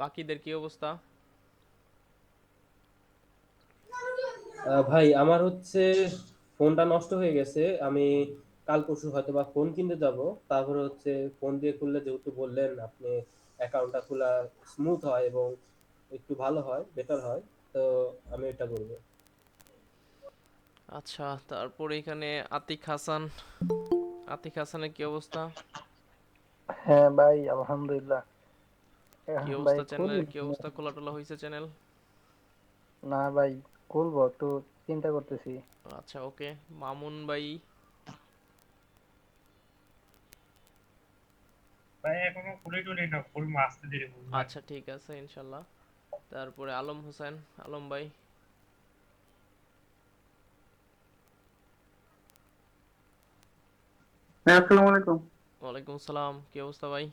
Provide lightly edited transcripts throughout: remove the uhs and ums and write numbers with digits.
বাকিদের কি অবস্থা? ভাই আমার হচ্ছে ফোনটা নষ্ট হয়ে গেছে। আমি কাল পরশু হয়তো বা ফোন কিনতে যাব। তারপরে হচ্ছে ফোন দিয়ে খুললে, যেহেতু বললেন আপনি অ্যাকাউন্টটা খোলা স্মুথ হয় এবং একটু ভালো হয়, বেটার হয়, তো আমি এটা করবো। আচ্ছা, তারপরে এখানে আতিক হাসান, আতিক হাসানের কি অবস্থা? হ্যাঁ ভাই, আলহামদুলিল্লাহ। কি ভাই অবস্থা, খুলবো চ্যানেলের কি অবস্থা? খোলা টোলা হয়েছে চ্যানেল? না ভাই, খুলবো তো চিন্তা করতেছি। আচ্ছা, ওকে। মামুন ভাই? ভাই এখনো খুলি টুলি না, খুলবো আস্তে ধীরে খুলবো আর আচ্ছা, ঠিক আছে, ইনশাল্লাহ। তারপরে আলম হোসেন, আলম ভাই? হ্যাঁ, আসসালামু আলাইকুম। ওয়ালাইকুম আসসালাম, কি অবস্থা ভাই?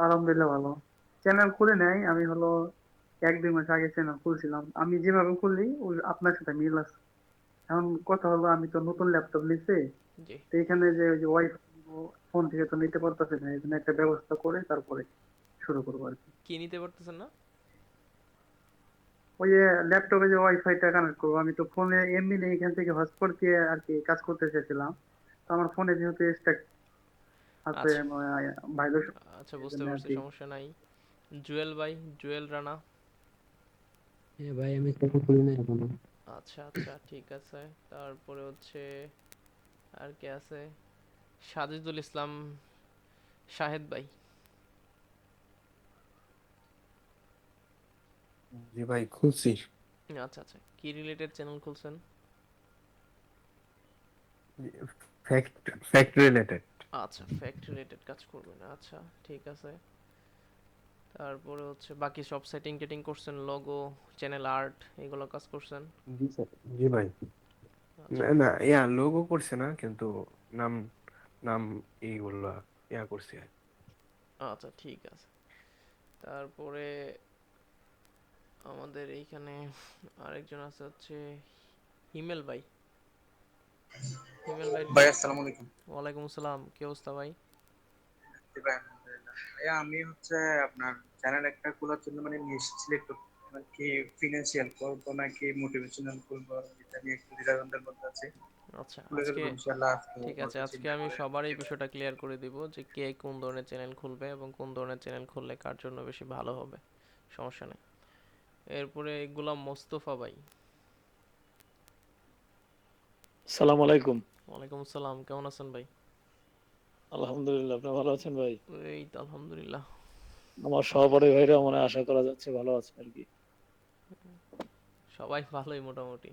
আলহামদুলিল্লাহ ভালো। চ্যানেল খুলে নাই, আমি হলো 1-2 মাস আগে চ্যানেল খুলছিলাম। আমি যেভাবে খুললি ওই আপনার সাথে মিল আছে। এখন কথা হলো, আমি তো নতুন ল্যাপটপ নিছি। জি। তো এখানে যে ওই যে ওয়াইফাই ফোন থেকে তো নিতে পারতেছে না, এই জন্য একটা ব্যবস্থা করে তারপরে শুরু করবো আর কি। কি নিতে পারতেছেন না? ওই যে ল্যাপটপে যে ওয়াইফাইটা কানেক্ট করবো, আমি তো ফোনে এমনি নেই, এখান থেকে হটস্পট দিয়ে আর কি কাজ করতে চাইছিলাম। তো আমার ফোনে যেহেতু এক্সট্রা আছে, আচ্ছা। ভাইবেশন, আচ্ছা, এই বুঝতে জন্য আর পারছি, কি। সমস্যা নাই। জুয়েল ভাই, জুয়েল রানা? হ্যাঁ ভাই, আমি চ্যানেল খুলি নাই এখনো। আচ্ছা আচ্ছা, ঠিক আছে। তারপরে হচ্ছে আর কে আছে? সাজিদুল ইসলাম, শাহেদ ভাই? জি ভাই, খুলছি। আচ্ছা আচ্ছা, কি রিলেটেড চ্যানেল খুলছেন? Fact fact related. আচ্ছা, ফ্যাক্ট রিলেটেড কাজ করবেন, আচ্ছা, ঠিক আছে। তারপরে হচ্ছে বাকি সব সেটিং টেটিং করছেন, লোগো, চ্যানেল আর্ট, এগুলো কাজ করছেন? জি স্যার। জি ভাই। আচ্ছা। না না, লোগো করছে না কিন্তু নাম নাম এইগুলা করছি আর কি। আচ্ছা, ঠিক আছে। তারপরে আমাদের এইখানে আরেকজন আছে হচ্ছে হিমেল ভাই। হিমেল ভাইয়ের কি ভাই অবস্থা? আসসালামু আলাইকুম। ওয়ালাইকুম আসসালাম, কি অবস্থা ভাই? জি ভাই, আলহামদুলিল্লাহ। ভাইয়া আমি হচ্ছে আপনার চ্যানেল একটা খোলার জন্য মানে নিশ সিলেক্ট করতে মানে কি ফিনান্সিয়াল করবো নাকি মোটিভেশনাল করবো, এটা নিয়ে একটু দ্বিধাদ্বন্দ্বের মধ্যে আছে। আচ্ছা, খুলে আজকে ফেলবো ইনশাআল্লাহ আজকে ঠিক আছে, বসে আজকে চিন্তা আমি করে। সবার জি এই ভাই। বিষয়টা ক্লিয়ার করে দিব যে কে কোন ধরনের চ্যানেল খুলবে এবং কোন ধরনের চ্যানেল খুললে কার জন্য বেশি ভালো হবে। সমস্যা নেই। এরপরে গোলাম মোস্তফা ভাই। সালাম আলাইকুম। ওয়ালাইকুম আসসালাম, কেমন আছেন ভাই? আলহামদুলিল্লাহ, আপনি ভালো আছেন ভাই? এই তো আলহামদুলিল্লাহ। আমার সহপাঠী ভাইরা মনে হয় আশা করা যাচ্ছে ভালো আছে আর কি। সবাই ভালোই মোটামুটি।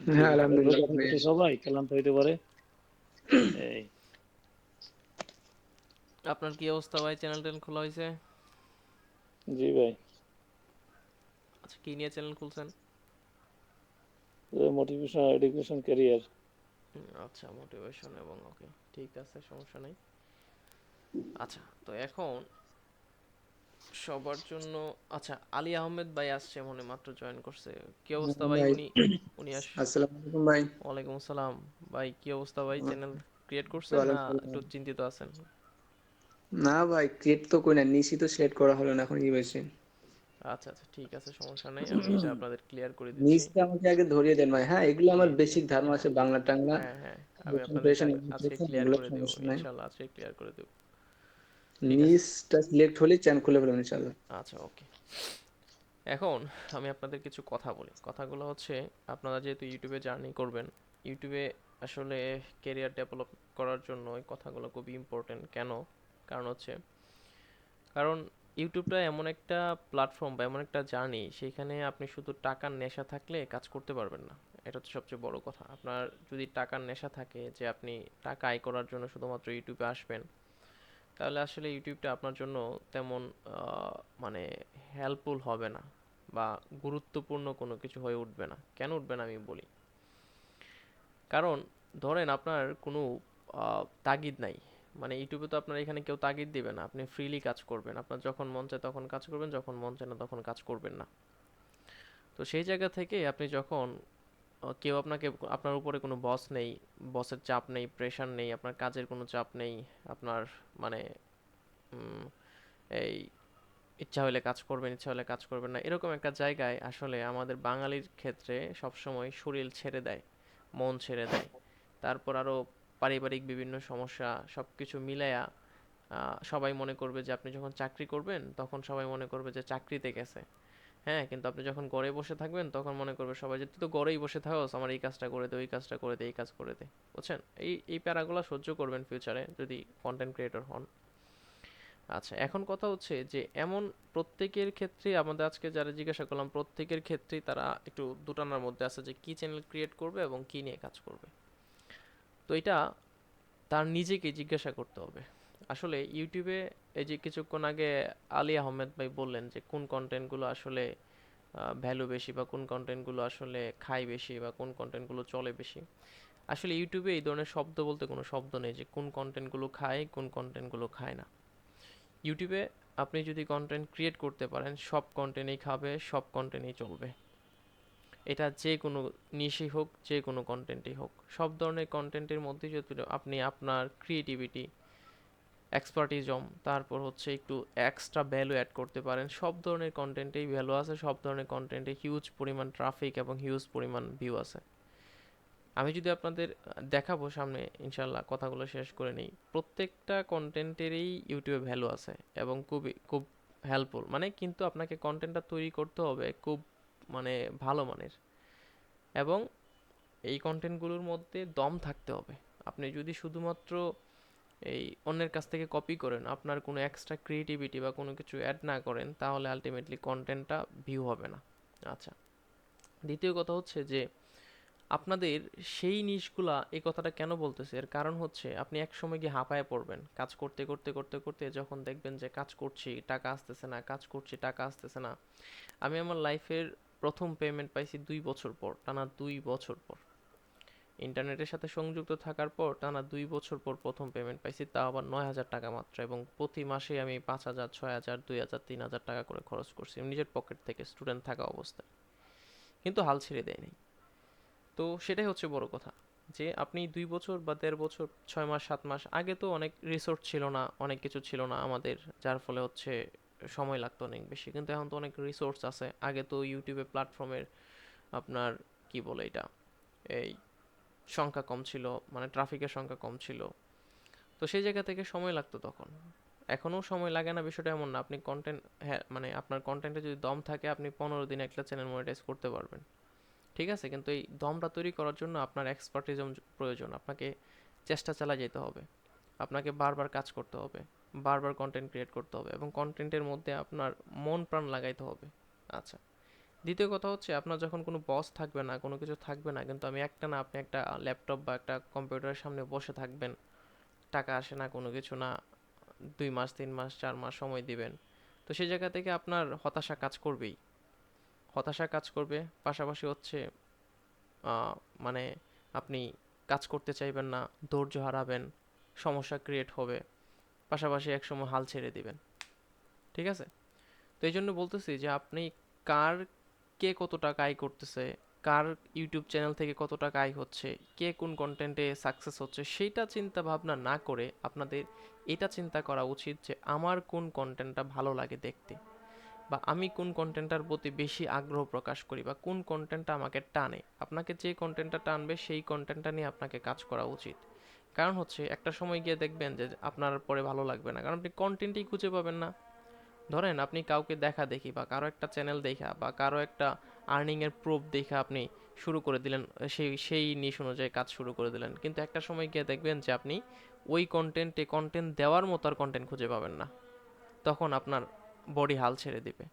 জি, হ্যাঁ, আলহামদুলিল্লাহ রোজা ভাই। থেকে তো সবাই ক্লান্ত হইতে পারে। এই আপনার কি অবস্থা ভাই, চ্যানেল ট্যানেল খোলা হয়েছে? জি ভাই, আচ্ছা, কি নিয়ে চ্যানেল খুলছেন? Motivation education career. আচ্ছা, মোটিভেশন এবং ওকে, ঠিক আছে, সমস্যা নেই। আচ্ছা, তো এখন সবার জন্য, আচ্ছা, আলী আহমেদ ভাই আসছে মনে হয়, মাত্র জয়েন করছে। কি অবস্থা ভাই? ভাই উনি উনি আস আসসালামু আলাইকুম ভাই। ওয়ালাইকুম আসসালাম। ভাই কি অবস্থা ভাই, চ্যানেল ক্রিয়েট করছেন না ওয়ালাইকুম একটু আসসালাম। চিন্তিত আছেন? না ভাই, ক্রিয়েট তো কই না, নিশি তো সিলেক্ট করা হলো না, এখন কি হয়েছে? আচ্ছা আচ্ছা, ঠিক আছে, সমস্যা নেই, আমি এটা আপনাদের ক্লিয়ার করে দিচ্ছি। নিচটা আমাকে আগে ধরিয়ে দেন ভাই। হ্যাঁ, এগুলো জি আমার জি, বেসিক ধারণা আছে, বাংলা টাংলা হ্যাঁ হ্যাঁ, আমি কোশ্চেন আপনাদেরকে কোয়েশন আজকে ক্লিয়ার এগুলো করে দেবো সমস্যা নাই। ইনশাল্লাহ, আজকে ক্লিয়ার করে দেবো। ঠিক আছে। নিচটা সিলেক্ট হলে চ্যানেল খুলে ফেলবেন ইনশাআল্লাহ। আচ্ছা, ওকে। এখন আমি আপনাদের কিছু কথা বলি। কথাগুলো হচ্ছে, আপনারা যেহেতু ইউটিউবে জার্নি করবেন, ইউটিউবে আসলে কেরিয়ার ডেভেলপ করার জন্য এই কথাগুলো খুবই ইম্পর্টেন্ট। কেন? কারণ হচ্ছে, কারণ ইউটিউবটা এমন একটা প্ল্যাটফর্ম বা এমন একটা জার্নি, সেখানে আপনি শুধু টাকার নেশা থাকলে কাজ করতে পারবেন না। এটা হচ্ছে সবচেয়ে বড় কথা। আপনার যদি টাকার নেশা থাকে যে আপনি টাকা আয় করার জন্য শুধুমাত্র ইউটিউবে আসবেন, তাহলে আসলে ইউটিউবটা আপনার জন্য তেমন মানে হেল্পফুল হবে না, বা গুরুত্বপূর্ণ কোনো কিছু হয়ে উঠবে না। কেন উঠবে না আমি বলি। কারণ ধরেন আপনার কোনো তাগিদ নাই, মানে ইউটিউবে তো আপনার এখানে কেউ তাগিদ দিবে না, আপনি ফ্রিলি কাজ করবেন, আপনার যখন মন চায় তখন কাজ করবেন, যখন মন চায় না তখন কাজ করবেন না। তো সেই জায়গা থেকে আপনি যখন কেউ আপনাকে, আপনার উপরে কোনো বস নেই, বসের চাপ নেই, প্রেশার নেই, আপনার কাজের কোনো চাপ নেই, আপনার মানে এই ইচ্ছা হলে কাজ করবেন, ইচ্ছা হলে কাজ করবেন না, এরকম একটা জায়গায় আসলে আমাদের বাঙালির ক্ষেত্রে সবসময় শরীর ছেড়ে দেয়, মন ছেড়ে দেয়, তারপর আরও পারিবারিক বিভিন্ন সমস্যা সব কিছু মিলায়া সবাই মনে করবে যে আপনি যখন চাকরি করবেন তখন সবাই মনে করবে যে চাকরিতে গেছে। হ্যাঁ, কিন্তু আপনি যখন ঘরে বসে থাকবেন তখন মনে করবে সবাই যে তুই তো ঘরেই বসে থাকস, আমার এই কাজটা করে দে, ওই কাজটা করে দে, এই কাজ করে দে। বুঝছেন? এই প্যারাগুলো সহ্য করবেন ফিউচারে যদি কন্টেন্ট ক্রিয়েটর হন। আচ্ছা, এখন কথা হচ্ছে যে এমন প্রত্যেকের ক্ষেত্রে আমাদের আজকে যারা জিজ্ঞাসা করলাম প্রত্যেকের ক্ষেত্রেই তারা একটু দুটানার মধ্যে আছে যে কি চ্যানেল ক্রিয়েট করবে এবং কি নিয়ে কাজ করবে। তো এটা তার নিজেকে জিজ্ঞাসা করতে হবে। আসলে ইউটিউবে এই যে কিছুক্ষণ আগে আলী আহমেদ ভাই বললেন যে কোন কন্টেন্টগুলো আসলে ভ্যালু বেশি, বা কোন কন্টেন্টগুলো আসলে খায় বেশি, বা কোন কন্টেন্টগুলো চলে বেশি। আসলে ইউটিউবে এই ধরনের শব্দ বলতে কোনো শব্দ নেই যে কোন কন্টেন্টগুলো খায়, কোন কন্টেন্টগুলো খায় না। ইউটিউবে আপনি যদি কন্টেন্ট ক্রিয়েট করতে পারেন, সব কন্টেন্টই খাবে, সব কন্টেন্টই চলবে। এটা যে কোনো নিশই হোক, যে কোনো কন্টেন্টই হোক, সব ধরনের কন্টেন্টের মধ্যে যদি আপনি আপনার ক্রিয়েটিভিটি, এক্সপার্টিজম, তারপর হচ্ছে একটু এক্সট্রা ভ্যালু অ্যাড করতে পারেন, সব ধরনের কন্টেন্টেই ভ্যালু আছে, সব ধরনের কন্টেন্টে হিউজ পরিমাণ ট্রাফিক এবং হিউজ পরিমাণ ভিউ আছে। আমি যদি আপনাদের দেখাবো সামনে, ইনশাল্লাহ কথাগুলো শেষ করে নেই, প্রত্যেকটা কন্টেন্টেরই ইউটিউবে ভ্যালু আছে এবং খুব হেল্পফুল। মানে কিন্তু আপনাকে কন্টেন্টটা তৈরি করতে হবে খুব মানে ভালো মানের, এবং এই কন্টেন্টগুলোর মধ্যে দম থাকতে হবে। আপনি যদি শুধুমাত্র এই অন্যের কাছ থেকে কপি করেন, আপনার কোনো এক্সট্রা ক্রিয়েটিভিটি বা কোনো কিছু অ্যাড না করেন, তাহলে আলটিমেটলি কন্টেন্টটা ভিউ হবে না। আচ্ছা, দ্বিতীয় কথা হচ্ছে যে আপনাদের সেই নিশগুলা, এই কথাটা কেন বলতেছে, এর কারণ হচ্ছে আপনি এক সময় গিয়ে হাঁপায়ে পড়বেন কাজ করতে করতে করতে করতে, যখন দেখবেন যে কাজ করছি টাকা আসতেছে না, কাজ করছি টাকা আসতেছে না। আমি আমার লাইফের প্রথম পেমেন্ট পাইছি 2 বছর পর, টানা 2 বছর পর। ইন্টারনেটের সাথে সংযুক্ত থাকার পর টানা 2 বছর পর প্রথম পেমেন্ট পাইছি, তাও আবার 9,000 টাকা মাত্র, এবং প্রতি মাসে আমি 5,000, 6,000, 2,000, 3,000 টাকা করে খরচ করছি নিজের পকেট থেকে, স্টুডেন্ট থাকা অবস্থায়। কিন্তু হাল ছেড়ে দেয়নি। তো সেটাই হচ্ছে বড় কথা, যে আপনি 2 বছর বা 1.5 বছর, 6 মাস, 7 মাস আগে তো অনেক রিসোর্স ছিল না, অনেক কিছু ছিল না আমাদের, যার ফলে হচ্ছে সময় লাগতো অনেক বেশি। কিন্তু এখন তো অনেক রিসোর্স আছে। আগে তো ইউটিউবে প্ল্যাটফর্মের আপনার কি বলে এটা, এই সংখ্যা কম ছিল, মানে ট্রাফিকের সংখ্যা কম ছিল, তো সেই জায়গা থেকে সময় লাগতো তখন। এখনও সময় লাগে না, বিষয়টা এমন না। আপনি কন্টেন্ট, হ্যাঁ মানে আপনার কন্টেন্টে যদি দম থাকে, আপনি 15 দিনে একটা চ্যানেল মনিটাইজ করতে পারবেন। ঠিক আছে, কিন্তু এই দমটা তৈরি করার জন্য আপনার এক্সপার্টিজম প্রয়োজন। আপনাকে চেষ্টা চালিয়ে যেতে হবে, আপনাকে বারবার কাজ করতে হবে, বারবার কন্টেন্ট ক্রিয়েট করতে হবে, এবং কন্টেন্টের মধ্যে আপনার মন প্রাণ লাগাইতে হবে। আচ্ছা, দ্বিতীয় কথা হচ্ছে আপনার যখন কোনো বস থাকবে না, কোনো কিছু থাকবে না, কিন্তু আমি একটা না, আপনি একটা ল্যাপটপ বা একটা কম্পিউটারের সামনে বসে থাকবেন, টাকা আসে না, কোনো কিছু না, 2 মাস, 3 মাস, 4 মাস সময় দিবেন, তো সেই জায়গা থেকে আপনার হতাশা কাজ করবেই। হতাশা কাজ করবে, পাশাপাশি হচ্ছে আহ, মানে আপনি কাজ করতে চাইবেন না, ধৈর্য হারাবেন, সমস্যা ক্রিয়েট হবে, পাশাপাশি একসময় হাল ছেড়ে দিবেন। ঠিক আছে, তো এই জন্য বলতেছি যে আপনি কার, কে কত টাকা আয় করতেছে, কার ইউটিউব চ্যানেল থেকে কত টাকা আয় হচ্ছে, কে কোন কন্টেন্টে সাকসেস হচ্ছে, সেইটা চিন্তা ভাবনা না করে আপনাদের এটা চিন্তা করা উচিত যে আমার কোন কন্টেন্টটা ভালো লাগে দেখতে, বা আমি কোন কন্টেন্টটার প্রতি বেশি আগ্রহ প্রকাশ করি, বা কোন কন্টেন্টটা আমাকে টানে। আপনাকে যে কন্টেন্টটা টানবে সেই কন্টেন্টটা নিয়ে আপনাকে কাজ করা উচিত। কারণ হচ্ছে একটা সময় গিয়ে দেখবেন যে আপনার পরে ভালো লাগবে না, কারণ আপনি কন্টেন্টই খুঁজে পাবেন না। ধরেন আপনি কাউকে দেখা দেখি, বা কারো একটা চ্যানেল দেখা, বা কারো একটা আর্নিং এর প্রুফ দেখে আপনি শুরু করে দিলেন, সেই সেই নিশ অনুযায়ী কাজ শুরু করে দিলেন, কিন্তু একটা সময় গিয়ে দেখবেন যে আপনি ওই কন্টেন্টে কন্টেন্ট দেওয়ার মতো আর কন্টেন্ট খুঁজে পাবেন না। তখন আপনার বডি হাল ছেড়ে দিবে,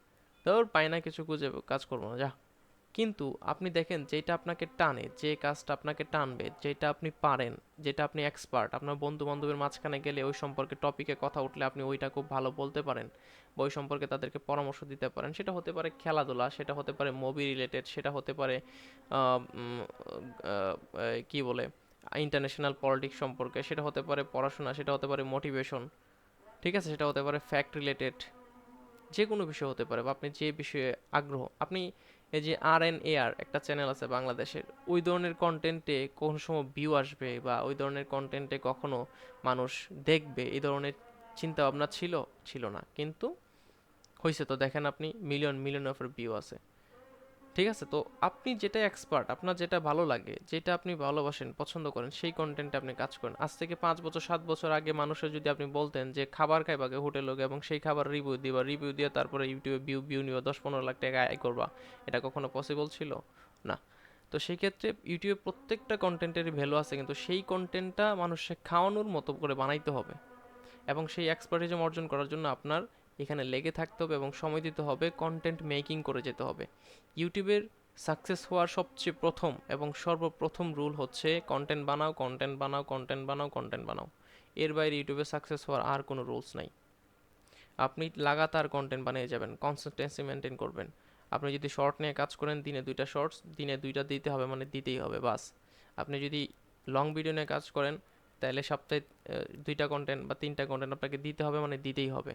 তোর পাই না কিছু, খুঁজে কাজ করবো না, যা। কিন্তু আপনি দেখেন যেটা আপনাকে টানে, যে কাজটা আপনাকে টানবে, যেটা আপনি পারেন, যেটা আপনি এক্সপার্ট, আপনার বন্ধু বান্ধবের মাঝখানে গেলে ওই সম্পর্কে টপিকে কথা উঠলে আপনি ওইটা খুব ভালো বলতে পারেন, বা ওই সম্পর্কে তাদেরকে পরামর্শ দিতে পারেন। সেটা হতে পারে খেলাধুলা, সেটা হতে পারে মুভি রিলেটেড, সেটা হতে পারে আহ, উম, কি বলে ইন্টারন্যাশনাল পলিটিক্স সম্পর্কে, সেটা হতে পারে পড়াশোনা, সেটা হতে পারে মোটিভেশন। ঠিক আছে, সেটা হতে পারে ফ্যাক্ট রিলেটেড, যে কোনো বিষয় হতে পারে, বা আপনি যে বিষয়ে আগ্রহ। আপনি এই যে RNAR একটা চ্যানেল আছে বাংলাদেশের, ওই ধরনের কন্টেন্টে কোন সময় ভিউ আসবে, বা ওই ধরনের কন্টেন্টে কখনো মানুষ দেখবে, এই ধরনের চিন্তা ভাবনা ছিল ছিল না, কিন্তু হয়েছে তো দেখেন আপনি মিলিয়ন মিলিয়ন অফ ভিউ আছে। ঠিক আছে, তো আপনি যেটা এক্সপার্ট, আপনার যেটা ভালো লাগে, যেটা আপনি ভালোবাসেন, পছন্দ করেন, সেই কন্টেন্টে আপনি কাজ করেন। আজ থেকে 5 বছর 7 বছর আগে মানুষের যদি আপনি বলতেন যে খাবার খাইবাকে হোটেল এবং সেই খাবার রিভিউ দিবা, রিভিউ দিয়ে তারপরে ইউটিউবে ভিউ নিবা, 10-15 লাখ টাকা আয় করবা, এটা কখনো পসিবল ছিল না। তো সেই ক্ষেত্রে ইউটিউবে প্রত্যেকটা কন্টেন্টেরই ভ্যালু আছে, কিন্তু সেই কন্টেন্টটা মানুষকে খাওয়ানোর মতো করে বানাইতে হবে, এবং সেই এক্সপার্টিজম অর্জন করার জন্য আপনার এখানে লেগে থাকতে হবে এবং সময় দিতে হবে, কন্টেন্ট মেকিং করে যেতে হবে। ইউটিউবের সাকসেস হওয়ার সবচেয়ে প্রথম এবং সর্বপ্রথম রুল হচ্ছে কন্টেন্ট বানাও, কন্টেন্ট বানাও, কন্টেন্ট বানাও, কন্টেন্ট বানাও। এর বাইরে ইউটিউবে সাকসেস হওয়ার আর কোনো রুলস নাই। আপনি লাগাতার কন্টেন্ট বানিয়ে যাবেন, কনসিস্টেন্সি মেনটেন করবেন। আপনি যদি শর্ট নিয়ে কাজ করেন, দিনে 2টা শর্টস, দিনে 2টা দিতে হবে, মানে দিতেই হবে বাস। আপনি যদি লং ভিডিও নিয়ে কাজ করেন, তাহলে সপ্তাহে 2টা কন্টেন্ট বা 3টা কন্টেন্ট আপনাকে দিতে হবে, মানে দিতেই হবে।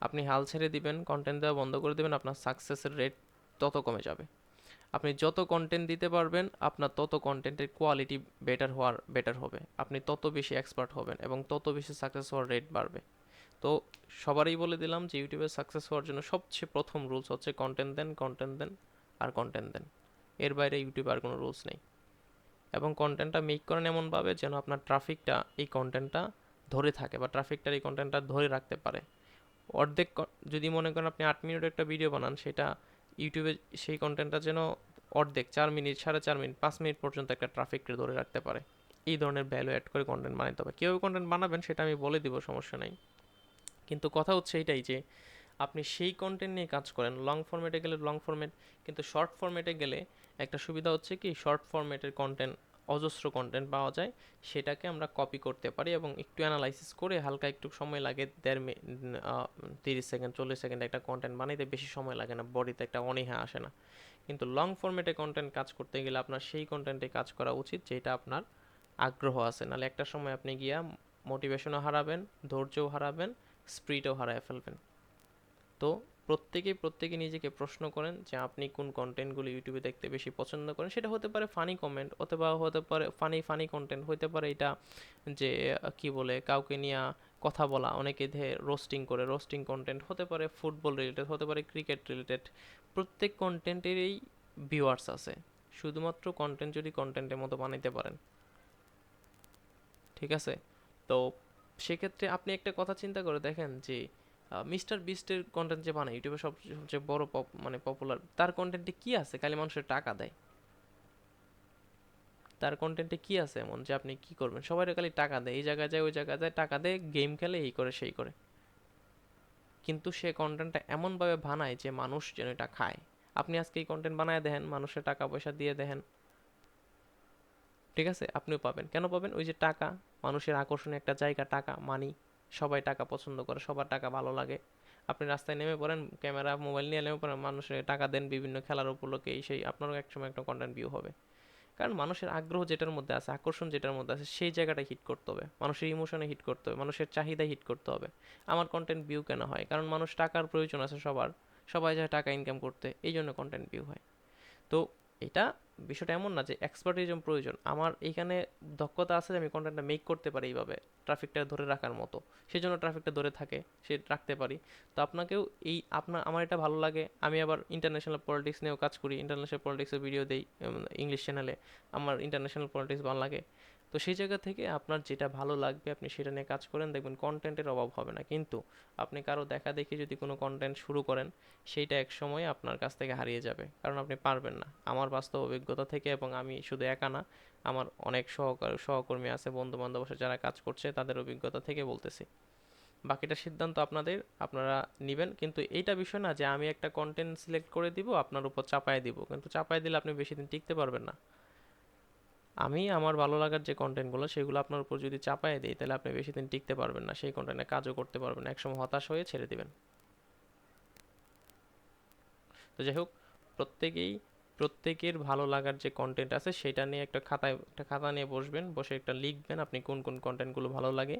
আপনি হাল ছেড়ে দিবেন, কন্টেন্ট দেওয়া বন্ধ করে দেবেন, আপনার সাকসেসের রেট তত কমে যাবে। আপনি যত কন্টেন্ট দিতে পারবেন, আপনার তত কন্টেন্টের কোয়ালিটি বেটার হবে, আপনি তত বেশি এক্সপার্ট হবেন এবং তত বেশি সাকসেস হওয়ার রেট বাড়বে। তো সবারই বলে দিলাম যে ইউটিউবে সাকসেস হওয়ার জন্য সবচেয়ে প্রথম রুলস হচ্ছে কন্টেন্ট দেন, কন্টেন্ট দেন আর কন্টেন্ট দেন। এর বাইরে ইউটিউবে আর কোনো রুলস নেই। এবং কন্টেন্টটা মেক করেন এমনভাবে যেন আপনার ট্রাফিকটা এই কন্টেন্টটা ধরে থাকে, বা ট্রাফিকটার এই কন্টেন্টটা ধরে রাখতে পারে। অর্ধেক যদি মনে করেন আপনি 8 মিনিটের একটা ভিডিও বানান, সেটা ইউটিউবে সেই কন্টেন্টটা যেন অর্ধেক 4 মিনিট, 4.5 মিনিট, 5 মিনিট পর্যন্ত একটা ট্রাফিককে ধরে রাখতে পারে। এই ধরনের ভ্যালু অ্যাড করে কন্টেন্ট বানাতে হবে। কীভাবে কন্টেন্ট বানাবেন সেটা আমি বলে দিব, সমস্যা নাই। কিন্তু কথা হচ্ছে এটাই যে আপনি সেই কন্টেন্ট নিয়ে কাজ করেন। লং ফরম্যাটে গেলে লং ফরম্যাট, কিন্তু শর্ট ফরম্যাটে গেলে একটা সুবিধা হচ্ছে কি, শর্ট ফরম্যাটের কন্টেন্ট, অজস্র কন্টেন্ট পাওয়া যায়, সেটাকে আমরা কপি করতে পারি এবং একটু অ্যানালাইসিস করে হালকা একটু সময় লাগে, 30 সেকেন্ড 40 সেকেন্ড একটা কন্টেন্ট বানাইতে বেশি সময় লাগে না, বডিতে একটা অনীহা আসে না। কিন্তু লং ফরম্যাটে কন্টেন্ট কাজ করতে গেলে আপনার সেই কন্টেন্টে কাজ করা উচিত যেটা আপনার আগ্রহ আছে, নাহলে একটা সময় আপনি গিয়া মোটিভেশনও হারাবেন, ধৈর্যও হারাবেন, স্পিডও হারায় ফেলবেন। তো প্রত্যেকে নিজেকে প্রশ্ন করেন যে আপনি কোন কন্টেন্টগুলো ইউটিউবে দেখতে বেশি পছন্দ করেন। সেটা হতে পারে ফানি কমেন্ট, অথবা হতে পারে ফানি কন্টেন্ট, হতে পারে এটা যে কি বলে কাউকে নিয়ে কথা বলা, অনেকে রোস্টিং করে, রোস্টিং কন্টেন্ট হতে পারে, ফুটবল রিলেটেড হতে পারে, ক্রিকেট রিলেটেড। প্রত্যেক কন্টেন্টেরই ভিউয়ার্স আছে, শুধুমাত্র কন্টেন্ট যদি কন্টেন্টের মতো বানাইতে পারেন, ঠিক আছে? তো সেক্ষেত্রে আপনি একটা কথা চিন্তা করে দেখেন যে মিস্টার বিস্টের কন্টেন্ট যে বানায় ইউটিউবে, সবচেয়ে বড় মানে পপুলার, তার কন্টেন্টে কি আছে খালি মানুষের টাকা দেয়? তার কন্টেন্টে কি আছে এমন যে আপনি কি করবেন? সবাই খালি টাকা দেয়, এই জায়গায় যায় ওই জায়গায় যায়, টাকা দেয়, গেম খেলে, এই করে সেই করে। কিন্তু সে কন্টেন্টটা এমনভাবে বানায় যে মানুষ যেন এটা খায়। আপনি আজকে এই কন্টেন্ট বানায় দেখেন, মানুষের টাকা পয়সা দিয়ে দেখেন, ঠিক আছে, আপনিও পাবেন। কেন পাবেন? ওই যে টাকা, মানুষের আকর্ষণীয় একটা জায়গা, টাকা, মানি, সবাই টাকা পছন্দ করে, সবার টাকা ভালো লাগে। আপনি রাস্তায় নেমে পড়েন, ক্যামেরা মোবাইল নিয়ে নেমে পড়েন, মানুষের টাকা দেন বিভিন্ন খেলার উপলক্ষে, এই সেই, আপনারও একসময় একটা কন্টেন্ট ভিউ হবে। কারণ মানুষের আগ্রহ যেটার মধ্যে আছে, আকর্ষণ যেটার মধ্যে আছে, সেই জায়গাটায় হিট করতে হবে, মানুষের ইমোশনে হিট করতে হবে, মানুষের চাহিদায় হিট করতে হবে। আমার কন্টেন্ট ভিউ কেন হয়? কারণ মানুষ টাকার প্রয়োজন আছে সবার, সবাই যায় টাকা ইনকাম করতে, এই জন্য কন্টেন্ট ভিউ হয়। তো এটা বিষয়টা এমন না যে এক্সপার্টিজম প্রয়োজন, আমার এইখানে দক্ষতা আছে যে আমি কন্টেন্টটা মেক করতে পারি এইভাবে ট্রাফিকটা ধরে রাখার মতো, সেই জন্য ট্রাফিকটা ধরে থাকে, সে রাখতে পারি। তো আপনাকেও এই আমার এটা ভালো লাগে, আমি আবার ইন্টারন্যাশনাল পলিটিক্স নিয়েও কাজ করি, ইন্টারন্যাশনাল পলিটিক্সের ভিডিও দেই ইংলিশ চ্যানেলে, আমার ইন্টারন্যাশনাল পলিটিক্স ভালো লাগে। তো সেই জায়গা থেকে আপনার যেটা ভালো লাগবে আপনি সেটা নিয়ে কাজ করেন, দেখবেন কন্টেন্টের অভাব হবে না। কিন্তু আপনি কারো দেখা দেখি যদি কোনো কন্টেন্ট শুরু করেন, সেইটা এক সময় আপনার কাছ থেকে হারিয়ে যাবে, কারণ আপনি পারবেন না। আমার বাস্তব অভিজ্ঞতা থেকে, এবং আমি শুধু একা না, আমার অনেক সহকর্মী আছে, বন্ধু বান্ধব আছে যারা কাজ করছে, তাদের অভিজ্ঞতা থেকে বলতেছি। বাকিটা সিদ্ধান্ত আপনাদের, আপনারা নেবেন। কিন্তু এইটা বিষয় না যে আমি একটা কন্টেন্ট সিলেক্ট করে দিব, আপনার উপর চাপায় দিব, কিন্তু চাপায় দিলে আপনি বেশি দিন টিকতে পারবেন না। আমি আমার ভালো লাগার যে কন্টেন্টগুলো, সেগুলো আপনার উপর যদি চাপায় দিই, তাহলে আপনি বেশি দিন টিকতে পারবেন না, সেই কন্টেন্টে কাজও করতে পারবেন না, একসময় হতাশ হয়ে ছেড়ে দিবেন। তো যাই হোক, প্রত্যেকের ভালো লাগার যে কন্টেন্ট আছে সেটা নিয়ে একটা খাতা নিয়ে বসবেন, বসে একটা লিখবেন আপনি কোন কোন কন্টেন্টগুলো ভালো লাগে,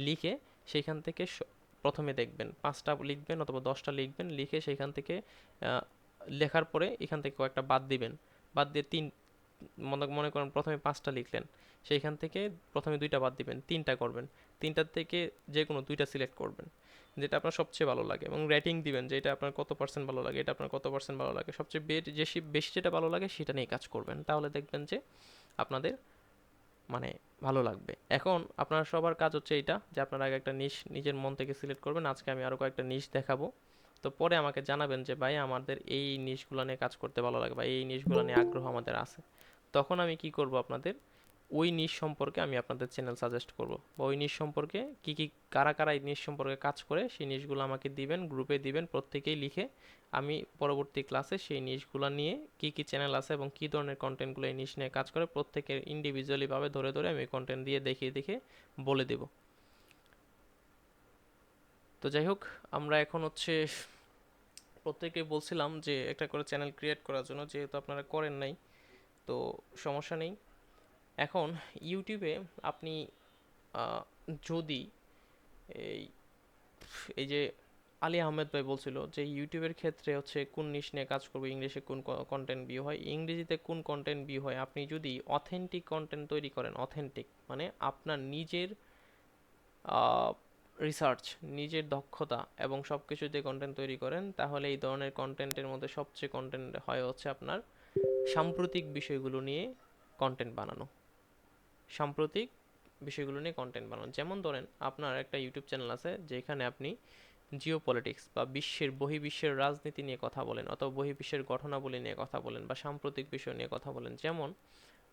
লিখে সেইখান থেকে প্রথমে দেখবেন 5টা লিখবেন অথবা 10টা লিখবেন, লিখে সেইখান থেকে লেখার পরে এখান থেকে কয়েকটা বাদ দিবেন, বাদ দিয়ে মনে করেন প্রথমে 5টা লিখলেন, সেইখান থেকে প্রথমে 2টা বাদ দিবেন, 3টা করবেন, 3টার থেকে যে কোনো 2টা সিলেক্ট করবেন যেটা আপনার সবচেয়ে ভালো লাগে, এবং রেটিং দিবেন যে এটা আপনার কত পার্সেন্ট ভালো লাগে, এটা আপনার কত পার্সেন্ট ভালো লাগে, সবচেয়ে বেশি যেটা ভালো লাগে সেটা নিয়ে কাজ করবেন। তাহলে দেখবেন যে আপনাদের মানে ভালো লাগবে। এখন আপনার সবার কাজ হচ্ছে এইটা যে আপনারা আগে একটা নিশ নিজের মন থেকে সিলেক্ট করবেন। আজকে আমি আরও কয়েকটা নিশ দেখাবো, তো পরে আমাকে জানাবেন যে ভাই আমাদের এই নিশগুলো নিয়ে কাজ করতে ভালো লাগে বা এই নিশগুলো নিয়ে আগ্রহ আমাদের আছে। তখন আমি কি করব, আপনাদের ওই নিশ সম্পর্কে আমি আপনাদের চ্যানেল সাজেস্ট করব, বা ওই নিশ সম্পর্কে কি কারা কারা এই নিশ সম্পর্কে কাজ করে সেই নিশগুলো আমাকে দিবেন, গ্রুপে দিবেন, প্রত্যেকেই লিখে আমি পরবর্তী ক্লাসে সেই নিশগুলো নিয়ে কি চ্যানেল আছে এবং কি ধরনের কন্টেন্টগুলো এই নিশ নিয়ে কাজ করে প্রত্যেকের ইন্ডিভিজুয়ালি ভাবে ধরে ধরে আমি কন্টেন্ট দিয়ে দেখিয়ে দেখে বলে দেব। তো যাই হোক, আমরা এখন হচ্ছে প্রত্যেকে বলছিলাম যে একটা করে চ্যানেল ক্রিয়েট করার জন্য, যেহেতু আপনারা করেন নাই তো সমস্যা নেই। এখন ইউটিউবে আপনি যদি এই এই যে আলী আহমেদ ভাই বলছিল যে ইউটিউবের ক্ষেত্রে হচ্ছে কোন নিশ নিয়ে কাজ করবে, ইংলিশে কোন কন্টেন্ট ভিউ হয়, ইংরেজিতে কোন কন্টেন্ট ভিউ হয়। আপনি যদি অথেন্টিক কন্টেন্ট তৈরি করেন, অথেন্টিক মানে আপনার নিজের রিসার্চ, নিজের দক্ষতা এবং সব কিছু দিয়ে কন্টেন্ট তৈরি করেন, তাহলে এই ধরনের কন্টেন্টের মধ্যে সবচেয়ে কন্টেন্ট হয় হচ্ছে আপনার সাম্প্রতিক বিষয়গুলো নিয়ে কন্টেন্ট বানানো। সাম্প্রতিক বিষয়গুলো নিয়ে কন্টেন্ট বানানো, যেমন ধরেন আপনার একটা ইউটিউব চ্যানেল আছে যেখানে আপনি জিওপলিটিক্স বা বহির্বিশ্বের রাজনীতি নিয়ে কথা বলেন, অথবা বহির্বিশ্বের ঘটনাবলী নিয়ে কথা বলেন, বা সাম্প্রতিক বিষয় নিয়ে কথা বলেন। যেমন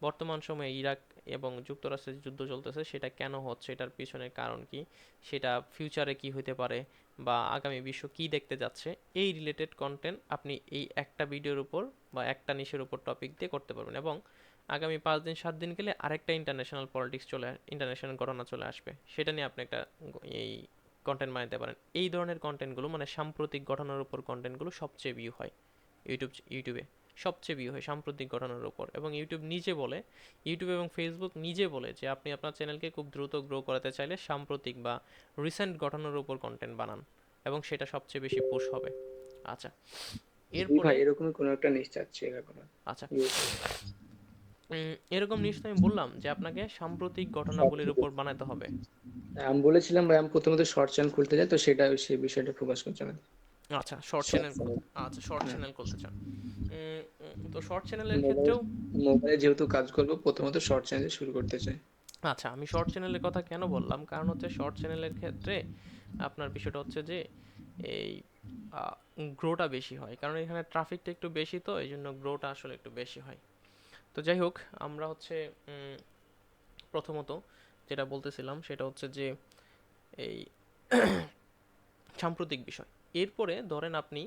বর্তমান সময়ে ইরাক এবং যুক্তরাষ্ট্রের যুদ্ধ চলতেছে, সেটা কেন হচ্ছে, এটার পিছনের কারণ কি, সেটা ফিউচারে কি হতে পারে, বা আগামী বিশ্ব কি দেখতে যাচ্ছে, এই রিলেটেড কন্টেন্ট আপনি এই একটা ভিডিওর উপর বা একটা নিশের উপর টপিক দিয়ে করতে পারবেন, এবং আগামী 5 দিন 7 দিন গেলে আরেকটা ইন্টারন্যাশনাল ঘটনা চলে আসবে, সেটা নিয়ে আপনি একটা এই কন্টেন্ট বানাতে পারেন। এই ধরনের কন্টেন্টগুলো মানে সাম্প্রতিক ঘটনার উপর কন্টেন্টগুলো সবচেয়ে ভিউ হয় ইউটিউবে সবচেয়ে ভিউ হয় সাম্প্রতিক ঘটনার উপর। এবং ইউটিউব এবং ফেসবুক নিজে বলে যে আপনি আপনার চ্যানেলকে খুব দ্রুত গ্রো করাতে চাইলে সাম্প্রতিক বা রিসেন্ট ঘটনার উপর কন্টেন্ট বানান, এবং সেটা সবচেয়ে বেশি পুশ হবে। আচ্ছা, জি এরপরে ভাই, এরকমই কোনো একটা নিশ চাচ্ছি এরকম। আচ্ছা, এরকম নিশ্চয়ই আমি বললাম যে আপনাকে সাম্প্রতিক ঘটনাবলীর উপর বানাতে হবে। আমি বলেছিলাম ভাই, আমি প্রথমত শর্ট চ্যানেল খুলতে চাই, তো সেটা সেই বিষয়টা ফোকাস করছি আমি। আচ্ছা, শর্ট শর্ট চ্যানেল, চ্যানেল, আচ্ছা শর্ট হ্যাঁ। চ্যানেল খুলতে চান। তো শর্ট চ্যানেলের মোবাইল ক্ষেত্রেও মোবাইলে যেহেতু কাজ করবো, প্রথমত শর্ট চ্যানেল শুরু করতে চাই। আচ্ছা, আমি শর্ট চ্যানেলের কথা কেন বললাম, কারণ হচ্ছে শর্ট চ্যানেলের ক্ষেত্রে আপনার বিষয়টা হচ্ছে যে এই গ্রোটা বেশি হয়, কারণ এখানে ট্রাফিকটা একটু বেশি, তো এই জন্য গ্রোটা আসলে একটু বেশি হয়। তো যাই হোক, আমরা হচ্ছে প্রথমত যেটা বলতেছিলাম সেটা হচ্ছে যে এই সাম্প্রতিক বিষয়। এরপরে ধরেন আপনি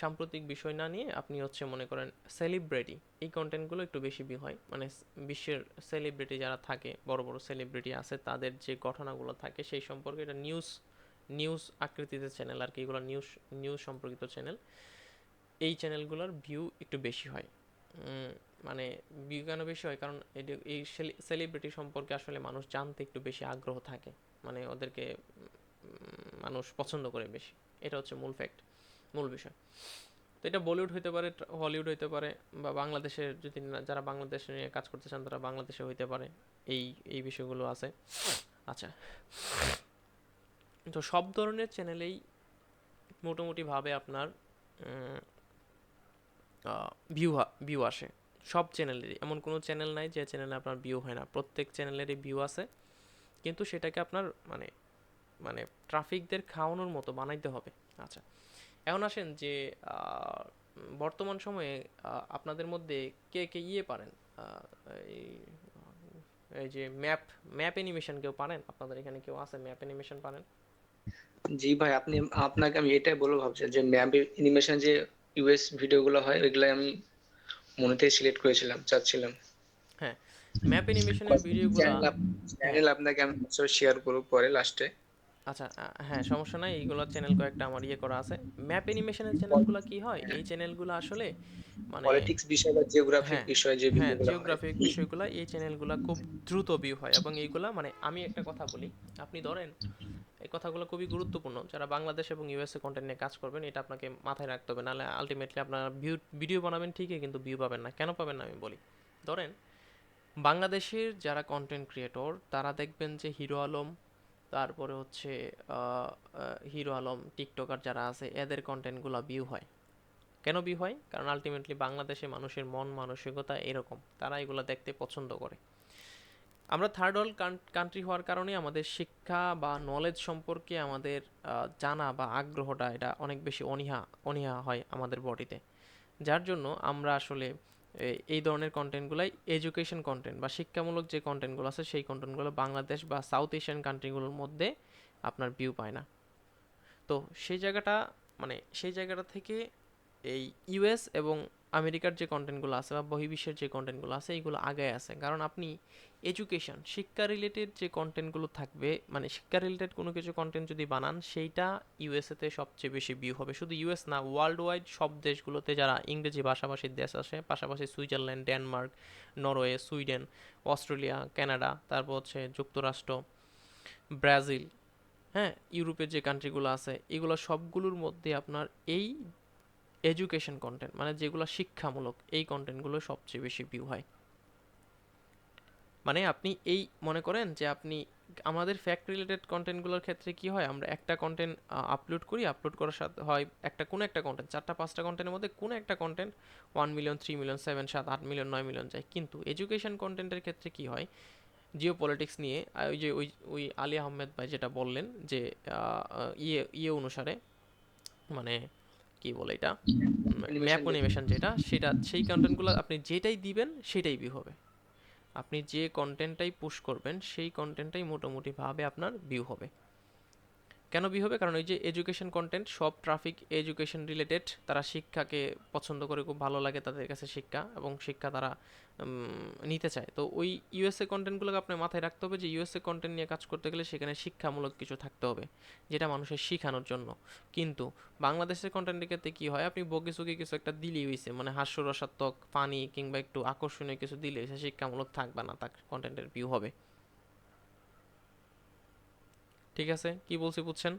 সাম্প্রতিক বিষয় না নিয়ে আপনি হচ্ছে মনে করেন সেলিব্রিটি, এই কন্টেন্টগুলো একটু বেশি ভিউ হয়, মানে বিশ্বের সেলিব্রিটি যারা থাকে, বড় বড় সেলিব্রিটি আছে, তাদের যে ঘটনাগুলো থাকে সেই সম্পর্কে, এটা নিউজ আকৃতিতে চ্যানেল আর কি, এগুলো নিউজ সম্পর্কিত চ্যানেল। এই চ্যানেলগুলোর ভিউ একটু বেশি হয়। মানে ভিউ কেন বেশি হয়, কারণ এই সেলিব্রিটি সম্পর্কে আসলে মানুষ জানতে একটু বেশি আগ্রহ থাকে, মানে ওদেরকে মানুষ পছন্দ করে বেশি। এটা হচ্ছে মূল বিষয়। তো এটা বলিউড হইতে পারে, হলিউড হইতে পারে, বা বাংলাদেশের যদি যারা বাংলাদেশে নিয়ে কাজ করতে চান তারা বাংলাদেশে হইতে পারে, এই এই বিষয়গুলো আছে। আচ্ছা, তো সব ধরনের চ্যানেলেই মোটামুটিভাবে আপনার ভিউ আসে, সব চ্যানেলেরই। এমন কোনো চ্যানেল নাই যে চ্যানেলে আপনার ভিউ হয় না, প্রত্যেক চ্যানেলেরই ভিউ আছে, কিন্তু সেটাকে আপনার মানে মানে ট্রাফিকদের খাওয়ানোর মতো বানাইতে হবে। আচ্ছা, এখন আসেন যে বর্তমান সময়ে আপনাদের মধ্যে কে কে পারেন, এই এই যে ম্যাপ অ্যানিমেশন কেউ পারেন? আপনাদের এখানে কেউ আছে ম্যাপ অ্যানিমেশন পারেন? জি ভাই, আপনাকে আমি এটাই বলবো ভাবছি যে ম্যাপ অ্যানিমেশন যে ইউএস ভিডিও গুলো হয়, ওইগুলো আমি মনে থেকে সিলেক্ট করেছিলাম, চাচ্ছিলাম। হ্যাঁ, ম্যাপ অ্যানিমেশনের ভিডিওগুলা, হ্যাঁ চ্যানেল আপনাকে আমি শেয়ার করবো পরে লাস্টে। আচ্ছা, হ্যাঁ সমস্যা নাই, এইগুলো চ্যানেল কয়েকটা আমার করা আছে। ম্যাপ অ্যানিমেশনের চ্যানেলগুলো কি হয়, এই চ্যানেলগুলো আসলে মানে পলিটিক্স বিষয় বা জিওগ্রাফিক হ্যাঁ বিষয় যে হ্যাঁ ভিডিওগুলো হয়। জিওগ্রাফিক বিষয়গুলো এই চ্যানেলগুলো খুব দ্রুত ভিউ হয়, এবং এইগুলা মানে আমি একটা কথা বলি, আপনি ধরেন এই কথাগুলো খুবই গুরুত্বপূর্ণ, যারা বাংলাদেশ এবং ইউএসএ কন্টেন্ট নিয়ে কাজ করবেন এটা আপনাকে মাথায় রাখতে হবে, নাহলে আলটিমেটলি আপনারা ভিডিও বানাবেন ঠিকই কিন্তু ভিউ পাবেন না। কেন পাবেন না আমি বলি, ধরেন বাংলাদেশের যারা কন্টেন্ট ক্রিয়েটর তারা দেখবেন যে হিরো আলম, তারপরে হচ্ছে হিরো আলম, টিকটকার যারা আছে এদের কন্টেন্টগুলো ভিউ হয়। কেন ভিউ হয়? কারণ আলটিমেটলি বাংলাদেশে মানুষের মন মানসিকতা এরকম, তারা এগুলো দেখতে পছন্দ করে। আমরা থার্ড ওয়ার্ল্ড কান্ট্রি হওয়ার কারণে আমাদের শিক্ষা বা নলেজ সম্পর্কে আমাদের জানা বা আগ্রহটা এটা অনেক বেশি অনীহা অনীহা হয় আমাদের বডিতে, যার জন্য আমরা আসলে এই ধরনের কন্টেন্টগুলাই এডুকেশন কন্টেন্ট বা শিক্ষামূলক যে কন্টেন্টগুলো আছে সেই কন্টেন্টগুলো বাংলাদেশ বা সাউথ এশিয়ান কান্ট্রিগুলোর মধ্যে আপনার ভিউ পায় না। তো সেই জায়গাটা থেকে এই ইউএস এবং আমেরিকার যে কন্টেন্টগুলো আছে বা বহির্বিশ্বের যে কন্টেন্টগুলো আছে এইগুলো আগে আছে, কারণ আপনি এডুকেশন শিক্ষা রিলেটেড যে কন্টেন্টগুলো থাকবে, মানে শিক্ষা রিলেটেড কোনো কিছু কন্টেন্ট যদি বানান সেইটা ইউএসএতে সবচেয়ে বেশি ভিউ হবে। শুধু ইউএস না, ওয়ার্ল্ড ওয়াইড সব দেশগুলোতে যারা ইংরেজি ভাষাভাষীর দেশ আছে, পাশাপাশি Switzerland, Denmark, Norway, Sweden, Australia, Canada, তারপর হচ্ছে যুক্তরাষ্ট্র, ব্রাজিল, হ্যাঁ, ইউরোপের যে কান্ট্রিগুলো আছে এগুলো সবগুলোর মধ্যে আপনার এই এডুকেশন কন্টেন্ট মানে যেগুলো শিক্ষামূলক এই কন্টেন্টগুলো সবচেয়ে বেশি ভিউ হয়। মানে আপনি এই মনে করেন যে আপনি আমাদের ফ্যাক্ট রিলেটেড কন্টেন্টগুলোর ক্ষেত্রে কি হয়, আমরা একটা কন্টেন্ট আপলোড করি, আপলোড করার সাথে হয় কোনো একটা কন্টেন্ট 4টা 5টা কন্টেন্টের মধ্যে কোনো একটা content 1 million, 3 million, 7 7 8 million, 9 million যায়। কিন্তু এডুকেশন কন্টেন্টের ক্ষেত্রে কি হয়, জিও পলিটিক্স নিয়ে ওই যে ওই আলী আহমেদ ভাই যেটা বললেন যে ইয়ে অনুসারে, মানে কি বলে এটা, ম্যাপ অ্যানিমেশন যেটা, সেই কন্টেন্টগুলো আপনি যেটাই দিবেন সেটাই ভিউ হবে। আপনি যে কন্টেন্টটাই পুশ করবেন সেই কন্টেন্টটাই মোটামুটিভাবে আপনার ভিউ হবে। কেন ভিউ হবে? কারণ ওই যে এডুকেশন কন্টেন্ট সব ট্রাফিক এডুকেশন রিলেটেড, তারা শিক্ষাকে পছন্দ করে, খুব ভালো লাগে তাদের কাছে শিক্ষা, এবং শিক্ষা তারা নিতে চায়। তো ওই ইউএসএ কন্টেন্টগুলোকে আপনার মাথায় রাখতে হবে যে ইউএসএ কন্টেন্ট নিয়ে কাজ করতে গেলে সেখানে শিক্ষামূলক কিছু থাকতে হবে, যেটা মানুষের শেখানোর জন্য। কিন্তু বাংলাদেশের কন্টেন্টের ক্ষেত্রে কী হয়, আপনি বগিচুগি কিছু একটা দিলেই হয়েছে, মানে হাস্যরসাত্মক, ফানি কিংবা একটু আকর্ষণীয় কিছু দিলে হয়েছে, শিক্ষামূলক থাকবে না, তার কন্টেন্টের ভিউ হবে। ঠিক আছে, কি বলছি বুঝছেন?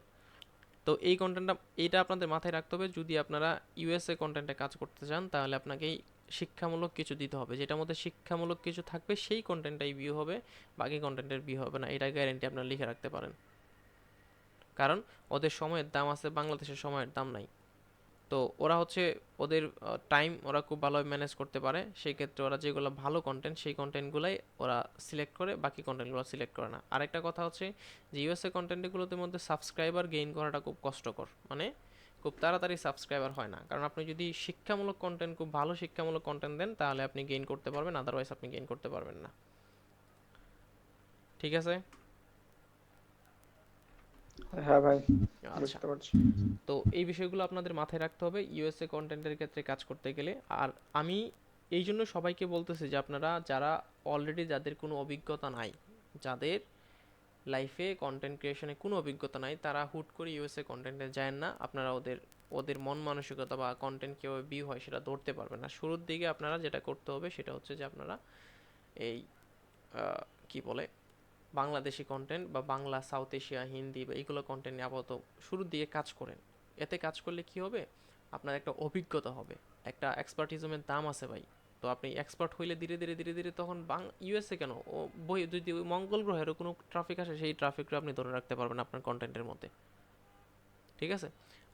তো এই কন্টেন্টটা, এইটা আপনাদের মাথায় রাখতে হবে। যদি আপনারা ইউএসএ কন্টেন্টে কাজ করতে চান তাহলে আপনাকে শিক্ষামূলক কিছু দিতে হবে, যেটার মধ্যে শিক্ষামূলক কিছু থাকবে, সেই কন্টেন্টটাই ভিউ হবে, বাকি কন্টেন্টের ভিউ হবে না, এটা গ্যারেন্টি আপনারা লিখে রাখতে পারেন। কারণ ওদের সময়ের দাম আছে, বাংলাদেশের সময়ের দাম নাই। তো ওরা হচ্ছে ওদের টাইম ওরা খুব ভালোভাবে ম্যানেজ করতে পারে, সেই ক্ষেত্রে ওরা যেগুলো ভালো কন্টেন্ট সেই কন্টেন্টগুলোই ওরা সিলেক্ট করে, বাকি কন্টেন্টগুলো সিলেক্ট করে না। আরেকটা কথা হচ্ছে যে ইউএসএ কন্টেন্টগুলোর মধ্যে সাবস্ক্রাইবার গেইন করাটা খুব কষ্টকর, মানে খুব তাড়াতাড়ি সাবস্ক্রাইবার হয় না। কারণ আপনি যদি শিক্ষামূলক কন্টেন্ট, খুব ভালো শিক্ষামূলক কন্টেন্ট দেন তাহলে আপনি গেইন করতে পারবেন, আদারওয়াইজ আপনি গেইন করতে পারবেন না। ঠিক আছে? হ্যাঁ ভাই, আচ্ছা, বুঝতে পারছি। তো এই বিষয়গুলো আপনাদের মাথায় রাখতে হবে ইউএসএ কন্টেন্টের ক্ষেত্রে কাজ করতে গেলে। আর আমি এই জন্য সবাইকে বলতেছি যে আপনারা যারা অলরেডি, যাদের কোনো অভিজ্ঞতা নাই, যাদের লাইফে কন্টেন্ট ক্রিয়েশনে কোনো অভিজ্ঞতা নাই, তারা হুট করে ইউএসএ কন্টেন্টে যায় না। আপনারা ওদের মন মানসিকতা বা কন্টেন্ট কীভাবে ভিউ হয় সেটা ধরতে পারবেন না। শুরুর দিকে আপনারা যেটা করতে হবে সেটা হচ্ছে যে আপনারা এই কি বলে বাংলাদেশি কন্টেন্ট বা বাংলা, সাউথ এশিয়া, হিন্দি বা এইগুলো কন্টেন্ট নিয়ে আপাতত শুরুর দিকে কাজ করেন। এতে কাজ করলে কি হবে, আপনার একটা অভিজ্ঞতা হবে, একটা এক্সপার্টিজমের দাম আছে ভাই। তো আপনি এক্সপার্ট হইলে ধীরে ধীরে ধীরে ধীরে তখন ইউএসএ কেন, ও যদি মঙ্গল গ্রহেরও কোনো ট্রাফিক আসে সেই ট্রাফিকটা আপনি ধরে রাখতে পারবেন আপনার কন্টেন্টের মধ্যে। ঠিক আছে?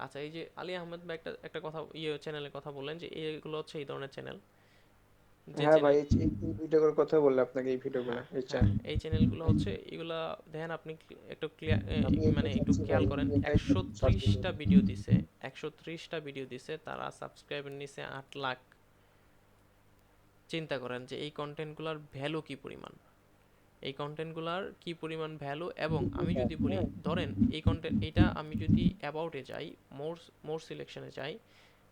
আচ্ছা, এই যে আলী আহমেদ ভাই একটা কথা চ্যানেলের কথা বললেন যে এইগুলো হচ্ছে এই ধরনের চ্যানেল, যে হ্যাঁ ভাই, চ্যানেল, এই ভিডিওগুলোর কথা বললে আপনাকে, এই ভিডিওগুলো, হ্যাঁ এই হ্যাঁ, এই চ্যানেলগুলো হচ্ছে এগুলা দেখেন আপনি একটু আমি এটা মানে একটু চাচ্ছি ভাই, খেয়াল করেন, এটাই সার্চ করবো। 130টা ভিডিও দিছে, তারা সাবস্ক্রাইবার নিছে 8 লাখ। চিন্তা করেন যে এই কন্টেন্টগুলোর ভ্যালু কি পরিমাণ, এই কন্টেন্টগুলোর কি পরিমাণ ভ্যালু। এবং আমি যদি বলি, ধরেন এইটা আমি যদি অ্যাবাউটে যাই, মোর সিলেকশনে যাই,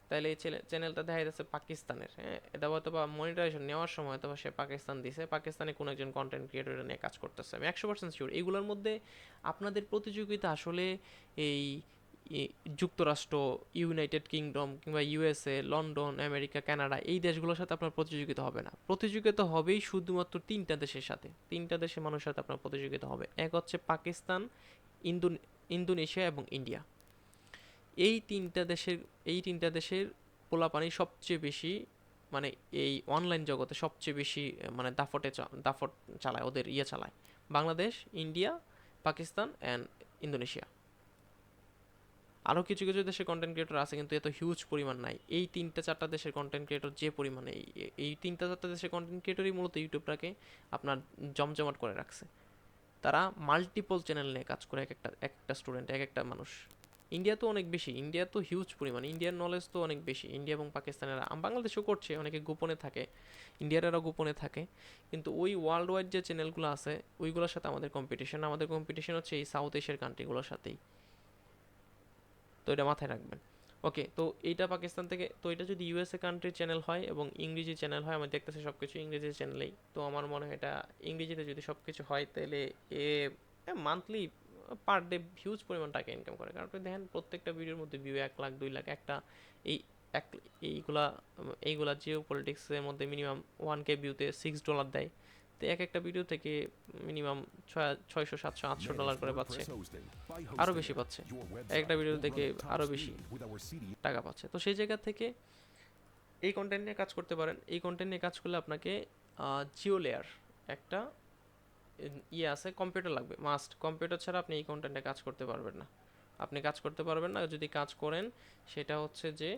তাহলে এই চ্যানেলটা দেখা যাচ্ছে পাকিস্তানের, হ্যাঁ, এটা হয়তো বা মনিটাইজেশন নেওয়ার সময় হয়তো সে পাকিস্তান দিছে, পাকিস্তানে কোনো একজন কন্টেন্ট ক্রিয়েটর নিয়ে কাজ করতেছে, আমি 100% শিওর। এইগুলোর মধ্যে আপনাদের প্রতিযোগিতা আসলে এই যুক্তরাষ্ট্র, ইউনাইটেড কিংডম কিংবা ইউএসএ, লন্ডন, আমেরিকা, কানাডা, এই দেশগুলোর সাথে আপনার প্রতিযোগিতা হবে না। প্রতিযোগিতা হবেই শুধুমাত্র 3টা দেশের সাথে, 3টা দেশের মানুষের সাথে আপনার প্রতিযোগিতা হবে। এক হচ্ছে পাকিস্তান, ইন্দোনেশিয়া এবং ইন্ডিয়া। এই তিনটা দেশের পোলাপানি সবচেয়ে বেশি মানে এই অনলাইন জগতে সবচেয়ে বেশি মানে দাফট চালায়, ওদের ইয়ে চালায় Bangladesh, India, Pakistan and Indonesia. আরও কিছু কিছু দেশের কন্টেন্ট ক্রিয়েটর আছে কিন্তু এত হিউজ পরিমাণ নাই। এই 3-4টা দেশের কন্টেন্ট ক্রিয়েটর যে পরিমাণে, এই 3-4টা দেশের কন্টেন্ট ক্রিয়েটরই মূলত ইউটিউবটাকে আপনার জমজমাট করে রাখছে। তারা মাল্টিপল চ্যানেল নিয়ে কাজ করে, এক একটা স্টুডেন্ট, এক একটা মানুষ। ইন্ডিয়া তো অনেক বেশি, ইন্ডিয়া তো হিউজ পরিমাণ, ইন্ডিয়ার নলেজ তো অনেক বেশি। ইন্ডিয়া এবং পাকিস্তানের, বাংলাদেশও করছে, অনেকে গোপনে থাকে, ইন্ডিয়ারও গোপনে থাকে, কিন্তু ওই ওয়ার্ল্ড ওয়াইড যে চ্যানেলগুলো আছে ওইগুলোর সাথে আমাদের কম্পিটিশন হচ্ছে এই সাউথ এশিয়ার কান্ট্রিগুলোর সাথেই। তো এটা মাথায় রাখবেন। ওকে, তো এইটা পাকিস্তান থেকে, তো এটা যদি ইউএসএ কান্ট্রির চ্যানেল হয় এবং ইংরেজি চ্যানেল হয়, আমি দেখতেছি সব কিছু ইংরেজি চ্যানেলেই, তো আমার মনে হয় এটা ইংরেজিতে যদি সব কিছু হয় তাহলে এ মান্থলি পার ডে হিউজ পরিমাণ টাকা ইনকাম করে। কারণ আপনি দেখেন প্রত্যেকটা ভিডিওর মধ্যে ভিউ 1 লাখ 2 লাখ, একটা এই এক এইগুলা জিও পলিটিক্সের মধ্যে মিনিমাম 1K ভিউতে $6 দেয়। তো এক একটা ভিডিও থেকে মিনিমাম $600, $700, $800 করে পাচ্ছে, আরও বেশি পাচ্ছে একটা ভিডিও থেকে, আরও বেশি টাকা পাচ্ছে। তো সেই জায়গা থেকে এই কন্টেন্ট নিয়ে কাজ করতে পারেন। এই কন্টেন্ট নিয়ে কাজ করলে আপনাকে জিও লেয়ার একটা ইয়ে আছে, কম্পিউটার লাগবে মাস্ট। কম্পিউটার ছাড়া আপনি এই কন্টেন্টে কাজ করতে পারবেন না। আপনি কাজ করতে পারবেন না, যদি কাজ করেন সেটা হচ্ছে যে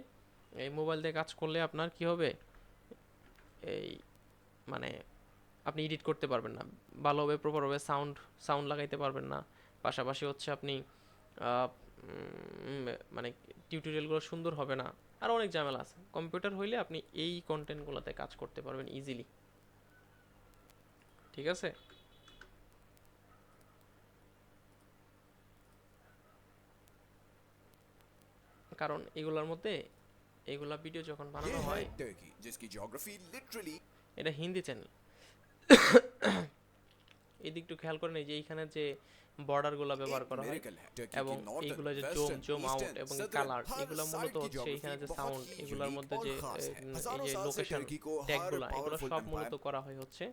এই মোবাইল দিয়ে কাজ করলে আপনার কি হবে, এই মানে আপনি এডিট করতে পারবেন না ভালোভাবে, প্রপারভাবে সাউন্ড লাগাইতে পারবেন না। পাশাপাশি হচ্ছে আপনি মানে টিউটোরিয়ালগুলো সুন্দর হবে না, আর অনেক ঝামেলা আছে। কম্পিউটার হইলে আপনি এই কন্টেন্টগুলোতে কাজ করতে পারবেন ইজিলি। ঠিক আছে? কারণ এগুলোর মধ্যে এগুলা ভিডিও যখন বানানো হয়, এটা হিন্দি চ্যানেল, এই দিকটু খেয়াল করেন, এই যে এইখানে যে বর্ডারগুলো ব্যবহার করা হয় এবং এইগুলো যে জুম আউট এবং কালার, এগুলো মূলত হচ্ছে এইখানে যে সাউন্ড, এগুলোর মধ্যে যে এই যে লোকেশন ট্যাগগুলো, এগুলো সব মূলত করা হয় হচ্ছে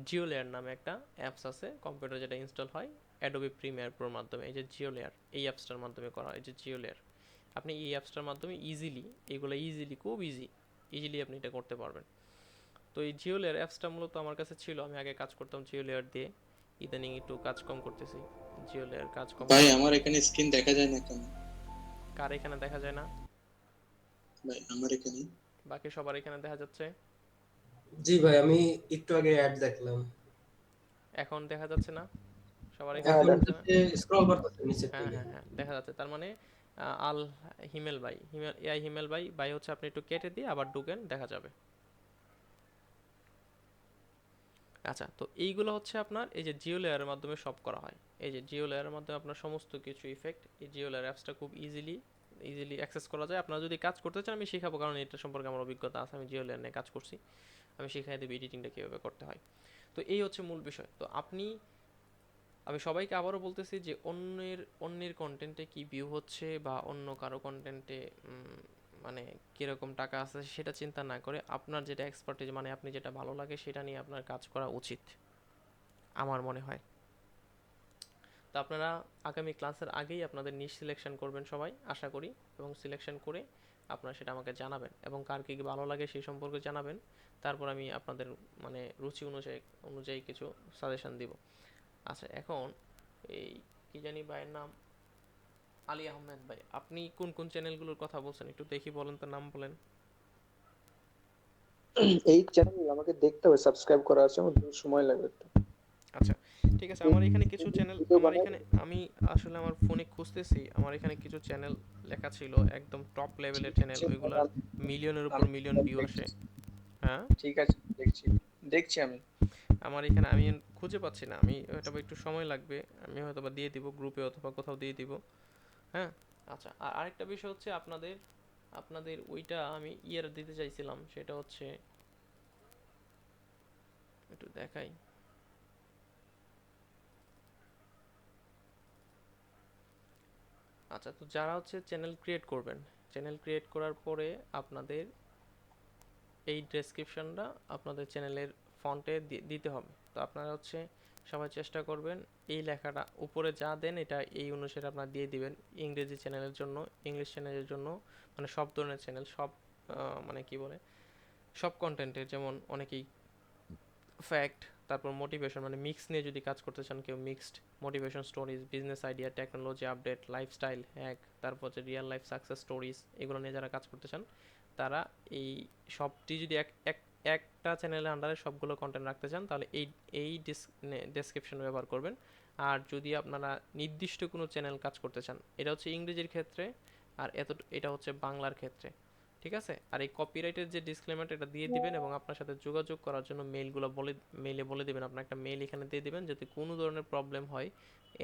জিও লেয়ার নামে একটা অ্যাপস আছে কম্পিউটার, যেটা ইনস্টল হয় অ্যাডোবি প্রিমিয়ার প্রোর মাধ্যমে। এই যে জিও লেয়ার, এই অ্যাপসটার মাধ্যমে করা হয়, এই যে জিও লেয়ার। আপনি এই অ্যাপসটার মাধ্যমে এগুলো খুব ইজিলি আপনি এটা করতে পারবেন। তো এই জিও লেয়ার অ্যাপসটা মূলত আমার কাছে ছিল, আমি আগে কাজ করতাম জিও লেয়ার দিয়ে, ইদানিং একটু কাজ কম করতেছি, জিও লেয়ার কাজ কম। ভাই আমার এখানে স্ক্রিন দেখা যায় না কেন? কার এখানে দেখা যায় না? ভাই আমার এখানে। বাকি সবার এখানে দেখা যাচ্ছে। জি ভাই, আমি একটু আগে অ্যাড দেখলাম। এখন দেখা যাচ্ছে না? সবার এখানে এখন দেখা যাচ্ছে না? স্ক্রল করতেছে নিচের হ্যাঁ দিকে। হ্যাঁ হ্যাঁ, দেখা যাচ্ছে। তার মানে আল হিমেল ভাই, এআই হিমেল ভাই হচ্ছে, আপনি একটু কেটে দিয়ে আবার ঢুকেন, দেখা যাবে। আচ্ছা, তো এইগুলো হচ্ছে আপনার এই যে জিও লেয়ারের মাধ্যমে সব করা হয়। এই যে জিও লেয়ারের মাধ্যমে আপনার সমস্ত কিছু ইফেক্ট, এই জিও লেয়ার অ্যাপসটা খুব ইজিলি অ্যাক্সেস করা যায়। আপনারা যদি কাজ করতে চান আমি শেখাবো, কারণ এটা সম্পর্কে আমার অভিজ্ঞতা আছে, আমি জিও লেয়ার নিয়ে কাজ করছি, আমি শিখাই দেবো এডিটিংটা কীভাবে করতে হয়। তো এই হচ্ছে মূল বিষয়। তো আমি সবাইকে আবারও বলতেছি যে অন্যের কন্টেন্টে কি ভিউ হচ্ছে বা অন্য কারো কন্টেন্টে মানে কীরকম টাকা আছে সেটা চিন্তা না করে আপনার যেটা এক্সপার্টিজ, মানে আপনি যেটা ভালো লাগে সেটা নিয়ে আপনার কাজ করা উচিত আমার মনে হয়। তো আপনারা আগামী ক্লাসের আগেই আপনাদের নিশ সিলেকশন করবেন সবাই, আশা করি, এবং সিলেকশন করে আপনারা সেটা আমাকে জানাবেন এবং কার কী কী ভালো লাগে সেই সম্পর্কে জানাবেন। তারপর আমি আপনাদের মানে রুচি অনুযায়ী কিছু সাজেশন দিব। আচ্ছা, এখন এই কি জানি ভাইয়ের নাম, আলী আহমেদ ভাই, আপনি কোন কোন চ্যানেলগুলোর কথা বলছেন একটু দেখি, বলেন তো, নাম বলেন। এই চ্যানেল আমাকে দেখতে হবে, সাবস্ক্রাইব করা আছে, আমার সময় লাগবে একটু। আচ্ছা ঠিক আছে, আমার এখানে কিছু চ্যানেল, আমি আসলে আমার ফোনে খুঁজতেছি, আমার এখানে কিছু চ্যানেল লেখা ছিল একদম টপ লেভেলের চ্যানেল, ওইগুলার মিলিয়নের উপর মিলিয়ন ভিউ আসে। হ্যাঁ ঠিক আছে, দেখছি আমি। আমার এখানে আমি খুঁজে পাচ্ছি না, আমি হয়তো একটু সময় লাগবে, আমি হয়তো বা দিয়ে দিব গ্রুপে অথবা কোথাও দিয়ে দিব। হ্যাঁ আচ্ছা, আর আরেকটা বিষয় হচ্ছে আপনাদের ওইটা আমি ইয়ার দিতে চাইছিলাম, সেটা হচ্ছে একটু দেখাই। আচ্ছা, তো যারা হচ্ছে চ্যানেল ক্রিয়েট করবেন, চ্যানেল ক্রিয়েট করার পরে আপনাদের এই ডেসক্রিপশনটা আপনাদের চ্যানেলের ফন্টে দিতে হবে। তো আপনারা হচ্ছে সবাই চেষ্টা করবেন এই লেখাটা উপরে যা দেন এটা এই অনুসারে আপনারা দিয়ে দিবেন। ইংরেজি চ্যানেলের জন্য, ইংলিশ চ্যানেলের জন্য, মানে সব ধরনের চ্যানেল, সব মানে কি বলে সব কন্টেন্টের, যেমন অনেকেই ফ্যাক্ট, তারপর মোটিভেশন, মানে মিক্স নিয়ে যদি কাজ করতে চান কেউ, mixed motivation stories, business idea, technology update, lifestyle hack, তারপর হচ্ছে রিয়েল লাইফ সাকসেস স্টোরিজ, এগুলো নিয়ে যারা কাজ করতে চান তারা এই সবটি যদি একটা চ্যানেলের আন্ডারে সবগুলো কন্টেন্ট রাখতে চান তাহলে এই ডেসক্রিপশন ব্যবহার করবেন। আর যদি আপনারা নির্দিষ্ট কোনো চ্যানেল কাজ করতে চান, এটা হচ্ছে ইংরেজির ক্ষেত্রে, আর এটা হচ্ছে বাংলার ক্ষেত্রে, ঠিক আছে? আর এই কপিরাইটের যে ডিসক্লেমার এটা দিয়ে দিবেন, এবং আপনার সাথে যোগাযোগ করার জন্য মেইলে বলে দিবেন, আপনার একটা মেইল এখানে দিয়ে দিবেন, যদি কোনো ধরনের প্রবলেম হয়,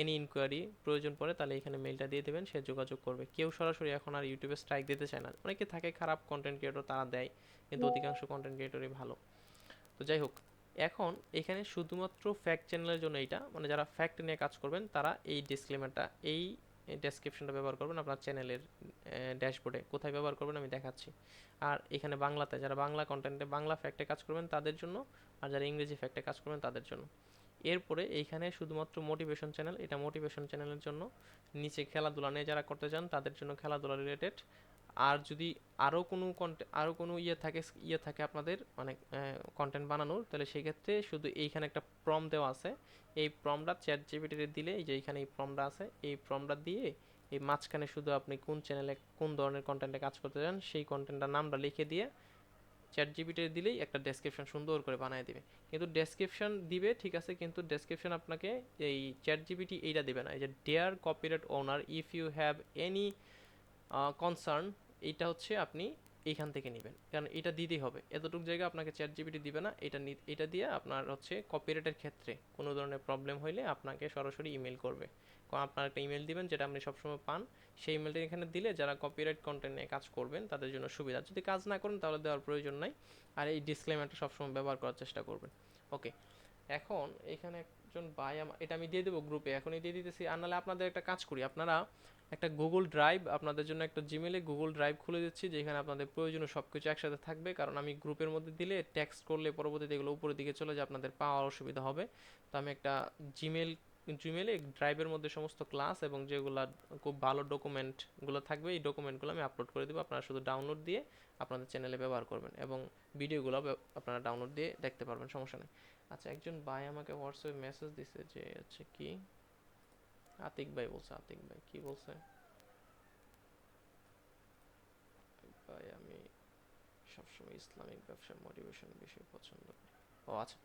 এনি ইনকোয়ারি প্রয়োজন পড়ে, তাহলে এখানে মেইলটা দিয়ে দেবেন, সে যোগাযোগ করবে। কেউ সরাসরি এখন আর ইউটিউবে স্ট্রাইক দিতে চায় না, অনেকে থাকে খারাপ কন্টেন্ট ক্রিয়েটর, তারা দেয়, কিন্তু অধিকাংশ কন্টেন্ট ক্রিয়েটরই ভালো। তো যাই হোক, এখন এখানে শুধুমাত্র ফ্যাক্ট চ্যানেলের জন্য এইটা, মানে যারা ফ্যাক্ট নিয়ে কাজ করবেন তারা এই ডিসক্লেমারটা, এই ডেসক্রিপশনটা ব্যবহার করবেন আপনার চ্যানেলের ড্যাশবোর্ডে। কোথায় ব্যবহার করবেন আমি দেখাচ্ছি। আর এখানে বাংলাতে, যারা বাংলা কন্টেন্টে বাংলা ফ্যাক্টে কাজ করবেন তাদের জন্য, আর যারা ইংরেজি ফ্যাক্টে কাজ করবেন তাদের জন্য। এরপরে এইখানে শুধুমাত্র মোটিভেশন চ্যানেল, এটা মোটিভেশন চ্যানেলের জন্য। নিচে খেলাধুলা নিয়ে যারা করতে চান তাদের জন্য খেলাধুলা রিলেটেড। আর যদি আরও কোনো ইয়ে থাকে আপনাদের, মানে কন্টেন্ট বানানোর, তাহলে সেক্ষেত্রে শুধু এইখানে একটা প্রম দেওয়া আছে, এই প্রমটা চ্যাট জিপিটিতে দিলে, এই যে এইখানে এই প্রমটা আছে, এই প্রমটা দিয়ে এই মাঝখানে শুধু আপনি কোন চ্যানেলে কোন ধরনের কন্টেন্টে কাজ করতে চান সেই কন্টেন্টটার নামটা লিখে দিয়ে চ্যাট জিপিটিতে দিলেই একটা ডেসক্রিপশন সুন্দর করে বানিয়ে দিবে। কিন্তু ডেসক্রিপশন দিবে ঠিক আছে, কিন্তু ডেসক্রিপশন আপনাকে এই চ্যাট জিপিটি এইটা দিবে না, এই যে dear copyright owner if you have any concern, এইটা হচ্ছে আপনি এইখান থেকে নেবেন, কারণ এটা দিতেই হবে। এতটুকু জায়গা আপনাকে চ্যাট জিপিটি দিবে না, এটা দিয়ে আপনার হচ্ছে কপিরাইটের ক্ষেত্রে কোনো ধরনের প্রবলেম হইলে আপনাকে সরাসরি ইমেল করবে। আপনার একটা ইমেল দিবেন যেটা আপনি সবসময় পান, সেই ইমেলটা এখানে দিলে যারা কপিরাইট কন্টেন্ট নিয়ে কাজ করবেন তাদের জন্য সুবিধা। যদি কাজ না করেন তাহলে দেওয়ার প্রয়োজন নাই। আর এই ডিসক্লেমারটা সবসময় ব্যবহার করার চেষ্টা করবেন। ওকে, এখন এখানে একজন ভাই এটা আমি দিয়ে দেবো গ্রুপে, এখনই দিয়ে দিতেছি। আর নাহলে আপনাদের একটা কাজ করি, আপনারা একটা গুগল ড্রাইভ, আপনাদের জন্য একটা জিমেলে গুগল ড্রাইভ খুলে দিচ্ছি, যেখানে আপনাদের প্রয়োজনীয় সব কিছু একসাথে থাকবে। কারণ আমি গ্রুপের মধ্যে দিলে টেক্সট করলে পরবর্তীতে এগুলো উপরের দিকে চলে যায়, আপনাদের পাওয়ার অসুবিধা হবে। তো আমি একটা জিমেলে ড্রাইভের মধ্যে সমস্ত ক্লাস এবং যেগুলো খুব ভালো ডকুমেন্টগুলো থাকবে, এই ডকুমেন্টগুলো আমি আপলোড করে দেবো। আপনারা শুধু ডাউনলোড দিয়ে আপনাদের চ্যানেলে ব্যবহার করবেন, এবং ভিডিওগুলো আপনারা ডাউনলোড দিয়ে দেখতে পারবেন, সমস্যা নেই। আচ্ছা, একজন ভাই আমাকে হোয়াটসঅ্যাপে মেসেজ দিছে যে হচ্ছে কি, আতিক ভাই বলছে। আতিক ভাই কি বলছে? ভাই আমি সবসময় ইসলামিক ব্যবসার মোটিভেশন বেশি পছন্দ করি। ও আচ্ছা,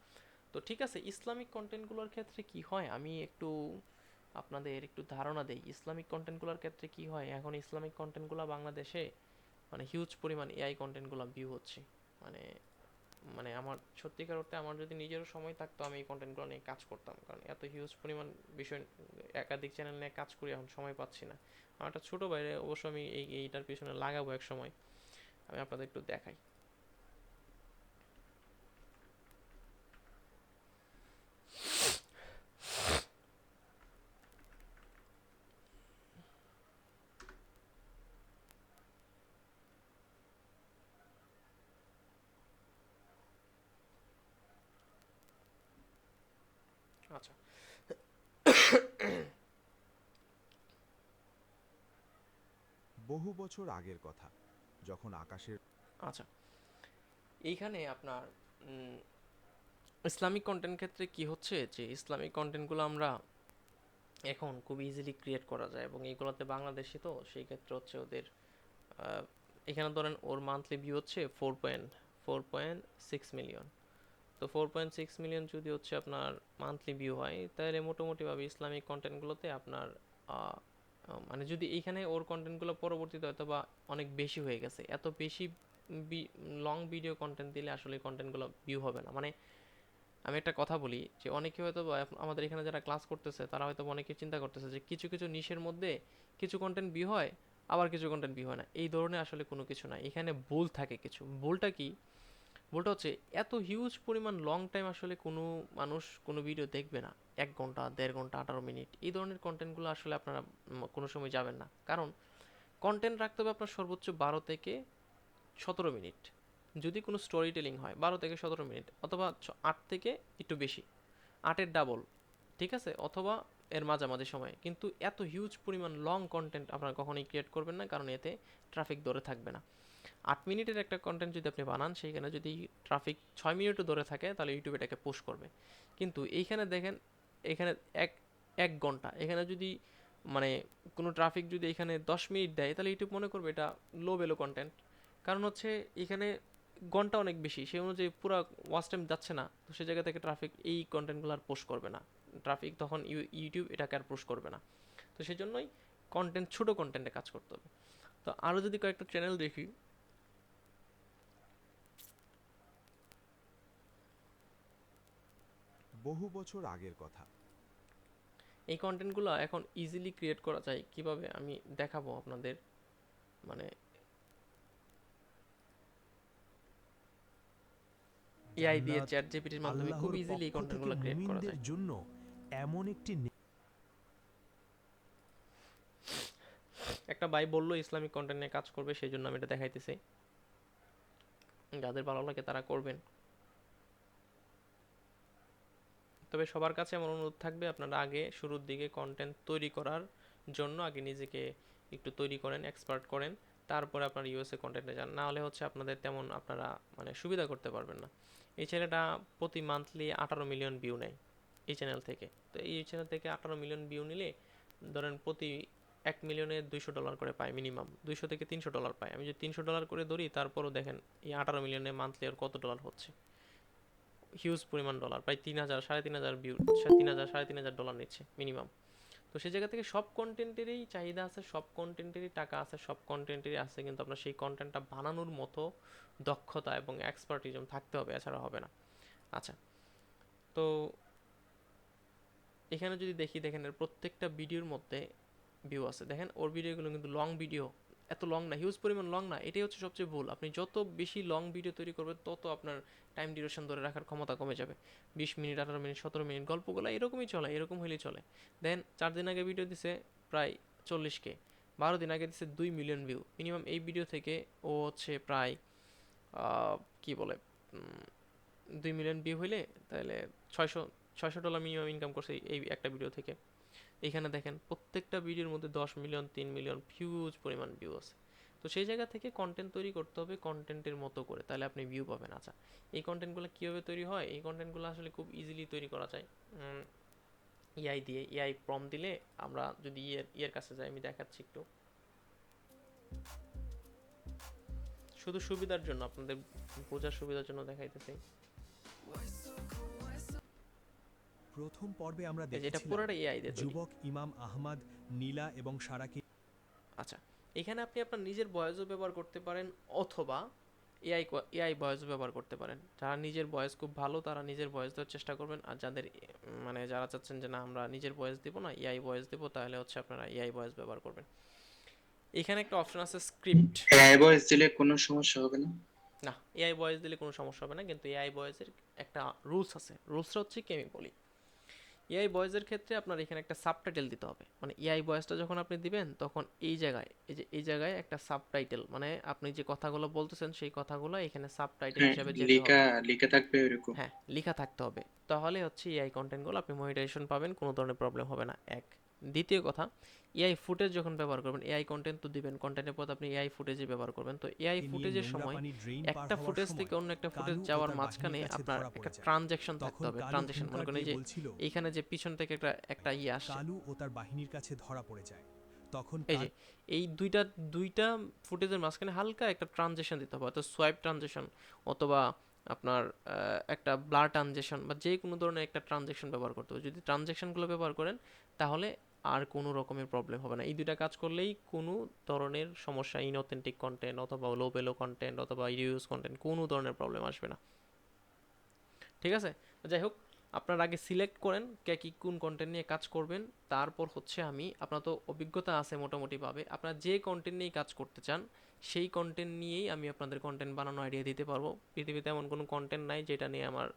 তো ঠিক আছে। ইসলামিক কন্টেন্টগুলোর ক্ষেত্রে কি হয় আমি একটু আপনাদের একটু ধারণা দেই। ইসলামিক কন্টেন্টগুলোর ক্ষেত্রে কি হয়, এখন ইসলামিক কন্টেন্টগুলো বাংলাদেশে মানে হিউজ পরিমাণ এআই কন্টেন্টগুলো ভিউ হচ্ছে। মানে মানে আমার সত্যিকার অর্থে আমার যদি নিজেরও সময় থাকতো আমি এই কন্টেন্টগুলো নিয়ে কাজ করতাম, কারণ এত হিউজ পরিমাণ বিষয়, একাধিক চ্যানেল নিয়ে কাজ করি, এখন সময় পাচ্ছি না। আমার একটা ছোটো বাইরে অবশ্য আমি এইটার পিছনে লাগাবো এক সময়, আমি আপনাদের একটু দেখাই। আচ্ছা, বহু বছর আগের কথা, যখন আকাশের আচ্ছা, এইখানে আপনার ইসলামিক কন্টেন্ট ক্ষেত্রে কি হচ্ছে যে ইসলামিক কন্টেন্টগুলো আমরা এখন খুব ইজিলি ক্রিয়েট করা যায়, এবং এইগুলোতে বাংলাদেশি তো সেই ক্ষেত্রে হচ্ছে ওদের এখানে ধরেন ওর মান্থলি ভিউ হচ্ছে 4.6 মিলিয়ন। তো 4.6 মিলিয়ন যদি হচ্ছে আপনার মান্থলি ভিউ হয়, তাহলে মোটামুটিভাবে ইসলামিক কন্টেন্টগুলোতে আপনার মানে যদি এইখানে ওর কন্টেন্টগুলো পরবর্তীতে হয়তো বা অনেক বেশি হয়ে গেছে, এত বেশি লং ভিডিও কন্টেন্ট দিলে আসলে কন্টেন্টগুলো ভিউ হবে না। মানে আমি একটা কথা বলি যে অনেকে হয়তো আমাদের এখানে যারা ক্লাস করতেছে তারা হয়তো অনেকে চিন্তা করতেছে যে কিছু কিছু নিশের মধ্যে কিছু কন্টেন্ট ভিউ হয়, আবার কিছু কন্টেন্ট ভিউ হয় না। এই ধরনের আসলে কোনো কিছু না, এখানে ভুল থাকে কিছু। ভুলটা কি? ভুলটা হচ্ছে এত হিউজ পরিমাণ লং টাইম আসলে কোনো মানুষ কোনো ভিডিও দেখবে না। 1 ঘন্টা, 1.5 ঘন্টা, 18 মিনিট, এই ধরনের কন্টেন্টগুলো আসলে আপনারা কোনো সময় যাবেন না। কারণ কন্টেন্ট রাখতে হবে আপনার সর্বোচ্চ 12 থেকে 17 মিনিট। যদি কোনো স্টোরি টেলিং হয় 12 থেকে 17 মিনিট, অথবা 8 থেকে একটু বেশি, 8-এর ডাবল, ঠিক আছে, অথবা এর মাঝামাঝি সময়ে। কিন্তু এত হিউজ পরিমাণ লং কন্টেন্ট আপনারা কখনোই ক্রিয়েট করবেন না, কারণ এতে ট্রাফিক ধরে থাকবে না। 8 মিনিটের একটা কন্টেন্ট যদি আপনি বানান, সেইখানে যদি ট্রাফিক 6 মিনিটও ধরে থাকে, তাহলে ইউটিউব এটাকে পুশ করবে। কিন্তু এইখানে দেখেন, এখানে এক 1 ঘন্টা, এখানে যদি মানে কোনো ট্রাফিক যদি এখানে 10 মিনিট দেয়, তাহলে ইউটিউব মনে করবে এটা লো ভ্যালু কন্টেন্ট। কারণ হচ্ছে এখানে ঘন্টা অনেক বেশি, সেই অনুযায়ী পুরো ওয়াচ টাইম যাচ্ছে না, তো সেই জায়গা থেকে ট্রাফিক এই কন্টেন্টগুলো আর পোস্ট করবে না। ট্রাফিক তখন ইউটিউব এটাকে আর পোস্ট করবে না। তো সেই জন্যই কন্টেন্ট, ছোটো কন্টেন্টে কাজ করতে হবে। তো আরও যদি কয়েকটা চ্যানেল দেখি, বহু বছর আগের কথা। এই কন্টেন্টগুলো এখন ইজিলি ক্রিয়েট করা যায় কিভাবে আমি দেখাবো আপনাদের। মানে এআই দিয়ে, চ্যাট জিপিটির মাধ্যমে খুব ইজিলি এই কন্টেন্টগুলো ক্রিয়েট করা যায়। জন্য এমন একটি একটা ভাই বললো ইসলামিক কন্টেন্ট নিয়ে কাজ করবে, সেই জন্য আমি এটা দেখাইতেছি। যাদের ভালো লাগে তারা করবেন। তবে সবার কাছে আমার অনুরোধ থাকবে, আপনারা আগে শুরুর দিকে কন্টেন্ট তৈরি করার জন্য আগে নিজেকে একটু তৈরি করেন, এক্সপার্ট করেন, তারপরে আপনার ইউএসএ কন্টেন্টে যান। না হলে হচ্ছে আপনাদের তেমন আপনারা মানে সুবিধা করতে পারবেন না। এই চ্যানেলটা প্রতি মান্থলি 18 মিলিয়ন ভিউ নেয় এই চ্যানেল থেকে। তো এই চ্যানেল থেকে 18 মিলিয়ন ভিউ নিলে ধরেন প্রতি 1 মিলিয়নে $200 করে পায়, মিনিমাম 200 থেকে $300 পায়। আমি যদি $300 করে ধরি, তারপরও দেখেন এই 18 মিলিয়নে মান্থলি আর কত ডলার হচ্ছে, হিউজ পরিমাণ ডলার, প্রায় 3,000 3,500 ভিউ, 3,000 $3,500 নিচ্ছে মিনিমাম। তো সেই জায়গা থেকে সব কন্টেন্টেরই চাহিদা আছে, সব কন্টেন্টেরই টাকা আছে, সব কন্টেন্টেরই আছে, কিন্তু আপনার সেই কন্টেন্টটা বানানোর মতো দক্ষতা এবং এক্সপার্টিজম থাকতে হবে, এছাড়া হবে না। আচ্ছা, তো এখানে যদি দেখি, দেখেন এর প্রত্যেকটা ভিডিওর মধ্যে ভিউ আছে। দেখেন ওর ভিডিওগুলো কিন্তু লং ভিডিও, এত লং না, হিউজ পরিমাণ লং না। এটাই হচ্ছে সবচেয়ে ভুল। আপনি যত বেশি লং ভিডিও তৈরি করবেন, তত আপনার টাইম ডিউরেশন ধরে রাখার ক্ষমতা কমে যাবে। 20 মিনিট, 18 মিনিট, 17 মিনিট গল্পগুলো এরকমই চলে, এরকম হলেই চলে। দেন 4 দিন আগে ভিডিও দিছে প্রায় 40K, 12 দিন আগে দিছে 2 মিলিয়ন ভিউ। মিনিমাম এই ভিডিও থেকে ও হচ্ছে প্রায় কি বলে 2 মিলিয়ন ভিউ হইলে তাহলে $600 মিনিমাম ইনকাম করছে এই একটা ভিডিও থেকে। এখানে দেখেন প্রত্যেকটা ভিডিওর মধ্যে 10 মিলিয়ন, 3 মিলিয়ন হিউজ পরিমাণ ভিউ আছে। তো সেই জায়গা থেকে কন্টেন্ট তৈরি করতে হবে কন্টেন্টের মতো করে, তাহলে আপনি ভিউ পাবেন। আচ্ছা, এই কন্টেন্টগুলো কীভাবে তৈরি হয়? এই কন্টেন্টগুলো আসলে খুব ইজিলি তৈরি করা যায় এআই দিয়ে। এআই প্রম্পট দিলে, আমরা যদি ইয়ের কাছে যাই, আমি দেখাচ্ছি একটু, শুধু সুবিধার জন্য, আপনাদের বোঝার সুবিধার জন্য দেখাইতেছি। প্রথম পর্বে আমরা এটা দেখেছিলাম পুরোটা এআই দিয়ে তৈরি। যুবক ইমাম আহমদ, নীলা এবং সারাকে। আচ্ছা, এখানে আপনি আপনার নিজের ভয়েসও ব্যবহার করতে পারেন, অথবা এআই ভয়েসও ব্যবহার করতে পারেন। যারা নিজের ভয়েস খুব ভালো, তারা নিজের ভয়েস দেওয়ার চেষ্টা করবেন। আর যাদের মানে যারা চাচ্ছেন যে না আমরা নিজের ভয়েস দেবো না, এআই ভয়েস দেবো, তাহলে হচ্ছে আপনারা এআই ভয়েস ব্যবহার করবেন। এখানে একটা অপশন আছে স্ক্রিপ্ট। এআই ভয়েস দিলে কোনো সমস্যা হবে না? না, এআই ভয়েস দিলে কোনো সমস্যা হবে না, কিন্তু এআই ভয়েসের একটা রুলস আছে। রুলসটা হচ্ছে কি আমি বলি। এআই ভয়েসের ক্ষেত্রে আপনার এখানে একটা সাবটাইটেল দিতে হবে। মানে এআই ভয়েসটা যখন আপনি দিবেন, তখন এই জায়গায়, এই জায়গায় একটা সাবটাইটেল, মানে আপনি যে কথাগুলো বলতেছেন সেই কথাগুলো এখানে সাবটাইটেল হিসেবে যেতে হবে। লেখা থাকবে এরকম? হ্যাঁ, লেখা থাকতে হবে। তাহলে হচ্ছে এআই কন্টেন্টগুলো আপনি মনিটাইজেশন পাবেন, কোনো ধরনের প্রবলেম হবে না। এক, দ্বিতীয় কথা, এআই ফুটেজ যখন ব্যবহার করবেন, এআই কন্টেন্ট তো দিবেন, কন্টেন্টের পর আপনি এআই ফুটেজই ব্যবহার করবেন। তো এআই ফুটেজের সময় একটা ফুটেজ থেকে অন্য একটা ফুটেজ যাওয়ার মাঝখানে আপনার একটা ট্রানজ্যাকশন থাকতে হবে। ট্রানজ্যাকশন মনে করেন যে এইখানে যে পিছন থেকে একটা ইয়ে আসে, কালু ও তার বাহিনীর কাছে ধরা পড়ে যায়। তখন এই যে এই দুইটা ফুটেজের মাঝখানে হালকা একটা ট্রানজিশন দিতে হবে, হয়তো সোয়াইপ ট্রানজিশন অথবা আপনার একটা ব্লার ট্রানজিশন, বা যে কোনো ধরনের একটা ট্রানজেকশন ব্যবহার করতে হবে। যদি ট্রানজেকশনগুলো ব্যবহার করেন, তাহলে আর কোনো রকমের প্রবলেম হবে না। এই দুইটা কাজ করলেই কোনো ধরনের সমস্যা, ইনঅথেন্টিক কন্টেন্ট অথবা লো ভ্যালু কন্টেন্ট অথবা রিউজ কন্টেন্ট, কোনো ধরনের প্রবলেম আসবে না। ঠিক আছে, যাই হোক, আপনার আগে সিলেক্ট করেন কে কি কোন কন্টেন্ট নিয়ে কাজ করবেন। তারপর হচ্ছে আপনার তো অভিজ্ঞতা আছে মোটামুটিভাবে, আপনারা যে কন্টেন্ট নিয়ে কাজ করতে চান সেই কন্টেন্ট নিয়েই আমি আপনাদের কন্টেন্ট বানানো আইডিয়া দিতে পারবো। পৃথিবীতে এমন কোনো কন্টেন্ট নাই যেটা নিয়ে আমার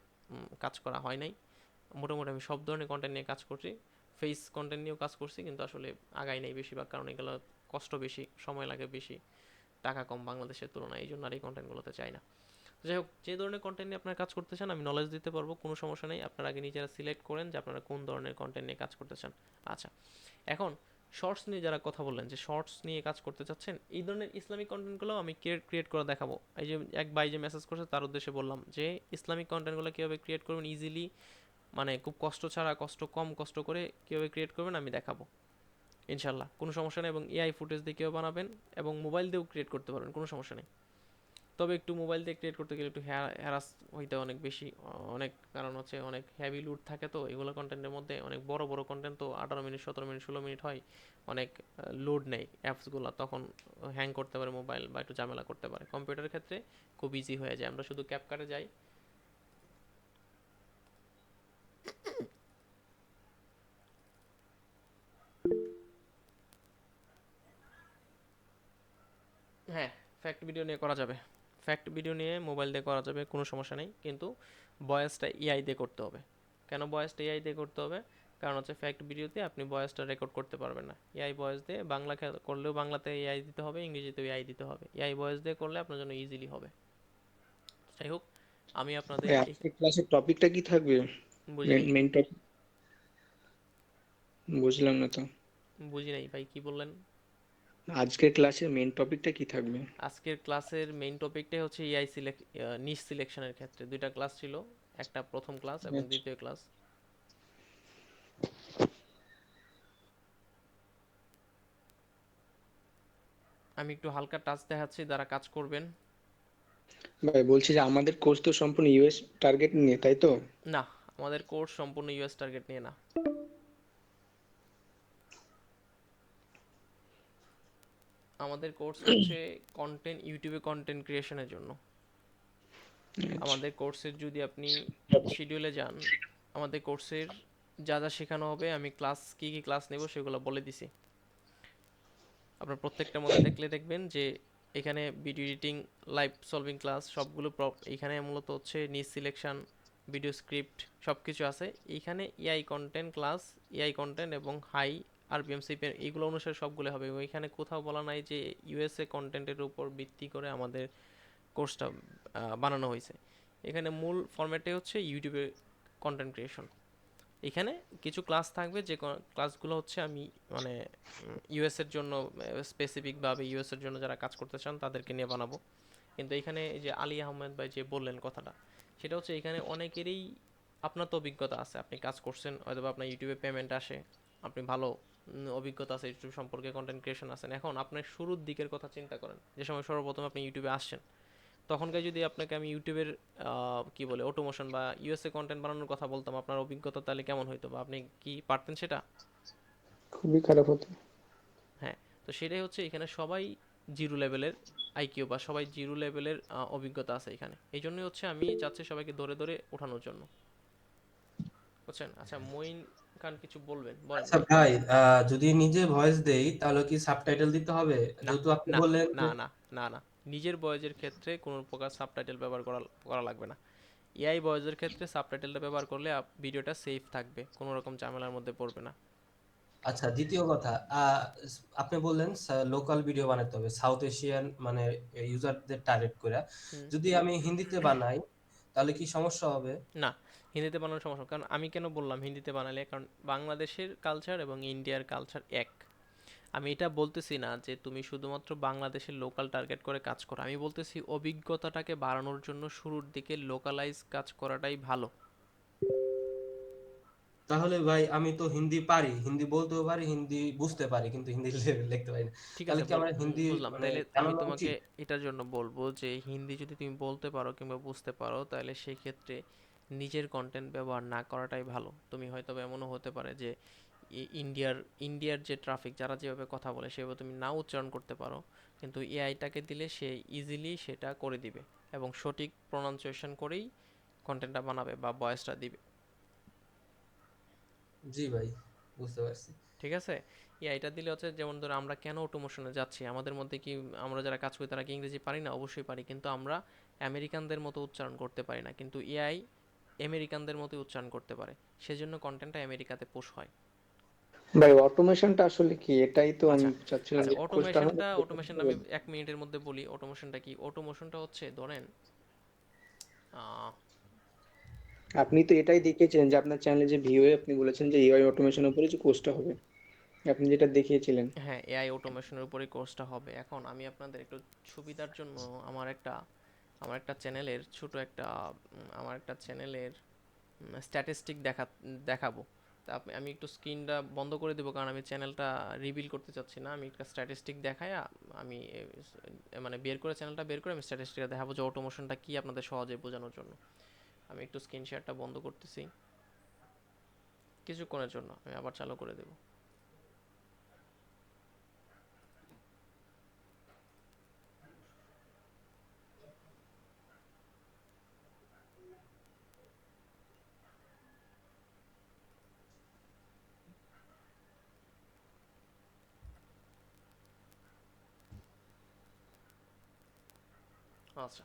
কাজ করা হয় নাই। মোটামুটি আমি সব ধরনের কন্টেন্ট নিয়ে কাজ করছি, ফেস কন্টেন্ট নিয়েও কাজ করছি, কিন্তু আসলে আগাই নেই বেশিরভাগ, কারণ এগুলো কষ্ট বেশি, সময় লাগে বেশি, টাকা কম বাংলাদেশের তুলনায়, এই জন্য আর এই কন্টেন্টগুলোতে চাই না। যাই হোক, যে ধরনের কন্টেন্ট নিয়ে আপনারা কাজ করতে চান আমি নলেজ দিতে পারবো, কোনো সমস্যা নেই। আপনারা আগে নিজেরা সিলেক্ট করেন যে আপনারা কোন ধরনের কন্টেন্ট নিয়ে কাজ করতে চান। আচ্ছা, এখন শর্টস নিয়ে যারা কথা বললেন যে শর্টস নিয়ে কাজ করতে চাচ্ছেন, এই ধরনের ইসলামিক কন্টেন্টগুলো আমি ক্রিয়েট করে দেখাবো। এই যে এক ভাই যে মেসেজ করছে তার উদ্দেশ্যে বললাম যে ইসলামিক কন্টেন্টগুলো কীভাবে ক্রিয়েট করবেন ইজিলি, মানে খুব কষ্ট ছাড়া, কম কষ্ট করে কীভাবে ক্রিয়েট করবেন আমি দেখাবো ইনশাল্লাহ, কোনো সমস্যা নেই। এবং এআই ফুটেজ দিয়ে কীভাবে বানাবেন এবং মোবাইল দিয়েও ক্রিয়েট করতে পারবেন, কোনো সমস্যা নেই। তবে একটু মোবাইল দিয়ে ক্রিয়েট করতে গেলে একটু হ্যারাস হইতে অনেক বেশি, অনেক কারণ হচ্ছে অনেক হেভি লুড থাকে, তো এগুলো কন্টেন্টের মধ্যে অনেক বড় বড় কন্টেন্ট তো 18 মিনিট 17 মিনিট 16 মিনিট হয়, অনেক লোড নেই অ্যাপসগুলো, তখন হ্যাং করতে পারে মোবাইল বা একটু ঝামেলা করতে পারে। কম্পিউটারের ক্ষেত্রে খুব ইজি হয়ে যায়, আমরা শুধু ক্যাপকাটে যাই। হ্যাঁ, ফ্যাক্ট ভিডিও নিয়ে করা যাবে, ফ্যাক্ট ভিডিও নিয়ে মোবাইল দিয়ে করা যাবে, কোনো সমস্যা নেই, কিন্তু ভয়েসটা এআই দিয়ে করতে হবে। কেন ভয়েসটা এআই দিয়ে করতে হবে? কারণ হচ্ছে ফ্যাক্ট ভিডিওতে আপনি ভয়েসটা রেকর্ড করতে পারবেন না, এআই ভয়েস দিয়ে বাংলা করলেও বাংলাতে এআই দিতে হবে, ইংরেজিতেও এআই দিতে হবে। এআই ভয়েস দিয়ে করলে আপনার জন্য ইজিলি হবে। যাই হোক, আমি আপনাদের ভাই আজকের ক্লাসের টপিকটা কি থাকবে? বুঝি মেইন টপিক বুঝলাম না তো। বুঝি নাই ভাই, কি বললেন? আজকের ক্লাসের মেইন টপিকটা কি থাকবে? আজকের ক্লাসের মেইন টপিকটাই হচ্ছে এআই নিশ সিলেকশনের ক্ষেত্রে দুইটা ক্লাস ছিল, একটা প্রথম ক্লাস এবং দ্বিতীয় ক্লাস। আমি একটু হালকা টাচ দেখাচ্ছি, যারা কাজ করবেন। ভাই বলছি যে আমাদের কোর্স তো সম্পূর্ণ ইউএস টার্গেট নিয়ে, তাই তো? না, আমাদের কোর্স সম্পূর্ণ ইউএস টার্গেট নিয়ে না। আমাদের কোর্স হচ্ছে কন্টেন্ট, ইউটিউবে কন্টেন্ট ক্রিয়েশনের জন্য। আমাদের কোর্সের যদি আপনি শিডিউলে যান, আমাদের কোর্সের যা যা শেখানো হবে, আমি কি কি ক্লাস নেব সেগুলো বলে দিছি। আপনার প্রত্যেকটার মধ্যে দেখলে দেখবেন যে এখানে video editing, live solving class সবগুলো এখানে মূলত হচ্ছে নিজ সিলেকশন, ভিডিও স্ক্রিপ্ট সব কিছু আছে। এইখানে AI content class, AI content এবং হাই আরপিএম সিপিএম এইগুলো অনুসারে সবগুলো হবে। ওইখানে কোথাও বলা নাই যে ইউএসএ কন্টেন্টের উপর ভিত্তি করে আমাদের কোর্সটা বানানো হয়েছে। এখানে মূল ফরম্যাটে হচ্ছে ইউটিউবে কন্টেন্ট ক্রিয়েশন। এখানে কিছু ক্লাস থাকবে, যে ক্লাসগুলো হচ্ছে আমি মানে ইউএসের জন্য স্পেসিফিকভাবে ইউএসের জন্য যারা কাজ করতে চান তাদেরকে নিয়ে বানাবো। কিন্তু এখানে এই যে আলী আহমেদ ভাই যে বললেন কথাটা, সেটা হচ্ছে এখানে অনেকেরই, আপনার তো অভিজ্ঞতা আছে, আপনি কাজ করছেন, হয়তো আপনার ইউটিউবে পেমেন্ট আসে, আপনি ভালো অভিজ্ঞতা আছে ইউটিউব সম্পর্কে, কন্টেন্ট ক্রিয়েশন আছেন। এখন আপনার শুরুর দিকের কথা চিন্তা করেন, যে সময় সর্বপ্রথম আপনি ইউটিউবে আসছেন, তখনকার যদি আপনাকে আমি ইউটিউবের কি বলে অটোমোশন বা ইউএসএ কন্টেন্ট বানানোর কথা বলতাম, আপনার অভিজ্ঞতা তাহলে কেমন হইতো, বা আপনি কি পারতেন সেটা? খুবই খারাপ হতো। হ্যাঁ, তো সেটাই হচ্ছে, এখানে সবাই জিরো লেভেলের আইকিউ বা সবাই জিরো লেভেলের অভিজ্ঞতা আছে এখানে। এই জন্যই হচ্ছে আমি চাচ্ছি সবাইকে ধরে ধরে ওঠানোর জন্য, বুঝছেন? আচ্ছা, মঈন খান কিছু বলবেন, বলেন আচ্ছা ভাই। ভাই, যদি নিজে ভয়েস দেই তাহলে কি সাবটাইটেল দিতে হবে? না যেহেতু আপনি না বললেন না যে না না না, নিজের ভয়েসের ক্ষেত্রে কোনো প্রকার সাবটাইটেল ব্যবহার করা লাগবে না। এআই ভয়েসের ক্ষেত্রে সাবটাইটেলটা ব্যবহার করলে ভিডিওটা সেফ থাকবে, কোনো রকম ঝামেলার মধ্যে পড়বে না। আচ্ছা, দ্বিতীয় কথা, আপনি বললেন লোকাল ভিডিও বানাতে হবে সাউথ এশিয়ান মানে ইউজারদের টার্গেট করে। হুম। যদি আমি হিন্দিতে বানাই তাহলে কি সমস্যা হবে? না, হিন্দিতে বানানোর সমস্যা, কারণ আমি কেন বললাম হিন্দিতে বানালে, কারণ বাংলাদেশের কালচার এবং ইন্ডিয়ার কালচার এক। আমি এটা বলতেছি না যে তুমি শুধুমাত্র বাংলাদেশের লোকাল টার্গেট করে কাজ করো, আমি বলতেছি অভিজ্ঞতাটাকে বাড়ানোর জন্য শুরুর দিকে লোকালাইজ কাজ করাটাই ভালো। তাহলে ভাই আমি তো হিন্দি পারি, হিন্দি বলতেও পারি, হিন্দি বুঝতে পারি, কিন্তু হিন্দি লিখতে পারি না। ঠিক তাহলে আছে, কি আমার হিন্দি বুঝলাম। মানে তাইলে আমি জানানো তোমাকে উচিত? এটার জন্য বলবো যে হিন্দি যদি তুমি বলতে পারো কিংবা বুঝতে পারো, তাহলে সেই ক্ষেত্রে নিজের কন্টেন্ট ব্যবহার না করাটাই ভালো। তুমি হয়তো এমনও হতে পারে যে ইন্ডিয়ার ইন্ডিয়ার যে ট্রাফিক, যারা যেভাবে কথা বলে সেভাবে তুমি না উচ্চারণ করতে পারো, কিন্তু এআইটাকে দিলে সে ইজিলি সেটা করে দিবে এবং সঠিক প্রনাউন্সিয়েশন করেই কন্টেন্টটা বানাবে বা ভয়েসটা দিবে। জি ভাই, বুঝতে পারছি। ঠিক আছে? এআইটা দিলে হচ্ছে, যেমন ধরো আমরা কেন অটোমোশনে যাচ্ছি, আমাদের মধ্যে কি আমরা যারা কাজ করি তারা কি ইংরেজি পারি না? অবশ্যই পারি, কিন্তু আমরা আমেরিকানদের মতো উচ্চারণ করতে পারি না, কিন্তু এআই আমেরিকানদের মতোই উচ্চারণ করতে পারে, সেজন্য কন্টেন্টটা আমেরিকাতে পুশ হয়। ভাই অটোমেশনটা আসলে কি? এটাই তো আমি আচ্ছা চাচ্ছিলাম আচ্ছা, যে কোর্সটা হবে। অটোমেশনটা আমি 1 মিনিটের মধ্যে বলি। অটোমেশনটা কি? অটোমেশনটা হচ্ছে ধরেন আহ, আপনি তো এটাই দেখিয়েছেন যে আপনার চ্যানেলে যে ভিউয়ে আপনি বলেছেন যে এআই অটোমেশনের উপরে যে কোর্সটা হবে। আপনি যেটা দেখিয়েছিলেন। হ্যাঁ, এআই অটোমেশনের উপরে কোর্সটা হবে। এখন আমি আপনাদের একটু সুবিধার জন্য আমার একটা চ্যানেলের ছোট একটা আমার একটা চ্যানেলের স্ট্যাটিস্টিক দেখাবো। তা আমি একটু স্ক্রিনটা বন্ধ করে দেবো, কারণ আমি চ্যানেলটা রিভিল করতে চাচ্ছি না। আমি একটা স্ট্যাটিস্টিক দেখায়া আমি মানে চ্যানেলটা বের করে আমি স্ট্যাটিস্টিকটা দেখাবো যে অটোমেশনটা কি, আপনাদের সহজে বোঝানোর জন্য। আমি একটু স্ক্রিন শেয়ারটা বন্ধ করতেছি কিছুক্ষণের জন্য, আমি আবার চালু করে দেবো। আচ্ছা,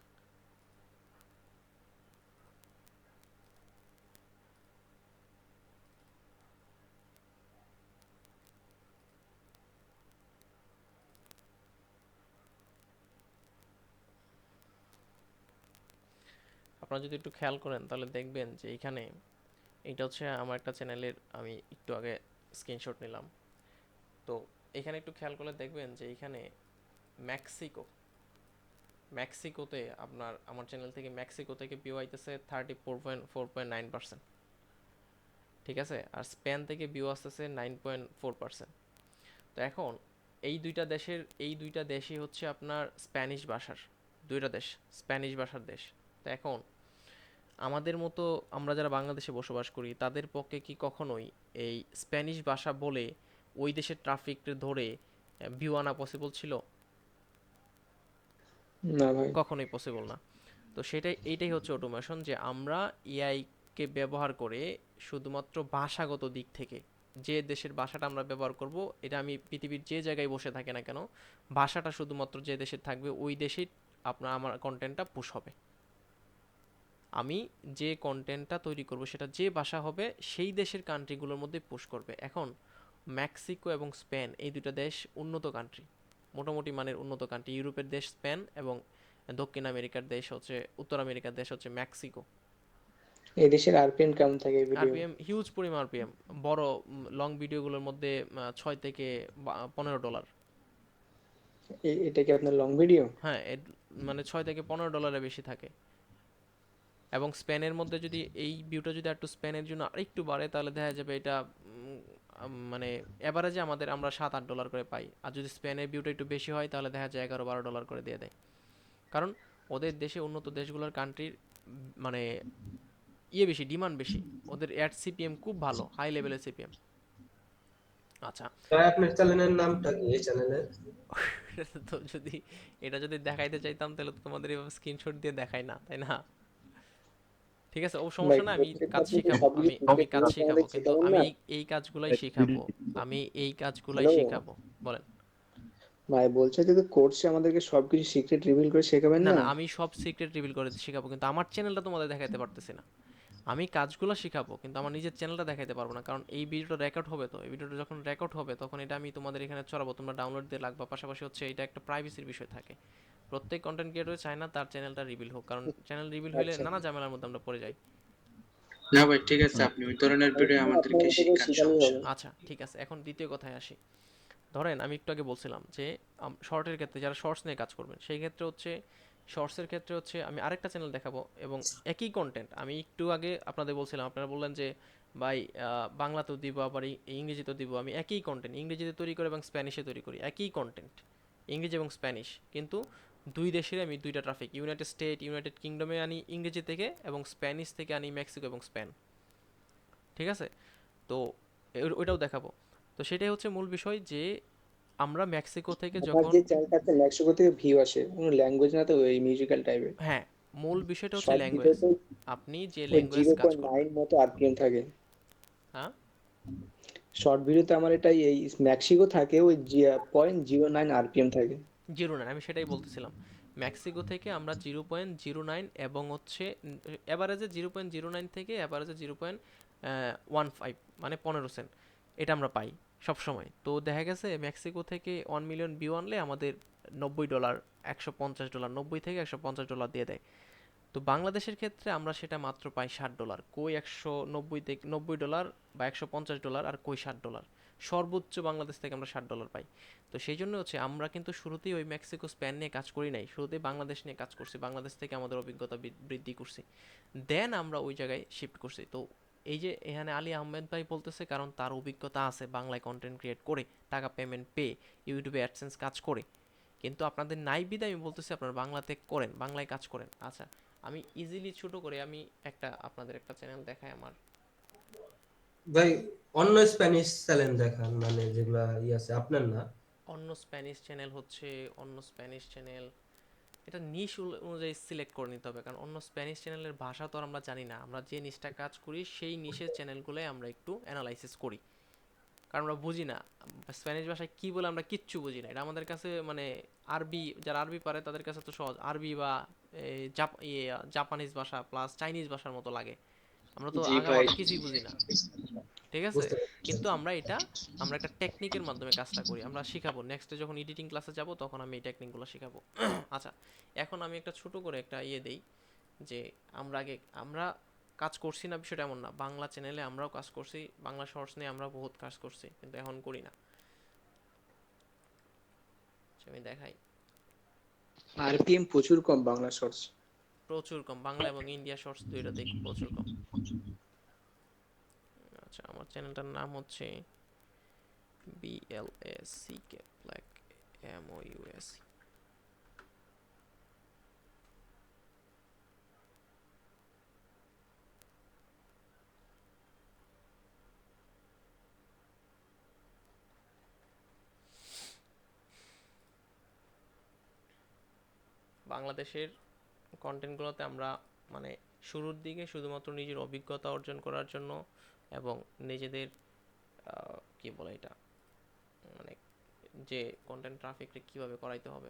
আপনারা যদি একটু খেয়াল করেন তাহলে দেখবেন যে এইখানে এইটা হচ্ছে আমার একটা চ্যানেলের, আমি একটু আগে স্ক্রিনশট নিলাম। তো এখানে একটু খেয়াল করলে দেখবেন যে এইখানে মেক্সিকোতে আমার চ্যানেল থেকে মেক্সিকো থেকে ভিউ আইতেছে 34.9%, ঠিক আছে? আর স্পেন থেকে ভিউ আসতেছে 9.4%। তো এখন এই দুইটা দেশই হচ্ছে আপনার স্প্যানিশ ভাষার দুইটা দেশ, স্প্যানিশ ভাষার দেশ। তো এখন আমাদের মতো আমরা যারা বাংলাদেশে বসবাস করি তাদের পক্ষে কি কখনোই এই স্প্যানিশ ভাষা বলে ওই দেশের ট্রাফিক ধরে ভিউ আনা পসিবল ছিল? না ভাই। কখনোই পসিবল না। তো এইটাই হচ্ছে অটোমেশন, যে আমরা এআই কে ব্যবহার করে শুধুমাত্র ভাষাগত দিক থেকে যে দেশের ভাষাটা আমরা ব্যবহার করব, এটা আমি পৃথিবীর যে জায়গায় বসে থাকি না কেন, ভাষাটা শুধুমাত্র যে দেশের থাকবে ওই দেশেই আমার কন্টেন্টটা পুশ হবে। আমি যে কন্টেন্টটা তৈরি করব সেটা যে ভাষা হবে সেই দেশের কান্ট্রিগুলোর মধ্যে পুশ করবে। এখন মেক্সিকো এবং স্পেন এই দুটো দেশ উন্নত কান্ট্রি, মোটামুটি মানের উন্নত কান্ট্রি। ইউরোপের দেশ স্পেন এবং দক্ষিণ আমেরিকার দেশ হচ্ছে, উত্তর আমেরিকার দেশ হচ্ছে মেক্সিকো। এই দেশের আরপিএম কেমন থাকে এই ভিডিও? আরপিএম হিউজ পরিমাণ আরপিএম, বড় লং ভিডিওগুলোর মধ্যে 6 থেকে $15। এটা কি আপনার লং ভিডিও? হ্যাঁ, মানে 6 থেকে $15 বেশি থাকে। এবং স্পেনের মধ্যে যদি এই ভিউটা যদি একটু স্পেনের জন্য আরেকটু বাড়ে তাহলে দেখা যাবে এটা মানে এভারেজে আমরা $7-8 করে পাই। আর যদি স্পেনের ভিউটা একটু বেশি হয় তাহলে দেখা যায় $11-12 করে দিয়ে দেয়। কারণ ওদের দেশে, উন্নত দেশগুলোর কান্ট্রির মানে বেশি, ডিমান্ড বেশি, ওদের অ্যাড সিপিএম খুব ভালো, হাই লেভেলের সিপিএম। আচ্ছা, ভাই আপনার চ্যানেলের নামটা কি এই চ্যানেলের? তো এটা যদি দেখাইতে চাইতাম তাহলে তো তোমাদের এভাবে স্ক্রিনশট দিয়ে দেখাই না, তাই না? ঠিক আছে, ও ভাই সমস্যা না, আমি প্রত্যেকটা কাজ আপনি তো শিখাবো, সবকিছু আমি কাজ শিখে শিখাবো, কিন্তু শেখাবেন আমি না। এই কাজগুলাই শিখাবো, আমি এই কাজগুলাই হ্যালো শিখাবো। বলেন। ভাই, বলছে যে কোর্সে আমাদেরকে সবকিছু সিক্রেট রিভিল করে শেখাবেন না না। না, আমি সব সিক্রেট রিভিল করে শিখাবো, কিন্তু আমার চ্যানেলটা তোমাদের দেখাতে পারতেছি না। আমি কাজগুলো শিখাবো কিন্তু আমার নিজের চ্যানেলটা দেখাতে পারবো না, কারণ এই ভিডিওটা রেকর্ড হবে। তো এই ভিডিওটা যখন রেকর্ড হবে তখন এটা আমি তোমাদের এখানে ছড়াবো, তোমরা ডাউনলোড দিয়ে লাগবা। পাশাপাশি হচ্ছে এটা একটা প্রাইভেসির বিষয় থাকে, প্রত্যেক কন্টেন্ট ক্রিয়েটর চায় না তার চ্যানেলটা রিভিল হোক, কারণ চ্যানেল রিভিল হলে আচ্ছা নানা ঝামেলার মধ্যে আমরা পড়ে যাই। না ভাই, ঠিক আছে, আপনি ওই ধরনের ভিডিও আমাদেরকে আপনাদের থেকে শিখান, শেখালেই সমস্যা হবে। নেই। আচ্ছা ঠিক আছে, এখন দ্বিতীয় কথায় আসি। ধরেন আমি একটু আগে বলছিলাম যে শর্টের ক্ষেত্রে যারা শর্টস নিয়ে কাজ করবেন সেই ক্ষেত্রে হচ্ছে, শর্টসের ক্ষেত্রে হচ্ছে আমি আরেকটা চ্যানেল দেখাবো এবং একই কন্টেন্ট আমি একটু আগে আপনাদের বলছিলাম, আপনারা বললেন যে ভাই বাংলাতেও দিব আবার ইংরেজিতেও দিব। আমি একই কন্টেন্ট ইংরেজিতে তৈরি করি এবং স্প্যানিশে তৈরি করি, একই কন্টেন্ট ইংরেজি এবং স্প্যানিশ, কিন্তু দুই দেশের আমি দুইটা ট্রাফিক, ইউনাইটেড স্টেট, ইউনাইটেড কিংডমে আনি ইংরেজি থেকে এবং স্প্যানিশ থেকে আনি মেক্সিকো এবং স্পেন, ঠিক আছে? তো ওইটাও দেখাবো। তো সেটাই হচ্ছে মূল বিষয়, যে আমরা মেক্সিকো থেকে আমার যখন, যে চ্যানেলটা আছে মেক্সিকো থেকে ভিউ আসে, কোনো ল্যাঙ্গুয়েজ না তো, ওই মিউজিক্যাল টাইপের। হ্যাঁ, মূল বিষয়টা হচ্ছে শর্ট ল্যাঙ্গুয়েজ। ভিডিওতে আপনি যে ওই ল্যাঙ্গুয়েজ জিরো কাজ পয়েন্ট করবেন। নাইন মতো আরপিএম থাকে। হ্যাঁ, শর্ট ভিডিওতে আমার এটা এই মেক্সিকো থাকে ওই 0.09 আরপিএম থাকে। 09, আমি সেটাই বলতেছিলাম। মেক্সিকো থেকে আমরা 0.09 এবং হচ্ছে অ্যাভারেজে 0.09 থেকে অ্যাভারেজে 0.15 মানে 15 সেন্ট, এটা আমরা পাই সব সময়। তো দেখা গেছে মেক্সিকো থেকে 1 মিলিয়ন ভিউ আনলে আমাদের $90, $150, 90 থেকে $150 দিয়ে দেয়। তো বাংলাদেশের ক্ষেত্রে আমরা সেটা মাত্র পাই $60, কই $190 থেকে $90 বা $150 আর কই $60। সর্বোচ্চ বাংলাদেশ থেকে আমরা $60 পাই। তো সেই জন্য হচ্ছে আমরা কিন্তু শুরুতেই ওই মেক্সিকো স্প্যান নিয়ে কাজ করি নাই, শুরুতেই বাংলাদেশ নিয়ে কাজ করছি, বাংলাদেশ থেকে আমাদের অভিজ্ঞতা বৃদ্ধি করছি, দেন আমরা ওই জায়গায় শিফট করছি। তো এই যে এখানে আলী আহমেদ ভাই বলতেছে কারণ তার অভিজ্ঞতা আছে বাংলায় কন্টেন্ট ক্রিয়েট করে, টাকা পেমেন্ট পেয়ে, ইউটিউবে অ্যাডসেন্স কাজ করে, কিন্তু আপনাদের নাই বিধায় আমি বলতেছি আপনারা বাংলাতে করেন, বাংলায় কাজ করেন। আচ্ছা, আমি ইজিলি ছোট করে আমি আপনাদের একটা চ্যানেল দেখাই আমার। ভাই অন্য স্প্যানিশ চ্যানেল দেখান, মানে যেগুলা আছে আপনার না। অন্য স্প্যানিশ চ্যানেল হচ্ছে, অন্য স্প্যানিশ চ্যানেল এটা নিশ অনুযায়ী সিলেক্ট করে নিতে হবে, কারণ অন্য স্প্যানিশ চ্যানেলের ভাষা তো আর আমরা জানি না, আমরা যে নিশটা কাজ করি সেই নিশের চ্যানেলগুলোই আমরা একটু অ্যানালাইসিস করি, কারণ আমরা বুঝি না স্প্যানিশ ভাষায় কী বলে, আমরা কিচ্ছু বুঝি না। এটা আমাদের কাছে মানে আরবি, যারা আরবি পারে তাদের কাছে তো সহজ, আরবি বা জাপানিজ ভাষা প্লাস চাইনিজ ভাষার মতো লাগে, আমরা তো জি আগা ভাই, মাথা কিছুই বুঝি না, ঠিক আছে? বুঝতে পারছি। কিন্তু আমরা একটা টেকনিকের মাধ্যমে কাজটা করি, আমরা শিখাবো নেক্সটে যখন এডিটিং ক্লাসে যাব তখন আমি এই টেকনিকগুলো শিখাবো। আচ্ছা, এখন আমি একটা ছোট করে একটা দেই যে আমরা কাজ করছি না বিষয়টা এমন না, বাংলা চ্যানেলে আমরাও কাজ করছি, বাংলা শর্টস নিয়ে আমরা বহুত কাজ করছি, কিন্তু এখন করি না। আচ্ছা, আমি দেখাই, আরপিএম প্রচুর কম বাংলা শর্টস। প্রচুর কম, বাংলা এবং ইন্ডিয়া শর্টস দুইটা দেখি প্রচুর কম। আচ্ছা, আমার চ্যানেলটার নাম হচ্ছে BLACK ব্ল্যাক MOUS। বাংলাদেশের কন্টেন্টগুলোতে আমরা মানে শুরুর দিকে শুধুমাত্র নিজের অভিজ্ঞতা অর্জন করার জন্য এবং নিজেদের কি বলে এটা, মানে যে কন্টেন্ট ট্রাফিকটা কীভাবে করাইতে হবে,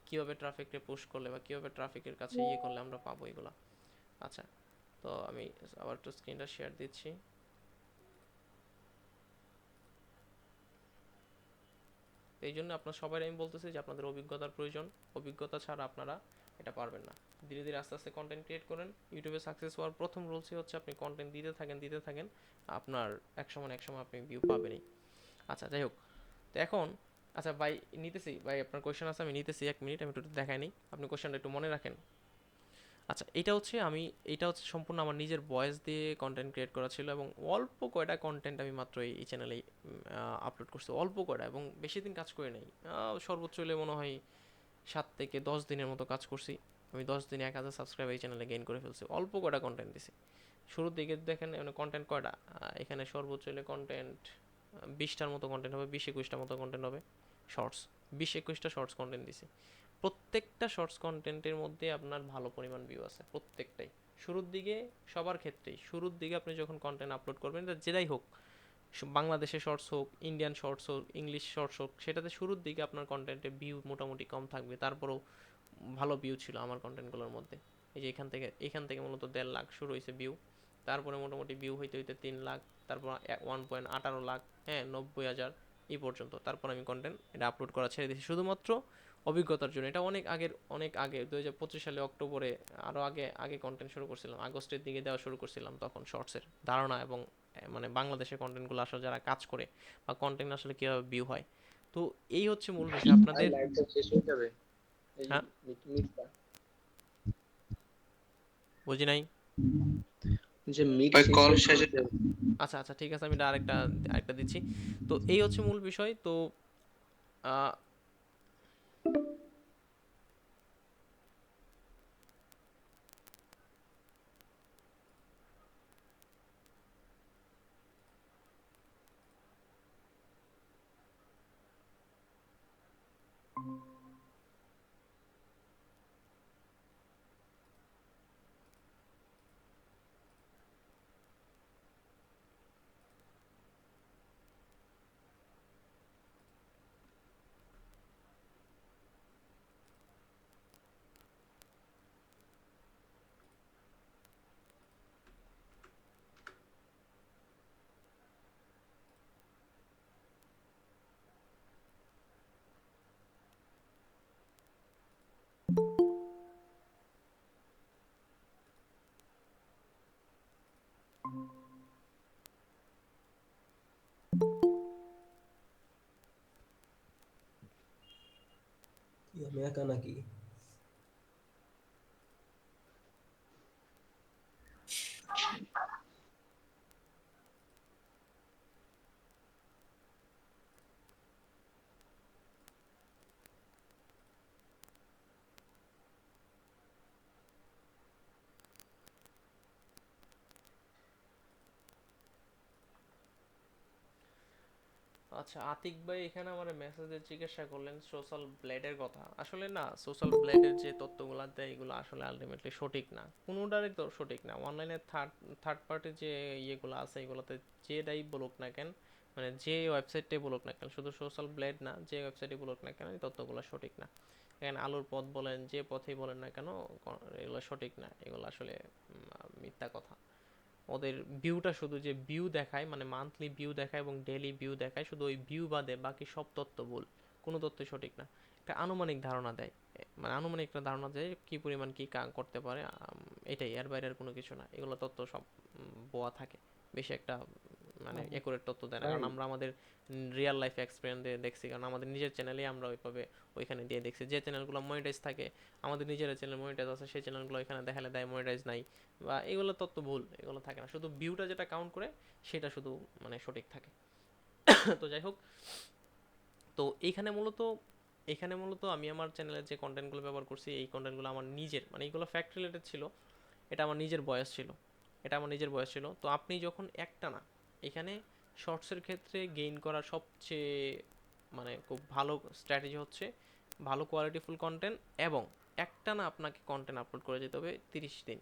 কীভাবে ট্রাফিককে পুশ করলে বা কীভাবে ট্রাফিকের কাছে করলে আমরা পাবো এগুলো। আচ্ছা, তো আমি আবার একটু স্ক্রিনটা শেয়ার দিচ্ছি। এই জন্য আপনার সবাই আমি বলতেছি যে আপনাদের অভিজ্ঞতার প্রয়োজন, অভিজ্ঞতা ছাড়া আপনারা এটা পারবেন না। ধীরে ধীরে আস্তে আস্তে কন্টেন্ট ক্রিয়েট করেন। ইউটিউবে সাকসেস হওয়ার প্রথম রুলসই হচ্ছে আপনি কন্টেন্ট দিতে থাকেন, আপনার এক সময় আপনি ভিউ পাবেনই। আচ্ছা, যাই হোক, তো এখন আচ্ছা ভাই নিতেছি, ভাই আপনার কোয়েশ্চেন আছে আমি নিতেছি, 1 মিনিট আমি একটু দেখাই নিই, আপনি কোয়েশ্চেনটা একটু মনে রাখেন। আচ্ছা, এটা হচ্ছে সম্পূর্ণ আমার নিজের ভয়েস দিয়ে কন্টেন্ট ক্রিয়েট করা ছিল, এবং অল্প কয়টা কন্টেন্ট আমি মাত্র এই চ্যানেলেই আপলোড করছি, অল্প কয়টা, এবং বেশি দিন কাজ করে নাই, সর্বোচ্চ হলে মনে হয় 7 থেকে 10 দিনের মতো কাজ করছি। আমি 10 দিনে 1000 সাবস্ক্রাইব এই চ্যানেলে গেইন করে ফেলছি, অল্প কয়টা কন্টেন্ট দিছি। শুরুর দিকে দেখেন মানে কন্টেন্ট কয়টা, এখানে সর্বোচ্চ হলে কন্টেন্ট 20টার মতো কন্টেন্ট হবে, 20-21টার মতো কন্টেন্ট হবে শর্টস, 20-21টা শর্টস কন্টেন্ট দিছি। প্রত্যেকটা শর্টস কন্টেন্টের মধ্যে আপনার ভালো পরিমাণ ভিউ আছে, প্রত্যেকটাই। শুরুর দিকে সবার ক্ষেত্রেই, শুরুর দিকে আপনি যখন কন্টেন্ট আপলোড করবেন, এটা যেটাই হোক, বাংলাদেশে শর্টস হোক, ইন্ডিয়ান শর্টস হোক, ইংলিশ শর্টস হোক, সেটাতে শুরুর দিকে আপনার কন্টেন্টে ভিউ মোটামুটি কম থাকবে, তারপরেও ভালো ভিউ ছিল আমার কন্টেন্টগুলোর মধ্যে। এই যে এখান থেকে মূলত 1.5 লাখ শুরু হয়েছে ভিউ, তারপরে মোটামুটি ভিউ হইতে 3 লাখ, তারপর 1.18 লাখ, হ্যাঁ 90,000 এই পর্যন্ত। তারপর আমি কন্টেন্ট এটা আপলোড করা ছেড়ে দিয়েছি শুধুমাত্র অভিজ্ঞতার জন্য। এটা অনেক আগে 2025 সালে অক্টোবরে, আরও আগে কন্টেন্ট শুরু করছিলাম, আগস্টের দিকে দেওয়া শুরু করছিলাম, তখন শর্টসের ধারণা এবং মানে বাংলাদেশের কন্টেন্টগুলো আসলে যারা কাজ করে বা কন্টেন্ট আসলে কীভাবে ভিউ হয়। তো এই হচ্ছে মূল বিষয় আপনাদের। লাইভটা শেষ হয়ে যাবে এই হ্যাঁ, মিটটা, বুঝি নাই। যে মিট ভাই শেষ কল হয়ে শেষে যাবে। আচ্ছা ঠিক আছে, আমি এটা আরেকটা দিচ্ছি। তো এই হচ্ছে মূল বিষয়। তো আহ, একা নাকি? আচ্ছা, আতিক ভাই এখানে আমার মেসেজে জিজ্ঞাসা করলেন সোশ্যাল ব্লেডের কথা। আসলে না, সোশ্যাল ব্লেডের যে তথ্যগুলো দেয় এগুলো আসলে আলটিমেটলি সঠিক না, কোনোটারই তো সঠিক না। অনলাইনে থার্ড পার্টি যে ইয়েগুলো আছে এগুলোতে যেটাই বলুক না কেন, মানে যে ওয়েবসাইটটাই বলুক না কেন, শুধু সোশ্যাল ব্লেড না, যে ওয়েবসাইটই বলুক না কেন, এই তথ্যগুলো সঠিক না। এখানে আলুর পথ বলেন, যে পথেই বলেন না কেন, এগুলো সঠিক না, এগুলো আসলে মিথ্যা কথা। ওদের ভিউটা শুধু যে ভিউ দেখায়, মানে মান্থলি ভিউ দেখায় এবং ডেইলি ভিউ দেখায়, শুধু ওই ভিউ বাদে বাকি সব তথ্য ভুল, কোনো তথ্য সঠিক না। একটা আনুমানিক ধারণা দেয়, মানে আনুমানিক একটা ধারণা দেয় কি পরিমাণ কি করতে পারে, এটাই, এর বাইরে আর কোনো কিছু না। এগুলো তথ্য সব বোয়া থাকে, বেশি একটা মানে একুরেট তথ্য দেয় না, কারণ আমরা আমাদের রিয়েল লাইফ এক্সপিরিয়েন্স দিয়ে দেখছি, কারণ আমাদের নিজের চ্যানেলেই আমরা ওইভাবে ওইখানে দিয়ে দেখছি। যে চ্যানেলগুলো মনিটাইজ থাকে, আমাদের নিজের চ্যানেল মনিটাইজ আছে, সেই চ্যানেলগুলো এখানে দেখালে দেয় মনিটাইজ নাই, বা এগুলো তথ্য ভুল, এগুলো থাকে না। শুধু ভিউটা যেটা কাউন্ট করে সেটা শুধু মানে সঠিক থাকে। তো যাই হোক, তো এখানে মূলত আমি আমার চ্যানেলের যে কন্টেন্টগুলো ব্যবহার করছি, এই কন্টেন্টগুলো আমার নিজের, মানে এইগুলো ফ্যাক্ট রিলেটেড ছিল, এটা আমার নিজের বয়স ছিল, তো আপনি যখন একটা না, এখানে শর্টসের ক্ষেত্রে গেইন করার সবচেয়ে মানে খুব ভালো স্ট্র্যাটেজি হচ্ছে ভালো কোয়ালিটিফুল কন্টেন্ট, এবং একটা না আপনাকে কন্টেন্ট আপলোড করে যেতে হবে 30 দিন।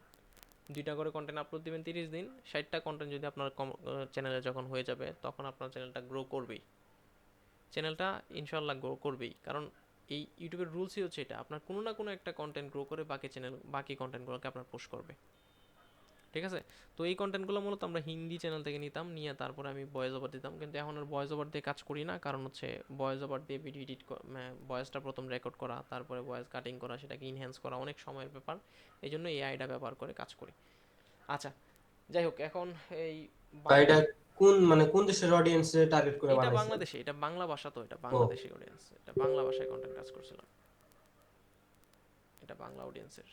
2টা করে কন্টেন্ট আপলোড দিবেন 30 দিন, 60টা কন্টেন্ট যদি আপনার চ্যানেলে যখন হয়ে যাবে, তখন আপনার চ্যানেলটা গ্রো করবেই, ইনশাল্লাহ গ্রো করবেই। কারণ এই ইউটিউবের রুলসই হচ্ছে এটা, আপনার কোনো না কোনো একটা কন্টেন্ট গ্রো করে বাকি কন্টেন্টগুলোকে আপনার পোস্ট করবে, ঠিক আছে? তো এই কন্টেন্টগুলো মূলত আমরা হিন্দি চ্যানেল থেকে নিতাম, নিয়ে তারপরে আমি ভয়েস ওভার দিতাম, কিন্তু এখন আর ভয়েস ওভার দিয়ে কাজ করি না, কারণ হচ্ছে ভয়েস ওভার দিয়ে ভিডিও এডিট, ভয়েসটা প্রথম রেকর্ড করা, তারপরে ভয়েস কাটিং করা, সেটাকে ইনহ্যান্স করা অনেক সময়ের ব্যাপার, এই জন্য এআইটা ব্যবহার করে কাজ করি। আচ্ছা, যাই হোক, এখন এই এটা কোন দেশের অডিয়েন্স টার্গেট করে এটা বানাইছেন? বাংলাদেশে, এটা বাংলা ভাষা, তো এটা ও বাংলাদেশি অডিয়েন্স, এটা বাংলা ভাষায় কন্টেন্ট কাজ করছিলাম, এটা বাংলা অডিয়েন্সের,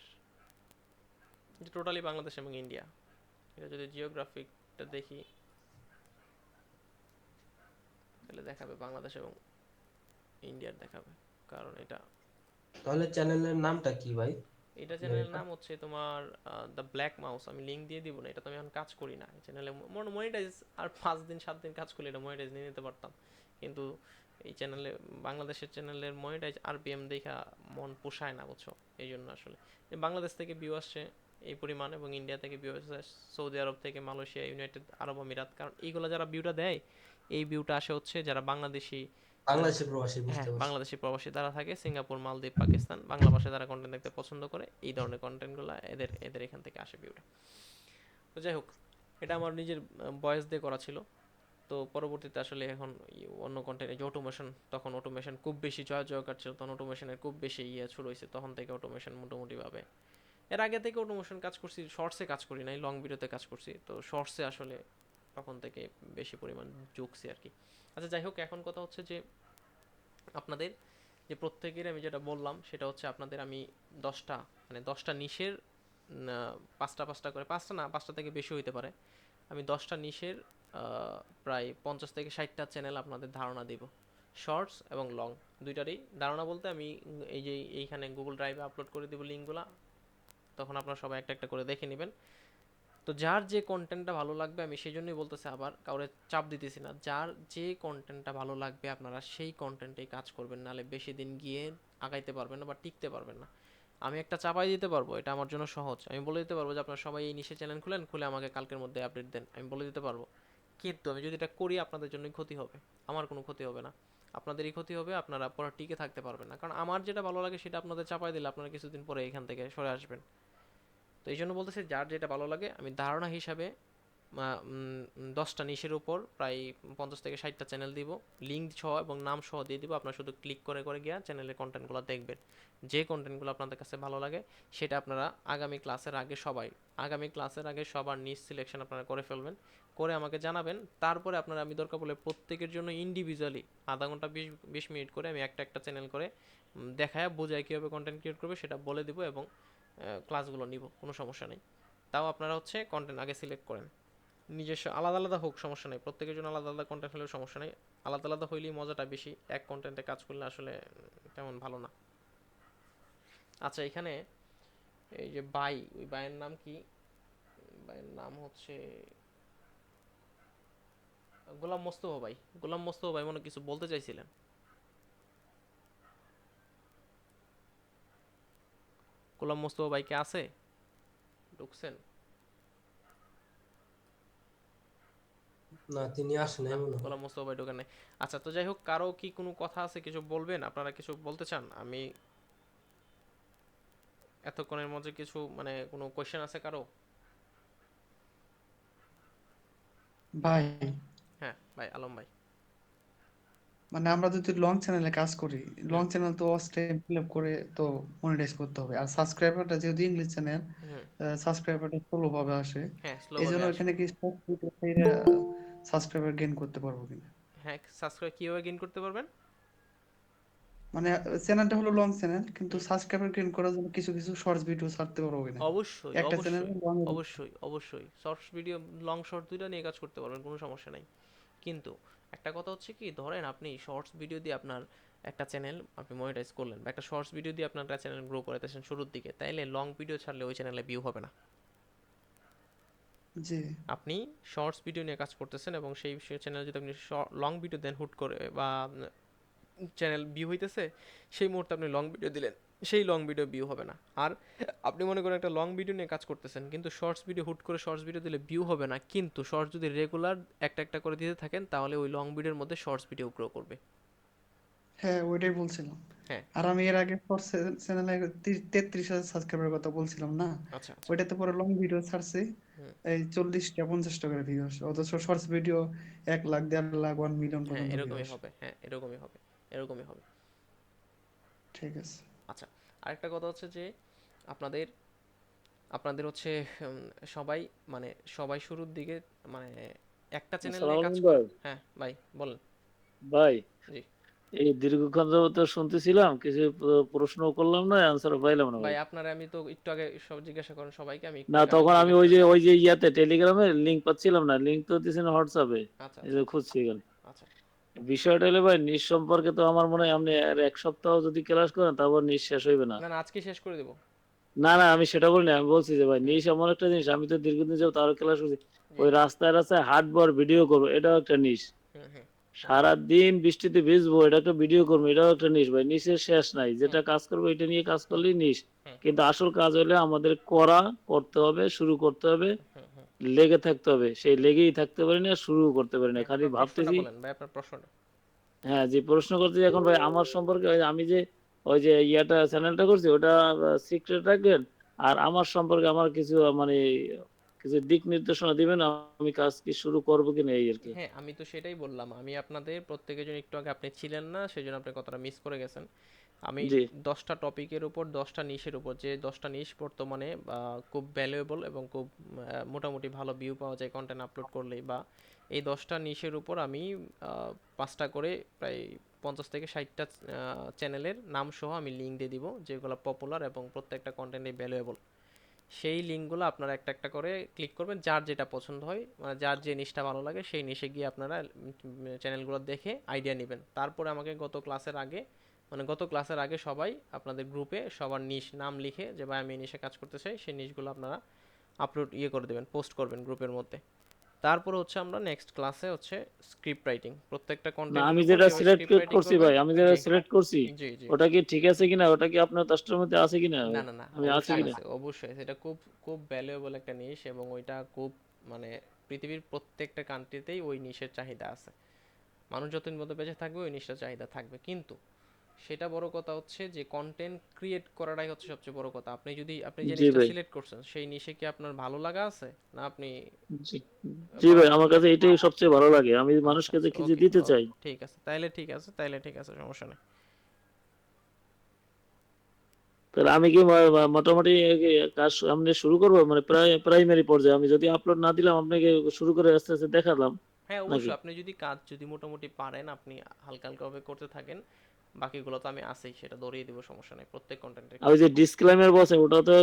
এটা টোটালি বাংলাদেশ এবং ইন্ডিয়া। এটা যদি জিওগ্রাফিকটা দেখি তাহলে দেখাবে বাংলাদেশ এবং ইন্ডিয়ার দেখাবে, কারণ এটা তাহলে চ্যানেলের নামটা কি ভাই? এটা চ্যানেলের নাম হচ্ছে তোমার দ্য ব্ল্যাক মাউস। আমি লিঙ্ক দিয়ে দিব না, এটা তো আমি এখন কাজ করি না। চ্যানেলে মনিটাইজ আর 5 দিন 7 দিন কাজ করলে এটা মনিটাইজ নিয়ে নিতে পারতাম, কিন্তু এই চ্যানেলে, বাংলাদেশের চ্যানেলের মনিটাইজ আরপিএম দেখা মন পোষায় না, বুঝছো? এই জন্য আসলে বাংলাদেশ থেকে ভিউ আসছে এই পরিমাণ, এবং ইন্ডিয়া থেকে ভিউ আসছে, সৌদি আরব থেকে, মালয়েশিয়া, ইউনাইটেড আরব আমিরাত, কারণ এইগুলো যারা ভিউটা দেয়, এই ভিউটা আসে হচ্ছে যারা বাংলাদেশি, বাংলাদেশের প্রবাসী, হ্যাঁ বুঝতে পারছি। বাংলাদেশি প্রবাসী তারা থাকে সিঙ্গাপুর, মালদ্বীপ, পাকিস্তান, বাংলা ভাষায় তারা কন্টেন্ট দেখতে পছন্দ করে, এই ধরনের কন্টেন্টগুলো এদের এদের এখান থেকে আসে ভিউটা। তো যাই হোক, এটা আমার নিজের ভয়েস দিয়ে করা ছিল। তো পরবর্তীতে আসলে এখন অন্য কন্টেন্ট, যে অটোমেশন, তখন অটোমেশন খুব বেশি জয়কার ছিল, তখন অটোমেশনের খুব বেশি শুরু হয়েছে, তখন থেকে অটোমেশন মোটামুটিভাবে, এর আগে থেকে অটোমেশন কাজ করছি, শর্টসে কাজ করি নাই, লং ভিডিওতে কাজ করছি, তো শর্টসে আসলে তখন থেকে বেশি পরিমাণ ঝুঁকছি আর কি। আচ্ছা, যাই হোক, এখন কথা হচ্ছে যে আপনাদের যে প্রত্যেকের আমি যেটা বললাম সেটা হচ্ছে আপনাদের আমি 10টা, মানে 10টা নিশের 5টা করে, 5টা না, 5টা থেকে বেশি হইতে পারে, আমি 10টা নিশের প্রায় 50 থেকে 60টা চ্যানেল আপনাদের ধারণা দিব, শর্টস এবং লং দুইটারই ধারণা। বলতে আমি এই যে এইখানে গুগল ড্রাইভে আপলোড করে দিব লিঙ্কগুলা, তখন আপনারা সবাই একটা একটা করে দেখে নেবেন। তো যার যে কন্টেন্টটা ভালো লাগবে, আমি সেই জন্যই বলতেছি, আবার কাউরে চাপ দিতেছি না, যার যে কন্টেন্টটা ভালো লাগবে আপনারা সেই কন্টেন্টেই কাজ করবেন, নাহলে বেশি দিন গিয়ে আগাইতে পারবেন না বা টিকতে পারবেন না। আমি একটা চাপাই দিতে পারবো, এটা আমার জন্য সহজ, আমি বলে দিতে পারবো যে আপনারা সবাই এই নিশে চ্যানেল খুলে আমাকে কালকের মধ্যে আপডেট দেন, আমি বলে দিতে পারবো। কিন্তু আমি যদি এটা করি আপনাদের জন্যই ক্ষতি হবে, আমার কোনো ক্ষতি হবে না, আপনাদেরই ক্ষতি হবে, আপনারা পরে টিকে থাকতে পারবেন না, কারণ আমার যেটা ভালো লাগে সেটা আপনাদের চাপাই দিলে আপনারা কিছুদিন পরে এখান থেকে সরে আসবেন। তো এই জন্য বলতেছি, যার যেটা ভালো লাগে, আমি ধারণা হিসাবে 10টা নিশের উপর প্রায় 50 থেকে 60টা চ্যানেল দিব, লিঙ্ক সহ এবং নাম সহ দিয়ে দিব, আপনারা শুধু ক্লিক করে করে গিয়ে চ্যানেলের কন্টেন্টগুলো দেখবেন, যে কন্টেন্টগুলো আপনাদের কাছে ভালো লাগে সেটা আপনারা আগামী ক্লাসের আগে সবার নিজ সিলেকশন আপনারা করে ফেলবেন, করে আমাকে জানাবেন। তারপরে আপনারা, আমি দরকার পড়লে প্রত্যেকের জন্য ইন্ডিভিজুয়ালি আধা ঘন্টা 20 মিনিট করে আমি একটা চ্যানেল করে দেখায় বোঝায় কীভাবে কন্টেন্ট ক্রিয়েট করবে সেটা বলে দিব এবং ক্লাসগুলো নিব, কোনো সমস্যা নেই। তাও আপনারা হচ্ছে কন্টেন্ট আগে সিলেক্ট করেন, নিজস্ব আলাদা আলাদা হোক সমস্যা নেই, প্রত্যেকের জন্য আলাদা আলাদা কন্টেন্ট হলেও সমস্যা নেই, আলাদা আলাদা হইলেই মজাটা বেশি, এক কন্টেন্টে কাজ করলে আসলে তেমন ভালো না। আচ্ছা, এখানে এই যে বাই, ওই বাইয়ের নাম কি? বাইয়ের নাম হচ্ছে গোলাম মোস্তফা ভাই। গোলাম মোস্তফা ভাই মনে হয় কিছু বলতে চাইছিলেন। গোলাম মোস্তফা ভাই কে আছে? ঢুকছেন? না, তিনি আসেন নাই মনে হয়। গোলাম মোস্তফা ভাই ঢোকেন নাই। আচ্ছা, তো যাই হোক, কারো কি কোনো কথা আছে, কিছু বলবেন? আপনারা কিছু বলতে চান? আমি এতক্ষণের মধ্যে কিছু মানে কোনো কোয়েশ্চেন আছে কারো? ভাই, হ্যাঁ ভাই, আলম ভাই। মানে আমরা যদি লং চ্যানেলে কাজ করি, লং হুম চ্যানেল তো ওয়াচ টাইম ফিল আপ করে তো মনিটাইজ করতে হবে, আর সাবস্ক্রাইবারটা যেহেতু ইংলিশ চ্যানেল, হুম সাবস্ক্রাইবারটা স্লো ভাবে আসে। হ্যাঁ, এই স্লোভাবে জন্য আসে। এখানে কি সাবস্ক্রাইবার গেইন করতে পারবো কিনা? হ্যাঁ, সাবস্ক্রাইব কিভাবে গেইন করতে পারবেন? মানে চ্যানেলটা হলো লং চ্যানেল, কিন্তু হুম, সাবস্ক্রাইবার গেইন করার জন্য কিছু কিছু শর্টস ভিডিও ছাড়তে পারবো কিনা? অবশ্যই একটা চ্যানেলে অবশ্যই লং। অবশ্যই অবশ্যই শর্টস ভিডিও, লং শর্ট দুইটা নিয়ে কাজ করতে পারবেন, কোনো সমস্যা নাই। কিন্তু একটা কথা হচ্ছে কি, ধরেন আপনি শর্টস ভিডিও দিয়ে আপনার একটা চ্যানেল আপনি মনিটাইজ করলেন, বা একটা শর্টস ভিডিও দিয়ে আপনার একটা চ্যানেল গ্রো করাইতেছেন শুরুর দিকে, তাইলে লং ভিডিও ছাড়লে ওই চ্যানেলে ভিউ হবে না। জি। আপনি শর্টস ভিডিও নিয়ে কাজ করতেছেন এবং সেই চ্যানেলে যদি আপনি লং ভিডিও দেন হুট করে, বা চ্যানেল ভিউ হইতেছে, সেই মুহূর্তে আপনি লং ভিডিও দিলেন, সেই লং ভিডিও ভিউ হবে না। আর আপনি মনে করেন একটা লং ভিডিও নিয়ে কাজ করতেছেন, কিন্তু শর্টস ভিডিও হুট করে শর্টস ভিডিও দিলে ভিউ হবে না, কিন্তু শর্টস যদি রেগুলার একটা একটা করে দিতে থাকেন, তাহলে ওই লং ভিডিওর মধ্যে শর্টস ভিডিও গ্রো করবে। হ্যাঁ, ওইটাই বলছিলাম। হ্যাঁ। আর আমি এর আগে চ্যানেলে 33,000 সাবস্ক্রাইবার কথা বলছিলাম না, আচ্ছা আচ্ছা। ওইটাতে পরে লং ভিডিও ছাড়ছি, হুম। এই 40টা 50টা করে ভিউ আসে, অথচ shorts video 1 lakh 1.5 lakh 1 million হ্যাঁ, পর্যন্ত ভিউ এরকমই আসে। হবে, হ্যাঁ এরকমই হবে, এরকমই হবে। ঠিক আছে। আচ্ছা, আরেকটা কথা হচ্ছে যে আপনাদের আপনাদের হচ্ছে সবাই মানে সবাই শুরুর দিকে মানে একটা চ্যানেল নিয়ে আসসালামু কাজ আলাইকুম করে। ভাই। হ্যাঁ ভাই বলেন। ভাই, জি এই দীর্ঘক্ষণ যাবত তো শুনতেছিলাম, কিছু প্রশ্ন করলাম না, অ্যান্সার পাইলাম না ভাই, ভাই। আপনারা আমি তো একটু আগে সব জিজ্ঞাসা করেন সবাইকে, আমি একটু না, আগে আরেক তখন আমি জিজ্ঞাসা ওই করি। যে ইয়াতে টেলিগ্রামে লিংক পাচ্ছিলাম না, লিংক তো দিয়েছেন হোয়াটসঅ্যাপে, আচ্ছা এই আচ্ছা যে খুঁজছি এখানে। আচ্ছা। বিষয়টা হলো ভাই, নিজ সম্পর্কে তো আমার মনে হয় আপনি আর 1 সপ্তাহ যদি ক্লাস করেন তারপর নিজ শেষ হইবে না। না না, আজকে শেষ করে দেব। না না, আমি সেটা বলিনি, আমি বলছি যে ভাই হুম নিশ এমন একটা জিনিস, আমি তো দীর্ঘদিন যাবত আরো ক্লাস করছি। জি। ওই রাস্তায় রাস্তায় হাঁটবো আর ভিডিও করবো, এটাও একটা নিশ। হুম হুম হুম সারাদিন বৃষ্টিতে ভিজবো, এটা একটা ভিডিও করবো, এটাও একটা নিশ ভাই। নিশের শেষ নাই, হুম যেটা কাজ করবো এটা নিয়ে কাজ হুম করলেই নিশ। হুম কিন্তু আসল কাজ হলে আমাদের করতে হবে, শুরু করতে হবে, হুম হুম লেগে থাকতে হবে। সেই লেগেই থাকতে পারি না, শুরু করতে পারি না, হুম। খালি আপনার প্রশ্নটা ভাবতেছি। বলেন ভাই, আপনার প্রশ্নটা। হ্যাঁ, যে প্রশ্ন করতে এখন ভাই আমার সম্পর্কে, ওই যে আমি যে ওই যে ইয়াটা চ্যানেলটা করছি ওটা সিক্রেট রাখবেন। আর আমার সম্পর্কে আমার কিছু মানে কিছু দিক নির্দেশনা দিবেন, আমি কাজ কি শুরু করবো কিনা, এই আর কি। হ্যাঁ, আমি তো সেটাই বললাম, আমি আপনাদের প্রত্যেকের জন্য, একটু আগে আপনি ছিলেন না সেই জন্য আপনি কথাটা মিস করে গেছেন। আমি জি 10টা টপিকের উপর, 10টা নিশের উপর, যে 10টা নিশ বর্তমানে খুব ভ্যালুয়েবল এবং খুব মোটামুটি ভালো ভিউ পাওয়া যায় কন্টেন্ট আপলোড করলেই, বা এই 10টা নিশের উপর আমি 5টা করে প্রায় 50 থেকে 60টা চ্যানেলের নাম সহ আমি লিঙ্ক দিয়ে দিব, যেগুলো পপুলার এবং প্রত্যেকটা কন্টেন্টে ভ্যালুয়েবল। সেই লিঙ্কগুলো আপনারা একটা একটা করে ক্লিক করবেন, যার যেটা পছন্দ হয়, মানে যার যে নিশটা ভালো লাগে সেই নিশে গিয়ে আপনারা চ্যানেলগুলো দেখে আইডিয়া নেবেন। তারপরে আমাকে গত ক্লাসের আগে সবাই আপনাদের গ্রুপে সবার নিশ নাম লিখে, যে ভাই আমি এই নিশে কাজ করতে চাই, সেই নিশগুলো আপনারা করে দেবেন, পোস্ট করবেন গ্রুপের মধ্যে। তারপরে হচ্ছে আমরা নেক্সট ক্লাসে হচ্ছে স্ক্রিপ্ট রাইটিং, প্রত্যেকটা না, কন্টেন্টের আমি উপর যেটা কেউ সিলেক্ট স্ক্রিপ্ট রাইটিং করছি করবেন। ভাই, আমি যেটা জি সিলেক্ট করছি জি জি। ওটা কি ঠিক আছে কিনা, ওটা কি আপনার 10টার মধ্যে আছে কিনা, না না না, আমি আছি অবশ্যই কিনা? আছে, অবশ্যই। সেটা খুব খুব ভ্যালুয়েবল একটা নিশ, এবং ওইটা খুব মানে পৃথিবীর প্রত্যেকটা কান্ট্রিতেই ওই নিশের চাহিদা আছে। মানুষ যতদিন মতো বেঁচে থাকবে ওই নিশটার চাহিদা থাকবে, কিন্তু সেটা বড় কথা হচ্ছে যে কন্টেন্ট ক্রিয়েট করাটাই হচ্ছে সবচেয়ে বড় কথা। আপনি যে জি নিশটা ভাই। সিলেক্ট করছেন সেই নিশে কি আপনার ভালো লাগা আছে, না আপনি জি জি ভাই, পড়াশোনা। আমার কাছে এটাই সবচেয়ে ভালো লাগে, আমি আচ্ছা মানুষকে যে আচ্ছা, কিছু ওকে দিতে চাই। ঠিক আছে, তাইলে ঠিক আছে, তাইলে ঠিক আছে, সমস্যা নেই। তাহলে আমি কি মোটামুটি কাজ সামনে শুরু করবো, মানে প্রাইমারি পর্যায়ে আমি যদি আপলোড না দিলাম আপনাকে শুরু করে আস্তে আস্তে দেখালাম হ্যাঁ নাকি? অবশ্যই, আপনি যদি কাজ যদি মোটামুটি পারেন, আপনি হালকা হালকা ভাবে করতে থাকেন, বাকিগুলো তো আমি আছেই, সেটা ধরিয়ে দিব, সমস্যা নেই প্রত্যেক কন্টেন্টের আর ওই যে ডিসক্লেমার বসে ওটা তো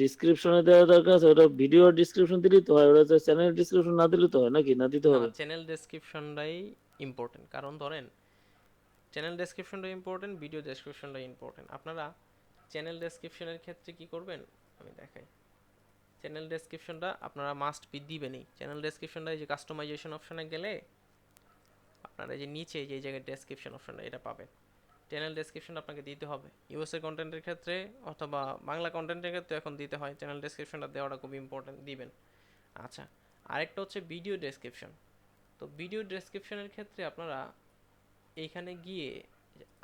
ডিসক্রিপশনে দেওয়া দরকার আছে, ওটা ভিডিও ডিসক্রিপশন দিলেই তো হয়, ওটা তো চ্যানেল ডিসক্রিপশন না দিলে তো হয় নাকি, না দিতে না হবে? চ্যানেল ডেসক্রিপশনটাই ইম্পর্টেন্ট, কারণ ধরেন চ্যানেল ডেসক্রিপশনটা ইম্পর্টেন্ট, ভিডিও ডেসক্রিপশনটা ইম্পর্টেন্ট। আপনারা চ্যানেল ডেসক্রিপশনের ক্ষেত্রে কি করবেন আমি দেখাই। চ্যানেল ডেসক্রিপশনটা আপনারা মাস্ট বি দিবেনই। চ্যানেল ডেসক্রিপশনটা এই যে কাস্টমাইজেশন অপশনে গেলে আপনারা এই যে নিচে যে জায়গায় ডেসক্রিপশন অপশনটা এটা পাবেন, চ্যানেল ডেসক্রিপশন আপনাকে দিতে হবে। ইউএসএ কন্টেন্টের ক্ষেত্রে অথবা বাংলা কন্টেন্টের ক্ষেত্রে এখন দিতে হয়, চ্যানেল ডেসক্রিপশনটা দেওয়াটা খুব ইম্পর্টেন্ট, দিবেন। আচ্ছা, আরেকটা হচ্ছে ভিডিও ডেসক্রিপশন। তো ভিডিও ডেসক্রিপশনের ক্ষেত্রে আপনারা এইখানে গিয়ে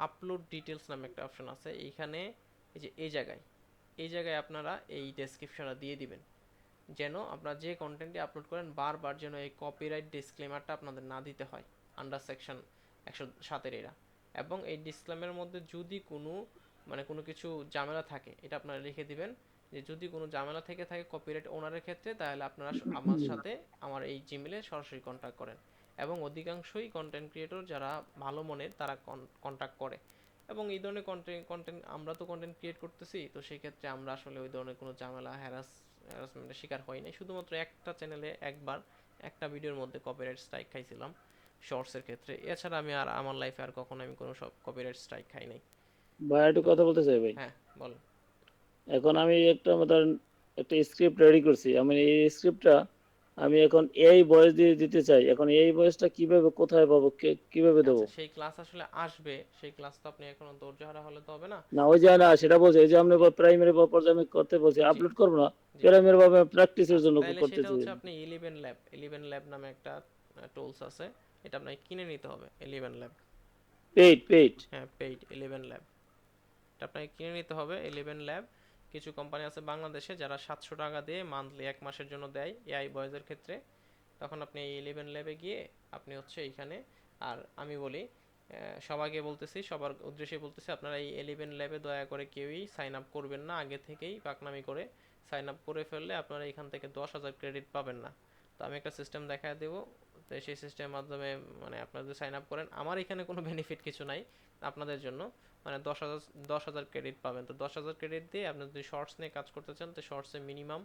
আপলোড ডিটেলস নামে একটা অপশন আছে, এইখানে এই যে এই জায়গায় আপনারা এই ডেসক্রিপশনটা দিয়ে দিবেন, যেন আপনারা যে কন্টেন্টটি আপলোড করেন বারবার যেন এই কপিরাইট ডিসক্লেমারটা আপনাদের না দিতে হয়, আন্ডার সেকশন 107 এরা। এবং এই ডিসক্লেমারের মধ্যে যদি কোনো কিছু ঝামেলা থাকে এটা আপনারা লিখে দিবেন, যে যদি কোনো ঝামেলা থেকে থাকে কপিরাইট ওনারের ক্ষেত্রে, তাহলে আপনারা আমার সাথে আমার এই জিমেলে সরাসরি কন্ট্যাক্ট করেন। এবং অধিকাংশই কন্টেন্ট ক্রিয়েটর যারা ভালো মনের তারা কন্ট্যাক্ট করে। এবং এই ধরনের কন্টেন্ট আমরা তো কন্টেন্ট ক্রিয়েট করতেছি, তো সেই ক্ষেত্রে আমরা আসলে ওই ধরনের কোনো ঝামেলা হ্যারাসমেন্টের শিকার হই নাই। শুধুমাত্র একটা চ্যানেলে একবার একটা ভিডিওর মধ্যে কপিরাইট স্ট্রাইক খাইছিলাম শর্টসের ক্ষেত্রে, এছাড়া আমি আর আমার লাইফে আর কখনো আমি কোনো সব কপিরাইট স্ট্রাইক খাই নাই। ভাই একটু কথা বলতে চাই ভাই। হ্যাঁ বল। এখন আমি একটা স্ক্রিপ্ট রেডি করছি, আমি এই স্ক্রিপ্টটা আমি এখন এই ভয়েস দিয়ে দিতে চাই, এখন এই ভয়েসটা কিভাবে কোথায় পাবো, কিভাবে দেবো? আচ্ছা, সেই ক্লাস আসলে আসবে, সেই ক্লাস তো আপনি এখনো ধৈর্য হারা হলে তো হবে না। না ওই যায় না, সেটা বলছে এই যে আপনি প্রাইমারি পর্যায়ে আমি করতে বলছি, আপলোড করবো না, প্রাইমারি ভাবে প্র্যাকটিসের জন্য তাহলে সেটা করতেছি। হচ্ছে আপনি 11 ল্যাব নামে একটা টুলস আছে, এটা আপনাকে কিনে নিতে হবে। 11 ল্যাব পেইড হ্যাঁ পেইড 11 ল্যাব, এটা আপনাকে কিনে নিতে হবে। 11 ল্যাব কিছু কোম্পানি আছে বাংলাদেশে যারা 700 টাকা দিয়ে মান্থলি 1 মাসের জন্য দেয় এআই বয়েজের ক্ষেত্রে। তখন আপনি এই 11 ল্যাবে গিয়ে আপনি হচ্ছে এইখানে, আর আমি বলি সবাইকে বলতেছি, সবার উদ্দেশ্যে বলতেছি, আপনারা এই 11 ল্যাবে দয়া করে কেউই সাইন আপ করবেন না আগে থেকেই পাকনামি করে। সাইন আপ করে ফেললে আপনারা এখান থেকে 10,000 ক্রেডিট পাবেন না। তো আমি একটা সিস্টেম দেখায় দেবো, তো সেই সিস্টেমের মাধ্যমে মানে আপনারা যদি সাইন আপ করেন, আমার এখানে কোনো বেনিফিট কিছু নাই আপনাদের জন্য, মানে 10,000 ক্রেডিট পাবেন। তো 10,000 ক্রেডিট দিয়ে আপনি যদি শর্টস নিয়ে কাজ করতে চান, তো শর্টসে মিনিমাম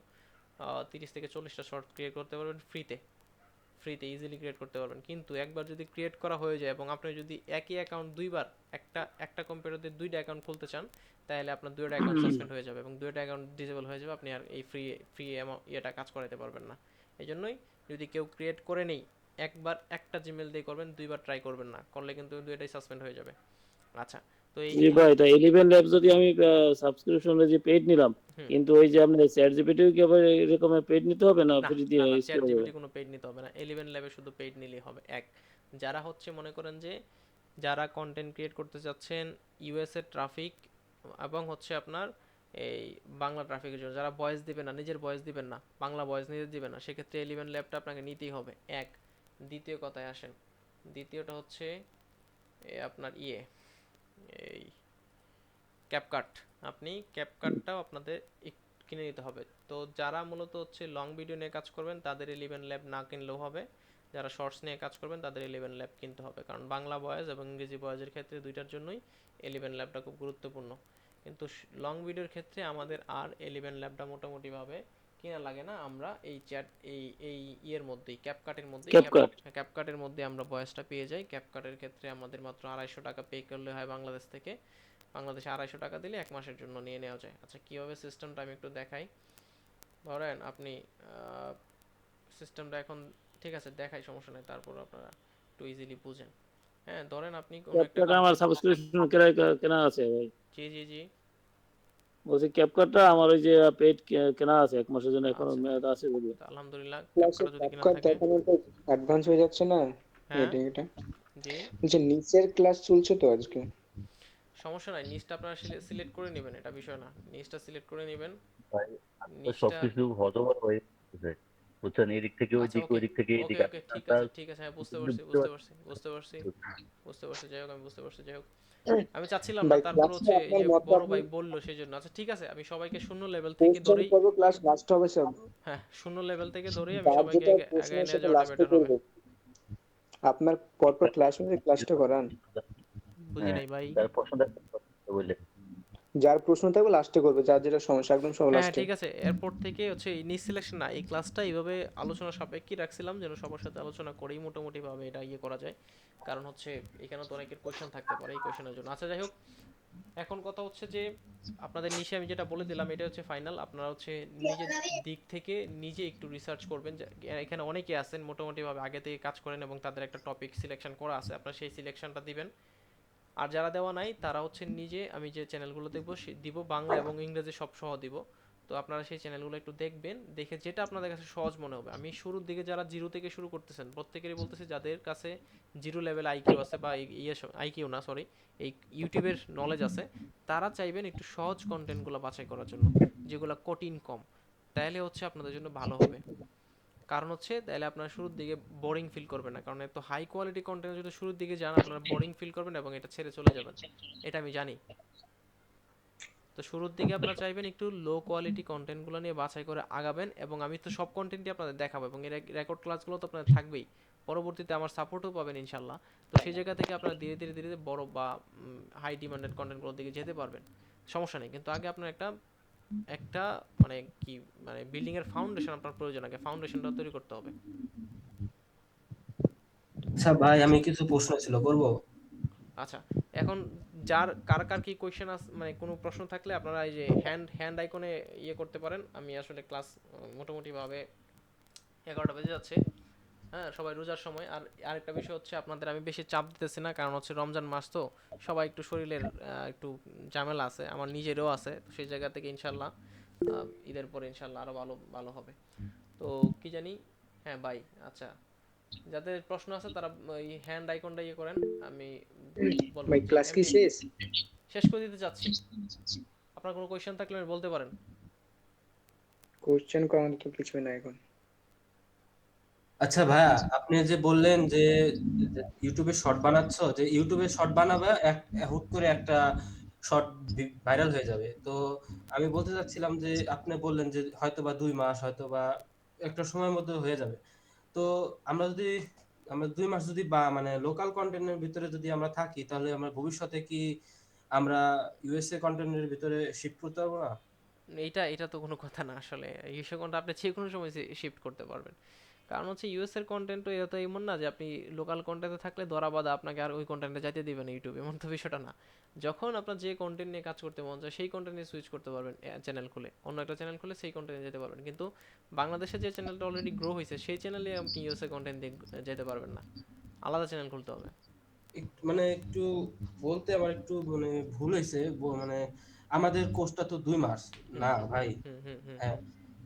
30 থেকে 40টা শর্ট ক্রিয়েট করতে পারবেন ফ্রিতে ইজিলি ক্রিয়েট করতে পারবেন। কিন্তু একবার যদি ক্রিয়েট করা হয়ে যায় এবং আপনি যদি একই অ্যাকাউন্ট দুইবার একটা কম্পিউটার দিয়ে দুইটা অ্যাকাউন্ট খুলতে চান, তাহলে আপনার দুইটা অ্যাকাউন্ট সাসপেন্ড হয়ে যাবে এবং দুইটা অ্যাকাউন্ট ডিসেবল হয়ে যাবে, আপনি আর এই ফ্রি ইয়েটা কাজ করাতে পারবেন না। এই জন্যই যদি কেউ ক্রিয়েট করে নেই, একবার একটা জিমেল দিয়ে করবেন, দুইবার ট্রাই করবেন না, করলে কিন্তু দুইটাই সাসপেন্ড হয়ে যাবে। আচ্ছা, তো এই জি ভাই, তাই 11 ল্যাব যদি আমি সাবস্ক্রিপশনে যে পেইড নিলাম, কিন্তু ওই যে আপনি চ্যাট জিপিটিও কি আবার এরকম পেইড নিতে হবে না ফ্রি দিয়ে? না চ্যাট জিপিটি কোনো পেইড নিতে হবে না, 11 ল্যাবে শুধু পেইড নিলেই হবে। যারা হচ্ছে মনে করেন যে যারা কন্টেন্ট ক্রিয়েট করতে যাচ্ছেন ইউএসএ ট্রাফিক এবং হচ্ছে আপনার এই বাংলা ট্রাফিকের জন্য, যারা ভয়েস দিবেন না, নিজের ভয়েস দিবেন না, বাংলা ভয়েস নিজে দিবেন না, সেক্ষেত্রে 11 ল্যাবটা আপনাকে নিতেই হবে। দ্বিতীয় কথায় আসেন, দ্বিতীয়টা হচ্ছে আপনার এই ক্যাপকাট। আপনি ক্যাপকাটটাও আপনাদের কিনে নিতে হবে। তো যারা মূলত হচ্ছে লং ভিডিও নিয়ে কাজ করবেন তাদের 11 ল্যাব না কিনলেও হবে, যারা শর্টস নিয়ে কাজ করবেন তাদের 11 ল্যাব কিনতে হবে, কারণ বাংলা ভয়েস এবং ইংরেজি ভয়েসের ক্ষেত্রে দুইটার জন্যই 11 ল্যাবটা খুব গুরুত্বপূর্ণ। কিন্তু লং ভিডিওর ক্ষেত্রে আমাদের আর 11 ল্যাবটা মোটামুটিভাবে কিনা লাগে না, আমরা এই চ্যাট এই ইয়ের মধ্যেই ক্যাপকাটের মধ্যে আমরা ভয়েসটা পেয়ে যাই। ক্যাপকাটের ক্ষেত্রে আমাদের মাত্র 250 টাকা পে করলে হয় বাংলাদেশ থেকে, বাংলাদেশে 250 টাকা দিলে 1 মাসের জন্য নিয়ে নেওয়া যায়। আচ্ছা, কীভাবে সিস্টেমটা আমি একটু দেখাই। ধরেন আপনি সিস্টেমটা এখন ঠিক আছে দেখাই, সমস্যা নেই, তারপর আপনারা একটু ইজিলি বুঝেন। হ্যাঁ, ধরেন আপনি ক্যাপকাট আমার সাবস্ক্রিপশন কেনা আছে ভাই। জি বলছি ক্যাপকাটটা আমার ওই যে পেইড কেনা আছে 1 মাসের জন্য, এখন মেয়াদ আছে বলি। আলহামদুলিল্লাহ, ক্যাপকাট যদি কিনা থাকে অ্যাডভান্স হয়ে যাচ্ছে না এটা জি নিচের ক্লাস চলছে তো আজকে, সমস্যা নাই, নিচটা আপনারা সিলেক্ট করে নেবেন, এটা বিষয় না, নিচটা সিলেক্ট করে নেবেন। ভাই সবকিছু হজবর হয়ে যাচ্ছে বুঝছেন, এদিক থেকে ওই দিক, ওই দিক থেকে এই দিক। ওকে ঠিক আছে হ্যাঁ বুঝতে পারছি যাই হোক, আমি বুঝতে পারছি যাই হোক, আমি চাচ্ছিলাম না, তারপর হচ্ছে এই যে বড় ভাই বললো সেই জন্য। আচ্ছা ঠিক আছে, আমি সবাইকে শূন্য লেভেল থেকে ধরেই ক্লাস লাস্ট হবে সব। হ্যাঁ, শূন্য লেভেল থেকে ধরেই আমি সবাইকে আগায় নিয়ে যাওয়াটা বেটার হবে। আপনার পরপর ক্লাস হলে ক্লাসটা করান। বুঝি নাই ভাই। তার প্রশ্ন বললে যার প্রশ্ন থাকবে লাস্টে করবে, যার যেটা সমস্যা একদম সব হ্যাঁ লাস্টে। ঠিক আছে, এরপর থেকে হচ্ছে এই নিজ সিলেকশন না, এই ক্লাসটা এইভাবে আলোচনা সাপেক্ষে রাখছিলাম যেন সবার সাথে আলোচনা করেই মোটামুটি ভাবে এটা ইয়ে করা যায়। কারণ হচ্ছে এখানে তো অনেকের কোয়েশ্চেন থাকতে পারে এই কোয়েশ্চেনের জন্য। আচ্ছা যাই হোক, এখন কথা হচ্ছে যে আপনাদের নিশে আমি যেটা বলে দিলাম এটা হচ্ছে ফাইনাল। আপনারা হচ্ছে নিজের দিক থেকে নিজে একটু রিসার্চ করবেন। এখানে অনেকে আছেন মোটামুটিভাবে আগে থেকে কাজ করেন এবং তাদের একটা টপিক সিলেকশন করা আছে, আপনারা সেই সিলেকশনটা দিবেন। আর যারা দেওয়া নাই তারা হচ্ছে নিজে, আমি যে চ্যানেলগুলো দেখবো দিব বাংলা এবং ইংরেজি সব সহ দিব। তো আপনারা সেই চ্যানেলগুলো একটু দেখবেন, দেখে যেটা আপনাদের কাছে সহজ মনে হবে। আমি শুরুর দিকে যারা জিরো থেকে শুরু করতেছেন প্রত্যেকেরই বলতেছি, যাদের কাছে জিরো লেভেল আইকিউ আছে বা ইয়ে আইকিউ না সরি এই ইউটিউবের নলেজ আছে, তারা চাইবেন একটু সহজ কন্টেন্টগুলো বাছাই করার জন্য, যেগুলো কঠিন কম। তাহলে হচ্ছে আপনাদের জন্য ভালো হবে। কারণ হচ্ছে তাহলে আপনারা শুরুর দিকে বোরিং ফিল করবেন না, কারণ এত হাই কোয়ালিটি কন্টেন্ট যদি শুরুর দিকে যান আপনারা বোরিং ফিল করবেন এবং এটা ছেড়ে চলে যাবেন, এটা আমি জানি। তো শুরুর দিকে আপনারা চাইবেন একটু লো কোয়ালিটি কন্টেন্টগুলো নিয়ে বাছাই করে আগাবেন, এবং আমি তো সব কন্টেন্টই আপনাদের দেখাবো এবং এই রেকর্ড ক্লাসগুলো তো আপনাদের থাকবেই। পরবর্তীতে আমার সাপোর্টও পাবেন ইনশাল্লাহ। তো সেই জায়গা থেকে আপনারা ধীরে ধীরে ধীরে ধীরে বড় বা হাই ডিমান্ডেড কন্টেন্টগুলোর দিকে যেতে পারবেন, সমস্যা নেই। কিন্তু আগে আপনার একটা একটা মানে কি মানে বিল্ডিং এর ফাউন্ডেশন আপনার প্রয়োজন, আগে ফাউন্ডেশনটা তৈরি করতে হবে। আচ্ছা ভাই, আমি কিছু প্রশ্ন ছিল, করব? আচ্ছা, এখন যার কার কার কি কোয়েশ্চেন আছে মানে কোনো প্রশ্ন থাকলে আপনারা এই যে হ্যান্ড আইকনে ইয়ে করতে পারেন। আমি আসলে ক্লাস মোটামুটি ভাবে 11টা বেজে যাচ্ছে, হ্যাঁ সবাই রোজার সময়। আর আরেকটা বিষয় হচ্ছে আপনাদের আমি বেশি চাপ দিতেছি না, কারণ হচ্ছে রমজান মাস তো সবাই একটু শরীরের একটু ঝামেলা আছে, আমার নিজেরও আছে। তো সেই জায়গা থেকে ইনশাল্লাহ ঈদের পরে ইনশাল্লাহ আরো ভালো ভালো হবে। তো কি জানি, হ্যাঁ ভাই আচ্ছা, যাদের প্রশ্ন আছে তারা এই হ্যান্ড আইকনটা ইয়ে করেন, আমি বলবো ভাই যে ক্লাস কি এমডি শেষ? শেষ করে দিতে চাচ্ছি। আপনার কোনো কোয়েশ্চেন থাকলে আপনি বলতে পারেন। কোশ্চেন করার তো কিছুই না এখন। আচ্ছা ভাইয়া, আপনি যে বললেন যে ইউটিউবে শর্ট বানাচ্ছো, যে ইউটিউবে শর্ট বানাবে হুট করে একটা শর্ট ভাইরাল হয়ে যাবে, তো আমি বলতে চাচ্ছিলাম যে আপনি বললেন যে হয়তোবা 2 মাস, হয়তোবা একটা সময়ের মধ্যে হয়ে যাবে। তো আমরা 2 মাস যদি বা মানে লোকাল কন্টেন্টের ভিতরে যদি আমরা থাকি, তাহলে আমরা ভবিষ্যতে কি আমরা ইউএসএ কন্টেন্টের ভিতরে শিফট করতে পারবো না? এটা এটা তো কোনো কথা না আসলে। ইউএস এর কন্টেন্ট আপনি যে কোনো সময় শিফট করতে পারবেন। কারণ হচ্ছে ইউএস এর কন্টেন্ট তো এটা তো এমন না যে আপনি লোকাল কন্টেন্টে থাকলে ধরা বাঁধা আপনাকে আর ওই কন্টেন্টে যাইতে দিবে না ইউটিউব, এমন তো বিষয়টা না। যখন আপনার যে কন্টেন্ট নিয়ে কাজ করতে মন চায় সেই কন্টেন্টে সুইচ করতে পারবেন, চ্যানেল খুলে অন্য একটা চ্যানেল খুলে সেই কন্টেন্টে যেতে পারবেন। কিন্তু বাংলাদেশে যে চ্যানেলটা অলরেডি গ্রো হয়েছে সেই চ্যানেলে আপনি ইউএস এর কন্টেন্ট দিয়ে যেতে পারবেন না, আলাদা চ্যানেল খুলতে হবে। মানে একটু বলতে আমার একটু মানে ভুল হয়েছে, মানে আমাদের কোর্সটা তো 2 মাস না ভাই। হুম হুম হুম হ্যাঁ,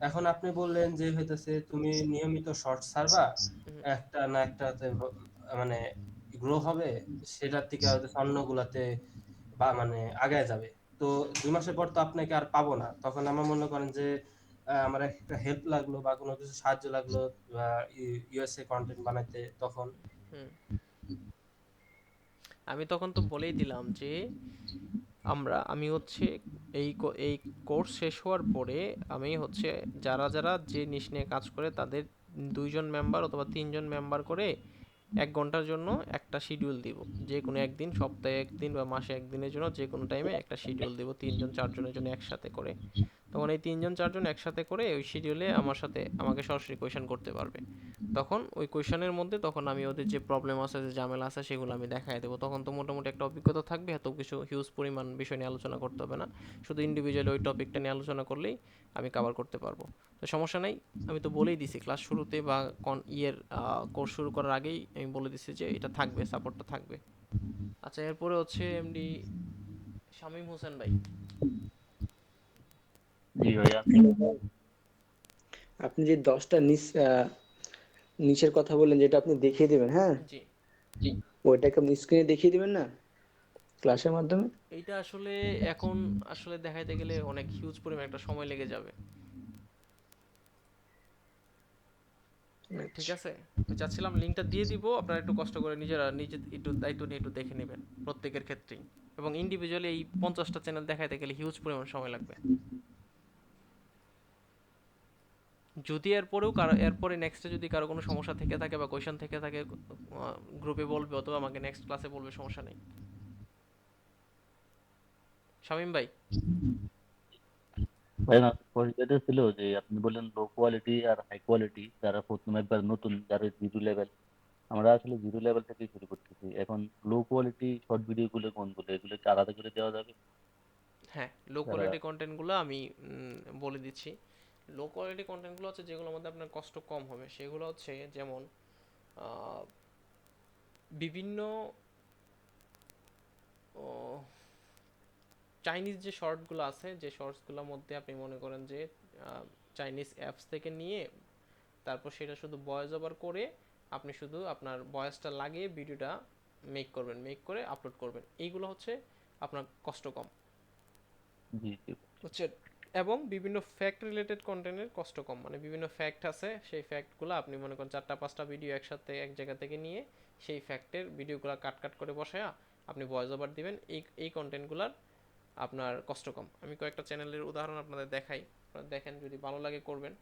এখন আপনি বললেন যে হইতেছে তুমি নিয়মিত শর্ট ছাড়বা, একটা না একটাতে মানে গ্রো হবে, সেটার থেকে হয়তো অন্যগুলাতে বা মানে আগায় যাবে। তো 2 মাসের পর তো আপনাকে আর পাবো না, তখন আমার মনে করেন যে আমার একটা হেল্প লাগলো বা কোনো কিছু সাহায্য লাগলো ইউএসএ কন্টেন্ট বানাইতে, তখন হুম আমি তখন তো বলেই দিলাম যে আমি হচ্ছে এই কোর্স শেষ হওয়ার পরে আমি হচ্ছে যারা যারা যে নিশ নিয়ে কাজ করে তাদের 2জন মেম্বার অথবা 3জন মেম্বার করে 1 ঘন্টার জন্য একটা শিডিউল দিব। যে কোনো একদিন, সপ্তাহে একদিন বা মাসে একদিনের জন্য যে কোনো টাইমে একটা শিডিউল দিব 3জন 4জনের জন্য একসাথে করে। তখন এই 3জন 4জন একসাথে করে ওই শিডিউলে আমাকে সরাসরি কোয়েশন করতে পারবে। তখন ওই কোয়েশনের মধ্যে তখন আমি ওদের যে প্রবলেম আছে যে ঝামেলা আছে সেগুলো আমি দেখাই দেবো। তখন তো মোটামুটি একটা অভিজ্ঞতা থাকবে, এত কিছু হিউজ পরিমাণ বিষয় নিয়ে আলোচনা করতে হবে না, শুধু ইন্ডিভিজুয়ালি ওই টপিকটা নিয়ে আলোচনা করলেই আমি কভার করতে পারবো। তো সমস্যা নাই, আমি তো বলেই দিছি ক্লাস শুরুতে বা কোর্স শুরু করার আগেই আমি বলে দিছি যে এটা থাকবে, সাপোর্টটা থাকবে। আচ্ছা এরপরে হচ্ছে এমডি শামীম হোসেন ভাই। জি ভাইয়া। আপনি যে 10টা নিচের কথা বললেন, যেটা আপনি দেখিয়ে দিবেন, হ্যাঁ জি, ওইটাকে আপনি স্ক্রিনে দেখিয়ে দিবেন না ক্লাসের মাধ্যমে? এইটা আসলে এখন আসলে দেখাইতে গেলে অনেক হিউজ পরিমাণ একটা সময় লেগে যাবে। ঠিক আছে, আমি চাচ্ছিলাম লিঙ্কটা দিয়ে দিব, আপনারা একটু কষ্ট করে নিজে একটু দায়িত্ব নিয়ে একটু দেখে নেবেন প্রত্যেকের ক্ষেত্রেই। এবং ইন্ডিভিজুয়ালি এই 50টা চ্যানেল দেখাইতে গেলে হিউজ পরিমাণ সময় লাগবে। যদি এরপরে নেক্সটে যদি কারো কোনো সমস্যা থেকে থাকে বা কোয়েশন থেকে থাকে গ্রুপে বলবে অথবা আমাকে নেক্সট ক্লাসে বলবে, সমস্যা নেই। শামীম ভাই ভাই না যেটা ছিল যে আপনি বললেন লো কোয়ালিটি আর হাই কোয়ালিটি, যারা প্রথম একবার নতুন, যারা জিরো লেভেল, আমরা আসলে জিরো লেভেল থেকেই শুরু করতেছি। এখন লো কোয়ালিটি শর্ট ভিডিও গুলো কোনগুলো, এগুলো কি আলাদা করে দেওয়া যাবে? হ্যাঁ, লো যারা কোয়ালিটি কন্টেন্টগুলো আমি বলে দিচ্ছি। লো কোয়ালিটি কন্টেন্টগুলো হচ্ছে যেগুলোর মধ্যে আপনার কষ্ট কম হবে, সেগুলো হচ্ছে যেমন আহ, বিভিন্ন চাইনিজ যে শর্টগুলো আছে, যে শর্টসগুলোর মধ্যে আপনি মনে করেন যে চাইনিজ অ্যাপস থেকে নিয়ে তারপর সেটা শুধু ভয়েস ওভার করে আপনি শুধু আপনার ভয়েসটা লাগিয়ে ভিডিওটা মেক করে আপলোড করবেন, এইগুলো হচ্ছে আপনার কষ্ট কম জি জি হচ্ছে। এবং বিভিন্ন ফ্যাক্ট রিলেটেড কন্টেন্টের কষ্ট কম, মানে বিভিন্ন ফ্যাক্ট আছে, সেই ফ্যাক্টগুলো আপনি মনে করেন 4টা 5টা ভিডিও একসাথে এক জায়গা থেকে নিয়ে সেই ফ্যাক্টের ভিডিওগুলো কাট করে বসায়া আপনি ভয়েস ওভার দিবেন, এই কন্টেন্টগুলোর আপনার কষ্ট কম। আমি কয়েকটা চ্যানেলের উদাহরণ আপনাদের দেখাই, আপনারা দেখেন, যদি ভালো লাগে করবেন।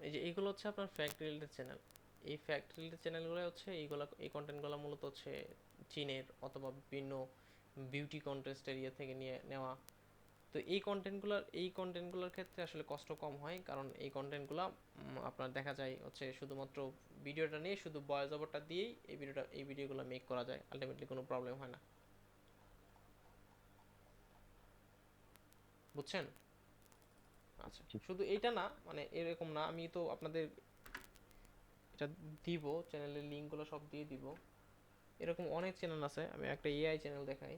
এই যে এইগুলো হচ্ছে আপনার ফ্যাক্ট রিলেটেড চ্যানেল। এই ফ্যাক্ট রিলেটেড চ্যানেলগুলো হচ্ছে এই কন্টেন্টগুলো মূলত হচ্ছে চীনের অথবা বিভিন্ন বিউটি কন্টেস্ট এরিয়া থেকে নেওয়া। তো এই কন্টেন্টগুলোর ক্ষেত্রে আসলে কষ্ট কম হয়, কারণ এই কন্টেন্টগুলো আপনার দেখা যায় হচ্ছে শুধুমাত্র ভিডিওটা নিয়ে শুধু ভয়েস ওভারটা দিয়েই এই ভিডিওগুলো মেক করা যায়, আলটিমেটলি কোনো প্রবলেম হয় না, বুঝছেন? আচ্ছা, শুধু এইটা না, মানে এরকম না, আমি তো আপনাদের এটা দিব, চ্যানেলের লিঙ্কগুলো সব দিয়ে দিব। এরকম অনেক চ্যানেল আছে, আমি একটা এআই চ্যানেল দেখাই।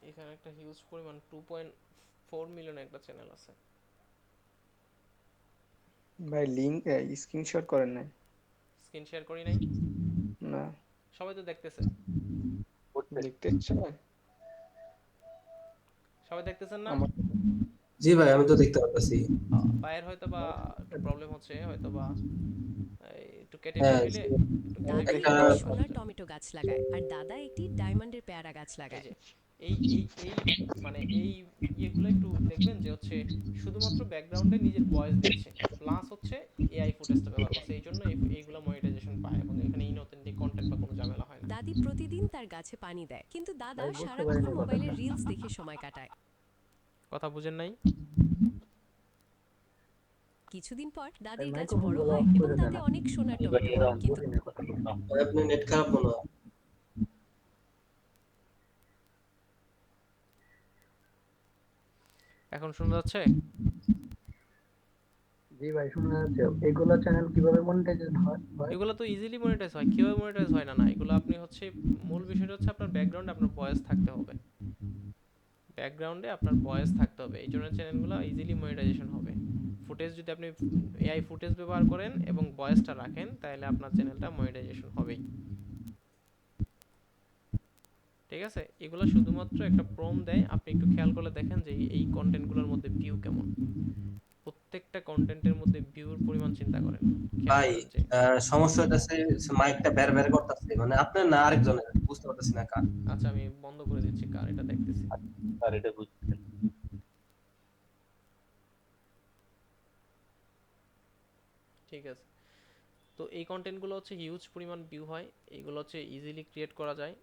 এখানে একটা হিউজ পরিমাণ 2.4 মিলিয়ন একটা চ্যানেল আছে। ভাই লিংক স্ক্রিনশট করেন নাই? স্ক্রিন শেয়ার করি নাই? না, সবাই তো দেখতেছে। দেখতে ইচ্ছা না? সবাই দেখতেছেন না? জি ভাই, আমি তো দেখতে পাচ্ছি। পায়ের হয়তো বা একটু প্রবলেম হচ্ছে, হয়তো বা একটু কেটে হ্যাঁ, নিলে দাদু একটা একটি সোনার টমেটো গাছ লাগায় আর দাদা একটি ডায়মন্ডের পেয়ারা গাছ এই লাগায়। যে এই এই এই মানে এই ইয়েগুলো একটু দেখবেন যে হচ্ছে শুধুমাত্র ব্যাকগ্রাউন্ডে নিজের ভয়েস দিচ্ছে, প্লাস হচ্ছে এআই ফুটেজটা ব্যবহার করছে, এই জন্য এইগুলো মনিটাইজেশন পায় এবং এখানে ইনঅথেন্টিক কন্টেন্ট বা কোনো ঝামেলা হয় না। দাদি প্রতিদিন তার গাছে পানি দেয়, কিন্তু দাদা ভাই বুঝতে সারাক্ষণ পারিনি মোবাইলে কথাটা। রিলস দেখে সময় কাটায়। কথা বুঝেন নাই? কিছুদিন পর দাদির গাছ মাইক্রোফোন বড় গুলো হয় অফ এবং করে দেন তাতে অনেক সোনার এবার টমেটো হয়, কিন্তু বুঝিনি কথাটা। আপনি নেট খারাপ মনে হয়। এখন শোনা যাচ্ছে? জি ভাই শোনা যাচ্ছে। এগুলো চ্যানেল কিভাবে মনিটাইজেশন হয়? এগুলো তো ইজিলি মনিটাইজ হয়, কিভাবে মনিটাইজ হয় না? এগুলো আপনি হচ্ছে মূল বিষয়টা হচ্ছে আপনার ব্যাকগ্রাউন্ডে আপনার ভয়েস থাকতে হবে, ব্যাকগ্রাউন্ডে আপনার ভয়েস থাকতে হবে, এই জন্য চ্যানেলগুলো ইজিলি মনিটাইজেশন হবে। ফুটেজ যদি আপনি এআই ফুটেজ ব্যবহার করেন এবং ভয়েসটা রাখেন, তাহলে আপনার চ্যানেলটা মনিটাইজেশন হবেই। ঠিক আছে, এগুলো শুধুমাত্র একটা প্রম দেয়, আপনি একটু খেয়াল করলে দেখেন যে এই কন্টেন্টগুলোর মধ্যে ভিউ কেমন, প্রত্যেকটা কন্টেন্টের মধ্যে ভিউর পরিমাণ চিন্তা করেন, খেয়াল ভাই করেন যে সমস্যা হইতাছে, মাইকটা বের বের করতেছে, মানে আপনার না আরেকজনের, বুঝতে পারতেছি না কার। আচ্ছা আমি বন্ধ করে দিচ্ছি, কার এটা দেখতেছি। আর এটা বুঝছেন? ঠিক আছে, তো এই কন্টেন্টগুলো হচ্ছে হিউজ পরিমাণ ভিউ হয়, এইগুলো হচ্ছে ইজিলি ক্রিয়েট করা যায়।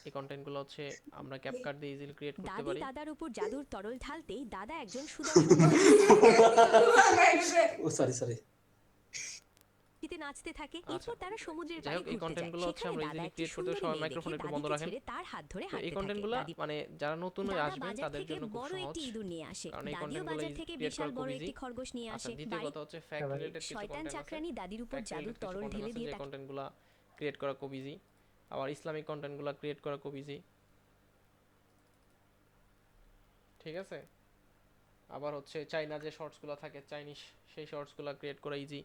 এই কন্টেন্টগুলো হচ্ছে আমরা ক্যাপকাট দিয়ে ইজিলি ক্রিয়েট করতে দাদি পারি। দাদার উপর জাদুর তরল ঢালতেই দাদা একজন সুদর্শন ও সরি সরি। শীতে নাচতে থাকে। আচ্ছা এরপর তারা সমুদ্রের যাই পাড়ে হোক এই ঘুরতে যায়। কন্টেন্টগুলো হচ্ছে সেখানে আমরা দাদা ইজিলি একটি ক্রিয়েট করতে সুন্দরী সবাই মেয়ে দেখে মাইক্রোফোন একটু বন্ধ দাদিকে রাখেন ছেড়ে তার হাত ধরে তো এই হাঁটতে থাকে। কন্টেন্টগুলো দাদি মানে যারা নতুন হয়ে দাদা আসবেন বাজার তাদের থেকে জন্য খুব বড় সহজ একটি ইঁদুর নিয়ে আসে। কারণ এই দাদিও কন্টেন্টগুলো বাজার থেকে ক্রিয়েট বিশাল করা খুব বড় ইজি একটি খরগোশ নিয়ে আচ্ছা আসে। দ্বিতীয় কথা হচ্ছে ফ্যাক্ট রিলেটেড কিছু শয়তান কন্টেন্ট আছে চাকরানি দাদির উপর ফ্যাক্ট জাদুর রিলেটেড কিছু তরল কন্টেন্ট ঢেলে আছে দিয়ে যে তাকে কন্টেন্টগুলো ক্রিয়েট করা খুব ইজি আবার ইসলামিক কন্টেন্টগুলো ক্রিয়েট করা খুব ইজি ঠিক আছে আবার হচ্ছে চাইনা যে শর্টসগুলো থাকে চাইনিজ সেই শর্টসগুলো ক্রিয়েট করা ইজি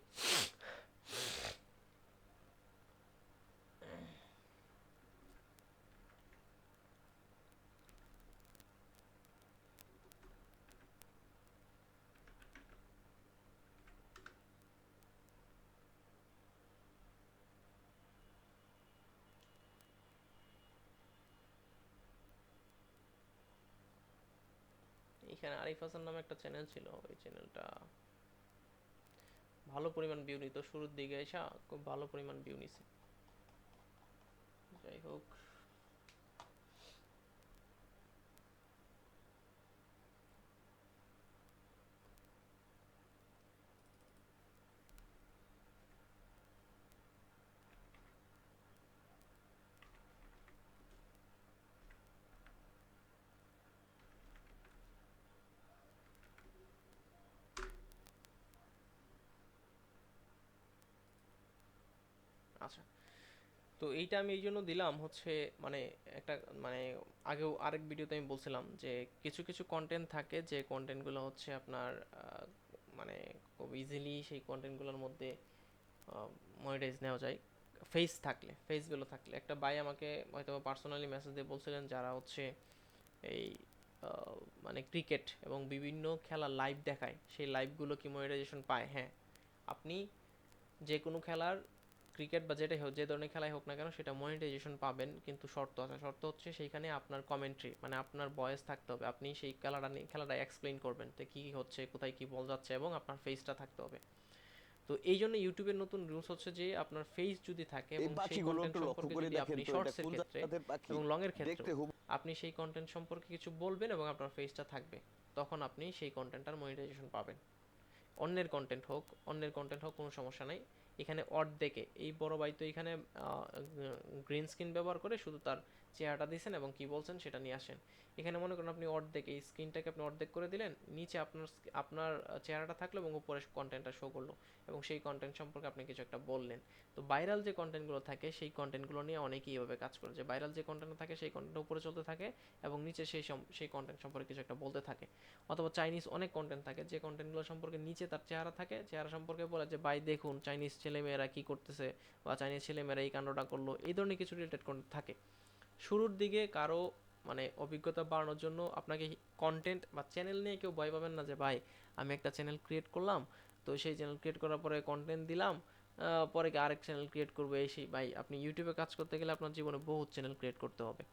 এখানে আরিফ হাসান নামে একটা চ্যানেল ছিল ওই চ্যানেলটা ভালো পরিমাণ ভিউ নিত শুরুর দিকে এসে খুব ভালো পরিমাণ ভিউ নিছে যাই হোক আচ্ছা তো এইটা আমি এই জন্য দিলাম হচ্ছে মানে একটা মানে আগেও আরেক ভিডিওতে আমি বলছিলাম যে কিছু কিছু কন্টেন্ট থাকে যে কন্টেন্টগুলো হচ্ছে আপনার মানে খুব ইজিলি সেই কন্টেন্টগুলোর মধ্যে মনিটাইজ নেওয়া যায় ফেস থাকলে ফেস ভ্যালু থাকলে একটা ভাই আমাকে হয়তো পার্সোনালি মেসেজ দিয়ে বলছিলেন যারা হচ্ছে এই মানে ক্রিকেট এবং বিভিন্ন খেলা লাইভ দেখায় সেই লাইভগুলো কি মনিটাইজেশন পায় হ্যাঁ আপনি যে কোনো খেলার ক্রিকেট বা যেটাই হোক যে ধরনের খেলাই হোক না কেন সেটা মনিটাইজেশন পাবেন কিন্তু শর্ত আছে শর্ত হচ্ছে সেইখানে আপনার কমেন্ট্রি মানে আপনার ভয়েস থাকতে হবে আপনি সেই খেলাটা এক্সপ্লেইন করবেন তো কী হচ্ছে কোথায় কী বল যাচ্ছে এবং আপনার ফেসটা থাকতে হবে তো এই জন্য ইউটিউবের নতুন রুলস হচ্ছে যে আপনার ফেস যদি থাকে এবং সেই কন্টেন্ট সম্পর্কে যদি আপনি শর্টসের ক্ষেত্রে এবং লং এর ক্ষেত্রে আপনি সেই কন্টেন্ট সম্পর্কে কিছু বলবেন এবং আপনার ফেসটা থাকবে তখন আপনি সেই কন্টেন্টটার মনিটাইজেশন পাবেন অন্যের কন্টেন্ট হোক কোনো সমস্যা নাই এখানে অর্ধেকে এই বড় ভাই তো এখানে গ্রিন স্ক্রিন ব্যবহার করে শুধু তার চেহারাটা দিয়েছেন এবং কি বলছেন সেটা নিয়ে আসেন এখানে মনে করেন আপনি অর্ধেক এই স্ক্রিনটাকে আপনি অর্ধেক করে দিলেন নিচে আপনার চেহারাটা থাকলো এবং উপরে কন্টেন্টটা শো করলো এবং সেই কন্টেন্ট সম্পর্কে আপনি কিছু একটা বললেন তো ভাইরাল যে কন্টেন্টগুলো থাকে সেই কন্টেন্টগুলো নিয়ে অনেকেই এভাবে কাজ করে যে ভাইরাল যে কন্টেন্ট থাকে সেই কন্টেন্ট উপরে চলতে থাকে এবং নিচে সেই কন্টেন্ট সম্পর্কে কিছু একটা বলতে থাকে অথবা চাইনিজ অনেক কন্টেন্ট থাকে যে কন্টেন্টগুলো সম্পর্কে নিচে তার চেহারা থাকে চেহারা সম্পর্কে বলে যে ভাই দেখুন চাইনিজ ছেলেমেয়েরা কি করতেছে বা চাইনিজ ছেলেমেয়েরা এই কাণ্ডটা করলো এই ধরনের কিছু রিলেটেড কন্টেন্ট থাকে শুরুর দিকে কারো মানে অভিজ্ঞতা বাড়ানোর জন্য আপনাকে কন্টেন্ট বা চ্যানেল নিয়ে কেউ ভয় পাবেন না যে ভাই আমি একটা চ্যানেল ক্রিয়েট করলাম তো সেই চ্যানেল ক্রিয়েট করার পরে কন্টেন্ট দিলাম পরে কি আরেক চ্যানেল ক্রিয়েট করবো এই সেই ভাই আপনি ইউটিউবে কাজ করতে গেলে আপনার জীবনে বহুত চ্যানেল ক্রিয়েট করতে হবে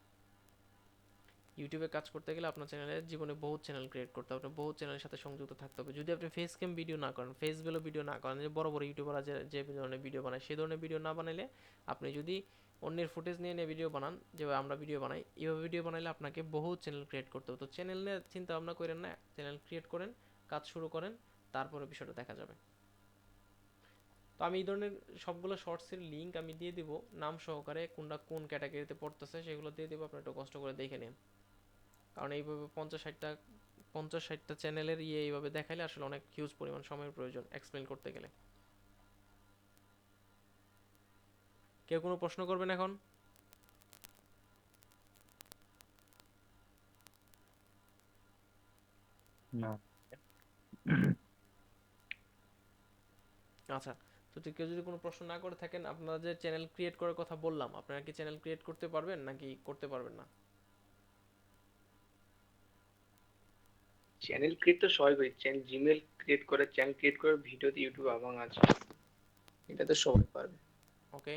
ইউটিউবে কাজ করতে গেলে আপনার চ্যানেলের জীবনে বহুত চ্যানেল ক্রিয়েট করতে হবে বহুত চ্যানেলের সাথে সংযুক্ত থাকতে হবে যদি আপনি ফেস ক্যাম ভিডিও না করেন ফেস ভ্যালু ভিডিও না করেন যে বড় বড় ইউটিউবাররা যে ধরনের ভিডিও বানায় সেই ধরনের ভিডিও না বানাইলে আপনি যদি অন্যের ফুটেজ নিয়ে নিয়ে ভিডিও বানান যেভাবে আমরা ভিডিও বানাই এইভাবে ভিডিও বানাইলে আপনাকে বহুত চ্যানেল ক্রিয়েট করতে হবে তো চ্যানেল নিয়ে চিন্তা ভাবনা করেন না চ্যানেল ক্রিয়েট করেন কাজ শুরু করেন তারপরে বিষয়টা দেখা যাবে তো আমি এই ধরনের সবগুলো শর্টসের লিঙ্ক আমি দিয়ে দিব নাম সহকারে কোনটা কোন ক্যাটাগরিতে পড়তেছে সেগুলো দিয়ে দিব আপনি একটু কষ্ট করে দেখে নিন কারণ এইভাবে 50-60টা চ্যানেলের এইভাবে দেখাইলে আসলে অনেক হিউজ পরিমাণ সময়ের প্রয়োজন এক্সপ্লেইন করতে গেলে কেউ কোনো প্রশ্ন করবেন এখন না আচ্ছা তো কেউ যদি কোনো প্রশ্ন না করে থাকেন আপনারা যে চ্যানেল ক্রিয়েট করার কথা বললাম আপনারা কি চ্যানেল ক্রিয়েট করতে পারবেন নাকি করতে পারবেন না চ্যানেল ক্রিয়েট তো সবাই করে চ্যানেল জিমেল ক্রিয়েট করে চ্যানেল ক্রিয়েট করে ভিডিওতে ইউটিউব আবাং আছে এটা তো সবাই পারবে ওকে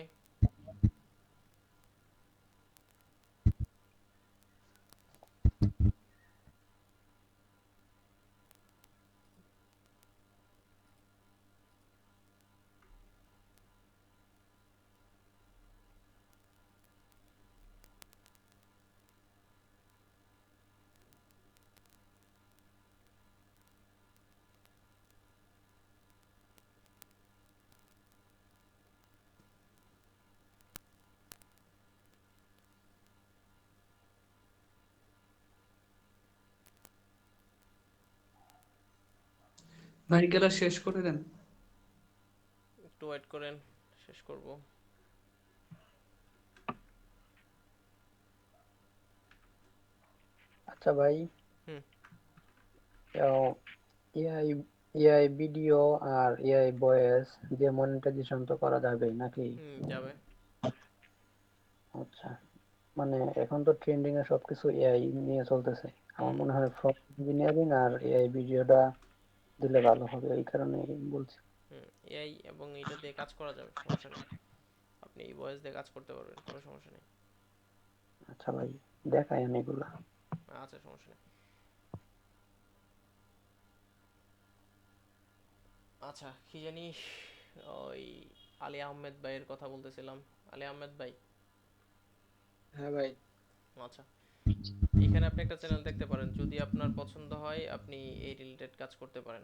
ভাই ক্লাস শেষ করে দেন। একটু ওয়েট করেন, শেষ করব। আচ্ছা ভাই, হুম এআই এআই ভিডিও আর এআই ভয়েস দিয়ে মনিটাইজেশন তো করা যাবে নাকি? যাবে। আচ্ছা, মানে এখন তো ট্রেন্ডিং এ সবকিছু এআই নিয়ে চলতেছে। আমার মনে হয় সফট ইঞ্জিনিয়ারিং আর এআই ভিডিওটা দিলে ভালো হবে, এই কারণে বলছি। এআই এবং এটা দিয়ে কাজ করা যাবে, সমস্যা নেই। আপনি এই ভয়েস দিয়ে কাজ করতে পারবেন, কোনো সমস্যা নেই। আচ্ছা ভাই, দেখায়েন এগুলা। আচ্ছা, সমস্যা নেই। আচ্ছা, কি জানি ওই আলী আহমেদ ভাইয়ের কথা বলতেছিলাম। আলী আহমেদ ভাই। হ্যাঁ ভাই। আচ্ছা, এখানে আপনি একটা চ্যানেল দেখতে পারেন, যদি আপনার পছন্দ হয় আপনি এই রিলেটেড কাজ করতে পারেন।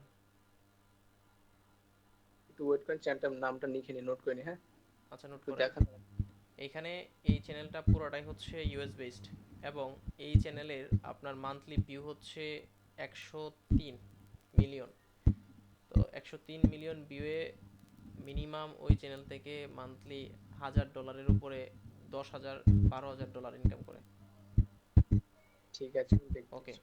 একটু ওয়েট করেন, চ্যানেলটার নামটা লিখে নি, নোট করে নি। হ্যাঁ আচ্ছা, নোট একটু করেন। দেখা। এখানে এই চ্যানেলটা পুরোটাই হচ্ছে ইউএস বেসড, এবং এই চ্যানেলের আপনার মান্থলি ভিউ হচ্ছে 103 মিলিয়ন। তো 103 মিলিয়ন ভিউয়ে মিনিমাম ওই চ্যানেল থেকে মান্থলি $1000 উপরে 10,000 $12,000 ইনকাম করে। ঠিক আছে, ওকে,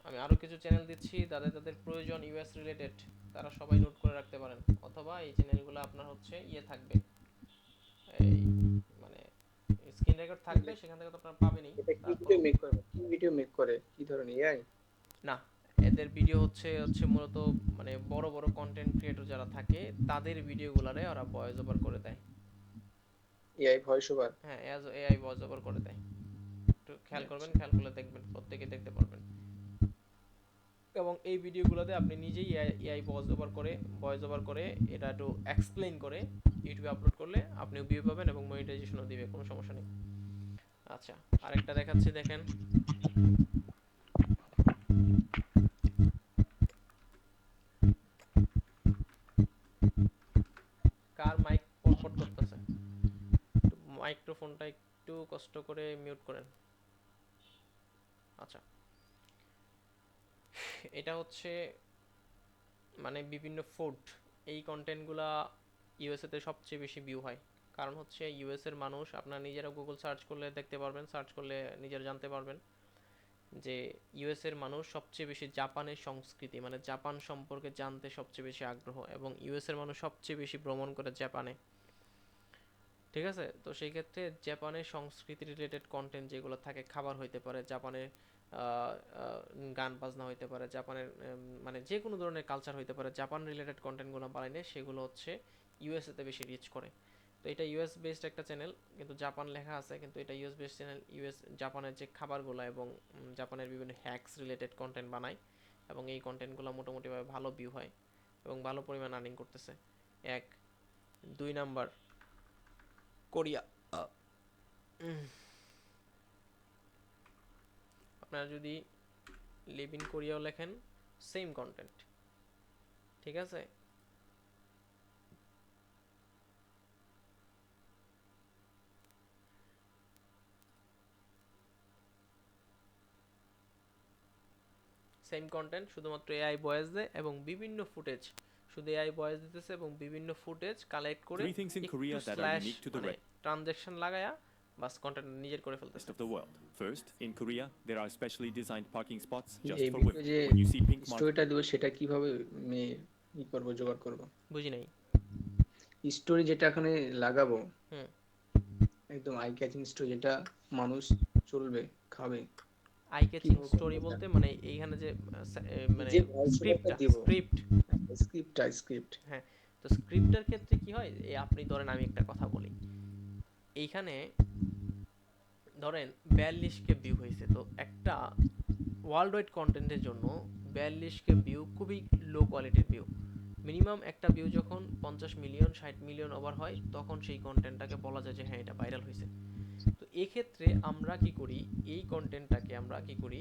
আমি আরো কিছু চ্যানেল দিচ্ছি, তাদের প্রয়োজন ইউএস রিলেটেড, তারা সবাই নোট করে রাখতে পারেন। অথবা এই চ্যানেলগুলো আপনার হচ্ছে ইয়ে থাকবে, এই মানে স্ক্রিন রেকর্ড থাকবে, সেখান থেকে তো আপনারা পাবেনই। এটা কি ভিডিও মেক করে, কি ভিডিও মেক করে, কি ধরনের এআই? না, এদের ভিডিও হচ্ছে মূলত মানে বড় বড় কন্টেন্ট ক্রিয়েটর যারা থাকে তাদের ভিডিওগুলারে ওরা ভয়েস ওভার করে দেয়। AI voice over? হ্যাঁ, এআই ভয়েস ওভার করে দেয়। একটু খেয়াল করবেন, খেয়াল করলে দেখবেন, প্রত্যেকে দেখতে পারবেন। এবং এই ভিডিওগুলোতে আপনি নিজেই এআই ভয়েস ওভার করে এটা একটু এক্সপ্লেইন করে ইউটিউবে আপলোড করলে আপনিও ভিউ পাবেন এবং মনিটাইজেশনও দিবে, কোনো সমস্যা নেই। আচ্ছা, আরেকটা দেখাচ্ছি, দেখেন। কার মাইক পটপট করতেছে? মাইক্রোফোনটা একটু কষ্ট করে মিউট করেন। আচ্ছা, এটা হচ্ছে মানে বিভিন্ন ফুড, এই কন্টেন্টগুলা ইউএসএ তে সবচেয়ে বেশি ভিউ হয়। কারণ হচ্ছে ইউএস এর মানুষ, আপনারা নিজেরা গুগল সার্চ করলে দেখতে পারবেন, সার্চ করলে নিজেরা জানতে পারবেন যে ইউএস এর মানুষ সবচেয়ে বেশি জাপানের সংস্কৃতি মানে জাপান সম্পর্কে জানতে সবচেয়ে বেশি আগ্রহ, এবং ইউএস এর মানুষ সবচেয়ে বেশি ভ্রমণ করে জাপানে। ঠিক আছে, তো সেই ক্ষেত্রে জাপানের সংস্কৃতি রিলেটেড কন্টেন্ট যেগুলো থাকে, খাবার হইতে পারে, জাপানের গান বাজনা হইতে পারে, জাপানের মানে যে কোনো ধরনের কালচার হইতে পারে, জাপান রিলেটেড কন্টেন্টগুলো বানাইলে সেগুলো হচ্ছে ইউএসএতে বেশি রিচ করে। তো এটা ইউএস বেসড একটা চ্যানেল, কিন্তু জাপান লেখা আছে, কিন্তু এটা ইউএস বেসড চ্যানেল। জাপানের যে খাবারগুলো এবং জাপানের বিভিন্ন হ্যাকস রিলেটেড কন্টেন্ট বানায়, এবং এই কন্টেন্টগুলো মোটামুটিভাবে ভালো ভিউ হয় এবং ভালো পরিমাণ আর্নিং করতেছে। 1 2 নাম্বার কোরিয়া। আপনারা যদি লিভ ইন কোরিয়াও লেখেন, সেম কন্টেন্ট, ঠিক আছে। সেম কন্টেন্ট, শুধুমাত্র এআই ভয়েস দেয় এবং বিভিন্ন ফুটেজ, শুধু এআই ভয়েস দিতেছে এবং বিভিন্ন ফুটেজ কালেক্ট করে একটু স্ল্যাশ মানে ট্রানজ্যাকশন লাগায়া বাস কন্টেন্ট নিজের করে ফেলতেছে। of the world. First, in Korea, there are specially designed parking spots just এই for ভিডিও women. যে When you see pink mark, স্টোরিটা দেব সেটা কিভাবে আমি ই করব, জোগাড় করব? বুঝি নাই। স্টোরি যেটা এখানে লাগাবো, হুম, একদম আই ক্যাচিং স্টোরি, যেটা মানুষ চলবে, খাবে। আই ক্যাচিং স্টোরি বলতে মানে এইখানে যে মানে যে স্ক্রিপ্টটা দিব, স্ক্রিপ্ট। হ্যাঁ, তো স্ক্রিপ্টের ক্ষেত্রে কি হয়, এই আপনি ধরেন আমি একটা কথা বলি, এইখানে ধরেন 42K ভিউ হয়েছে, তো একটা ওয়ার্ল্ড ওয়াইড কন্টেন্টের জন্য 42K ভিউ খুবই লো কোয়ালিটির ভিউ। মিনিমাম একটা ভিউ যখন 50 মিলিয়ন 60 মিলিয়ন ওভার হয়, তখন সেই কন্টেন্টটাকে বলা যায় যে হ্যাঁ এটা ভাইরাল হয়েছে। তো এক্ষেত্রে আমরা কি করি, এই কন্টেন্টটাকে আমরা কি করি,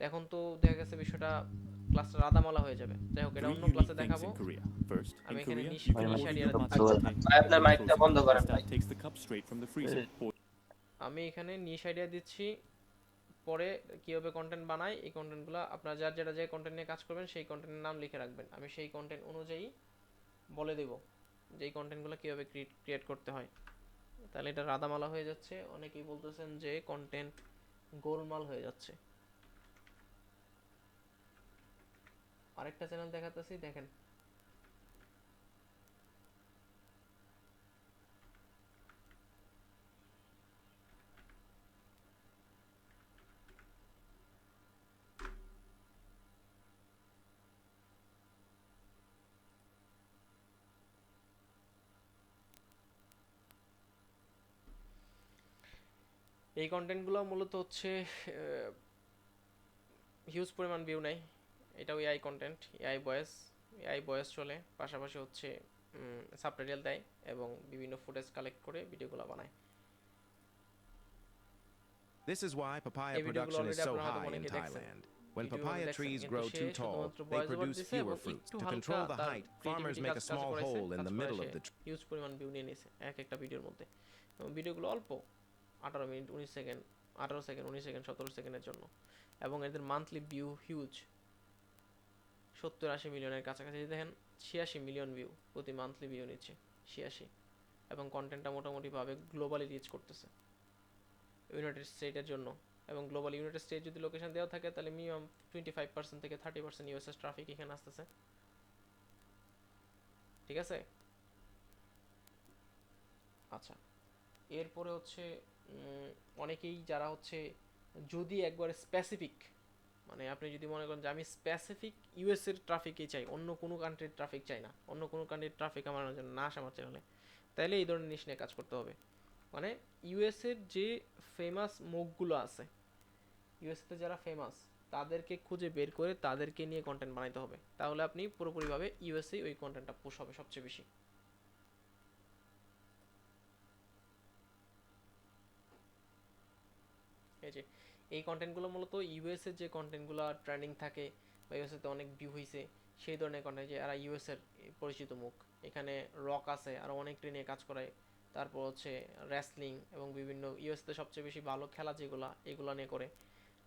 এখন তো দেখা গেছে বিষয়টা ক্লাসটা রাদামালা হয়ে যাবে, যাই হোক এটা অন্য ক্লাসে দেখাবো। আমি এখানে আপনার মাইকটা বন্ধ করেন ভাই। আমি এখানে নিশ আইডিয়া দিচ্ছি পরে কীভাবে কন্টেন্ট বানাই, এই কন্টেন্টগুলো আপনার যার যেটা যে কন্টেন্ট নিয়ে কাজ করবেন সেই কন্টেন্টের নাম লিখে রাখবেন। আমি সেই কন্টেন্ট অনুযায়ী বলে দেব যে এই কন্টেন্টগুলো কীভাবে ক্রিয়েট করতে হয়। তাহলে এটা রাদামালা হয়ে যাচ্ছে। অনেকেই বলতেছেন যে কন্টেন্ট গোলমাল হয়ে যাচ্ছে। আরেকটা চ্যানেল দেখাতেছি, দেখেন। এই কন্টেন্টগুলো মূলত হচ্ছে হিউজ পরিমাণ ভিউ নেয়। এটাও এআই কন্টেন্ট, এআই ভয়েস চলে, পাশাপাশি হচ্ছে সাবটাইটেল দেয় এবং বিভিন্ন ফুটেজ কালেক্ট করে ভিডিওগুলো বানায়। This is why papaya এই ভিডিওগুলো production is অলরেডি so আপনারা হয়তো high in অনেকে দেখছেন। Thailand. When ভিডিওগুলো papaya দেখছেন, trees কিন্তু grow সে too tall, শুধুমাত্র they ভয়েস ওভার produce দিছে এবং fewer fruits. একটু To হালকা control the তার height, farmers ক্রিয়েটিভিটি make কাজ a কাজ small করাইছে, hole in কাজ the করে middle say of the tree. Huge পরিমাণ ভিউ নিয়ে নিছে একটা ভিডিওর মধ্যে। এবং ভিডিওগুলো অল্প, 18 মিনিট 19 সেকেন্ড, 18 সেকেন্ড, 19 সেকেন্ড, 17 সেকেন্ডের জন্য। এবং এদের মান্থলি ভিউ হিউজ, 70-80 মিলিয়নের কাছাকাছি। দেখেন 86 মিলিয়ন ভিউ প্রতি মান্থলি ভিউ নিচ্ছে, 86। এবং কন্টেন্টটা মোটামুটিভাবে গ্লোবালি রিচ করতেছে ইউনাইটেড স্টেটের জন্য। এবং গ্লোবাল ইউনাইটেড স্টেট যদি লোকেশন দেওয়া থাকে তাহলে মিনিমাম 25% থেকে 30% ইউএসএস ট্রাফিক এখানে আসতেছে। ঠিক আছে, আচ্ছা। এরপরে হচ্ছে অনেকেই যারা হচ্ছে যদি একবার স্পেসিফিক, মানে আপনি যদি মনে করেন যে আমি স্পেসিফিক ইউএসএর ট্রাফিকই চাই, অন্য কোনো কান্ট্রির ট্রাফিক চাই না, অন্য কোনো কান্ট্রির ট্রাফিক আমার জন্য না আসে আমার চ্যানেলে, তাহলে এই ধরনের নিশ নিয়ে কাজ করতে হবে। মানে ইউএসএর যে ফেমাস মুখগুলো আছে, ইউএসএতে যারা ফেমাস তাদেরকে খুঁজে বের করে তাদেরকে নিয়ে কন্টেন্ট বানাইতে হবে। তাহলে আপনি পুরোপুরিভাবে ইউএসএ ওই কন্টেন্টটা পুশ হবে সবচেয়ে বেশি। এই যে এই কন্টেন্টগুলো মূলত ইউএসএর যে কন্টেন্টগুলো ট্রেন্ডিং থাকে বা ইউএসএতে অনেক ভিউ হয়েছে সেই ধরনের কন্টেন্ট, যে এরা ইউএসএর পরিচিত মুখ। এখানে রক আছে, আরও অনেকটা নিয়ে কাজ করে। তারপর হচ্ছে রেসলিং এবং বিভিন্ন ইউএসএতে সবচেয়ে বেশি ভালো খেলা যেগুলো, এগুলো নিয়ে করে।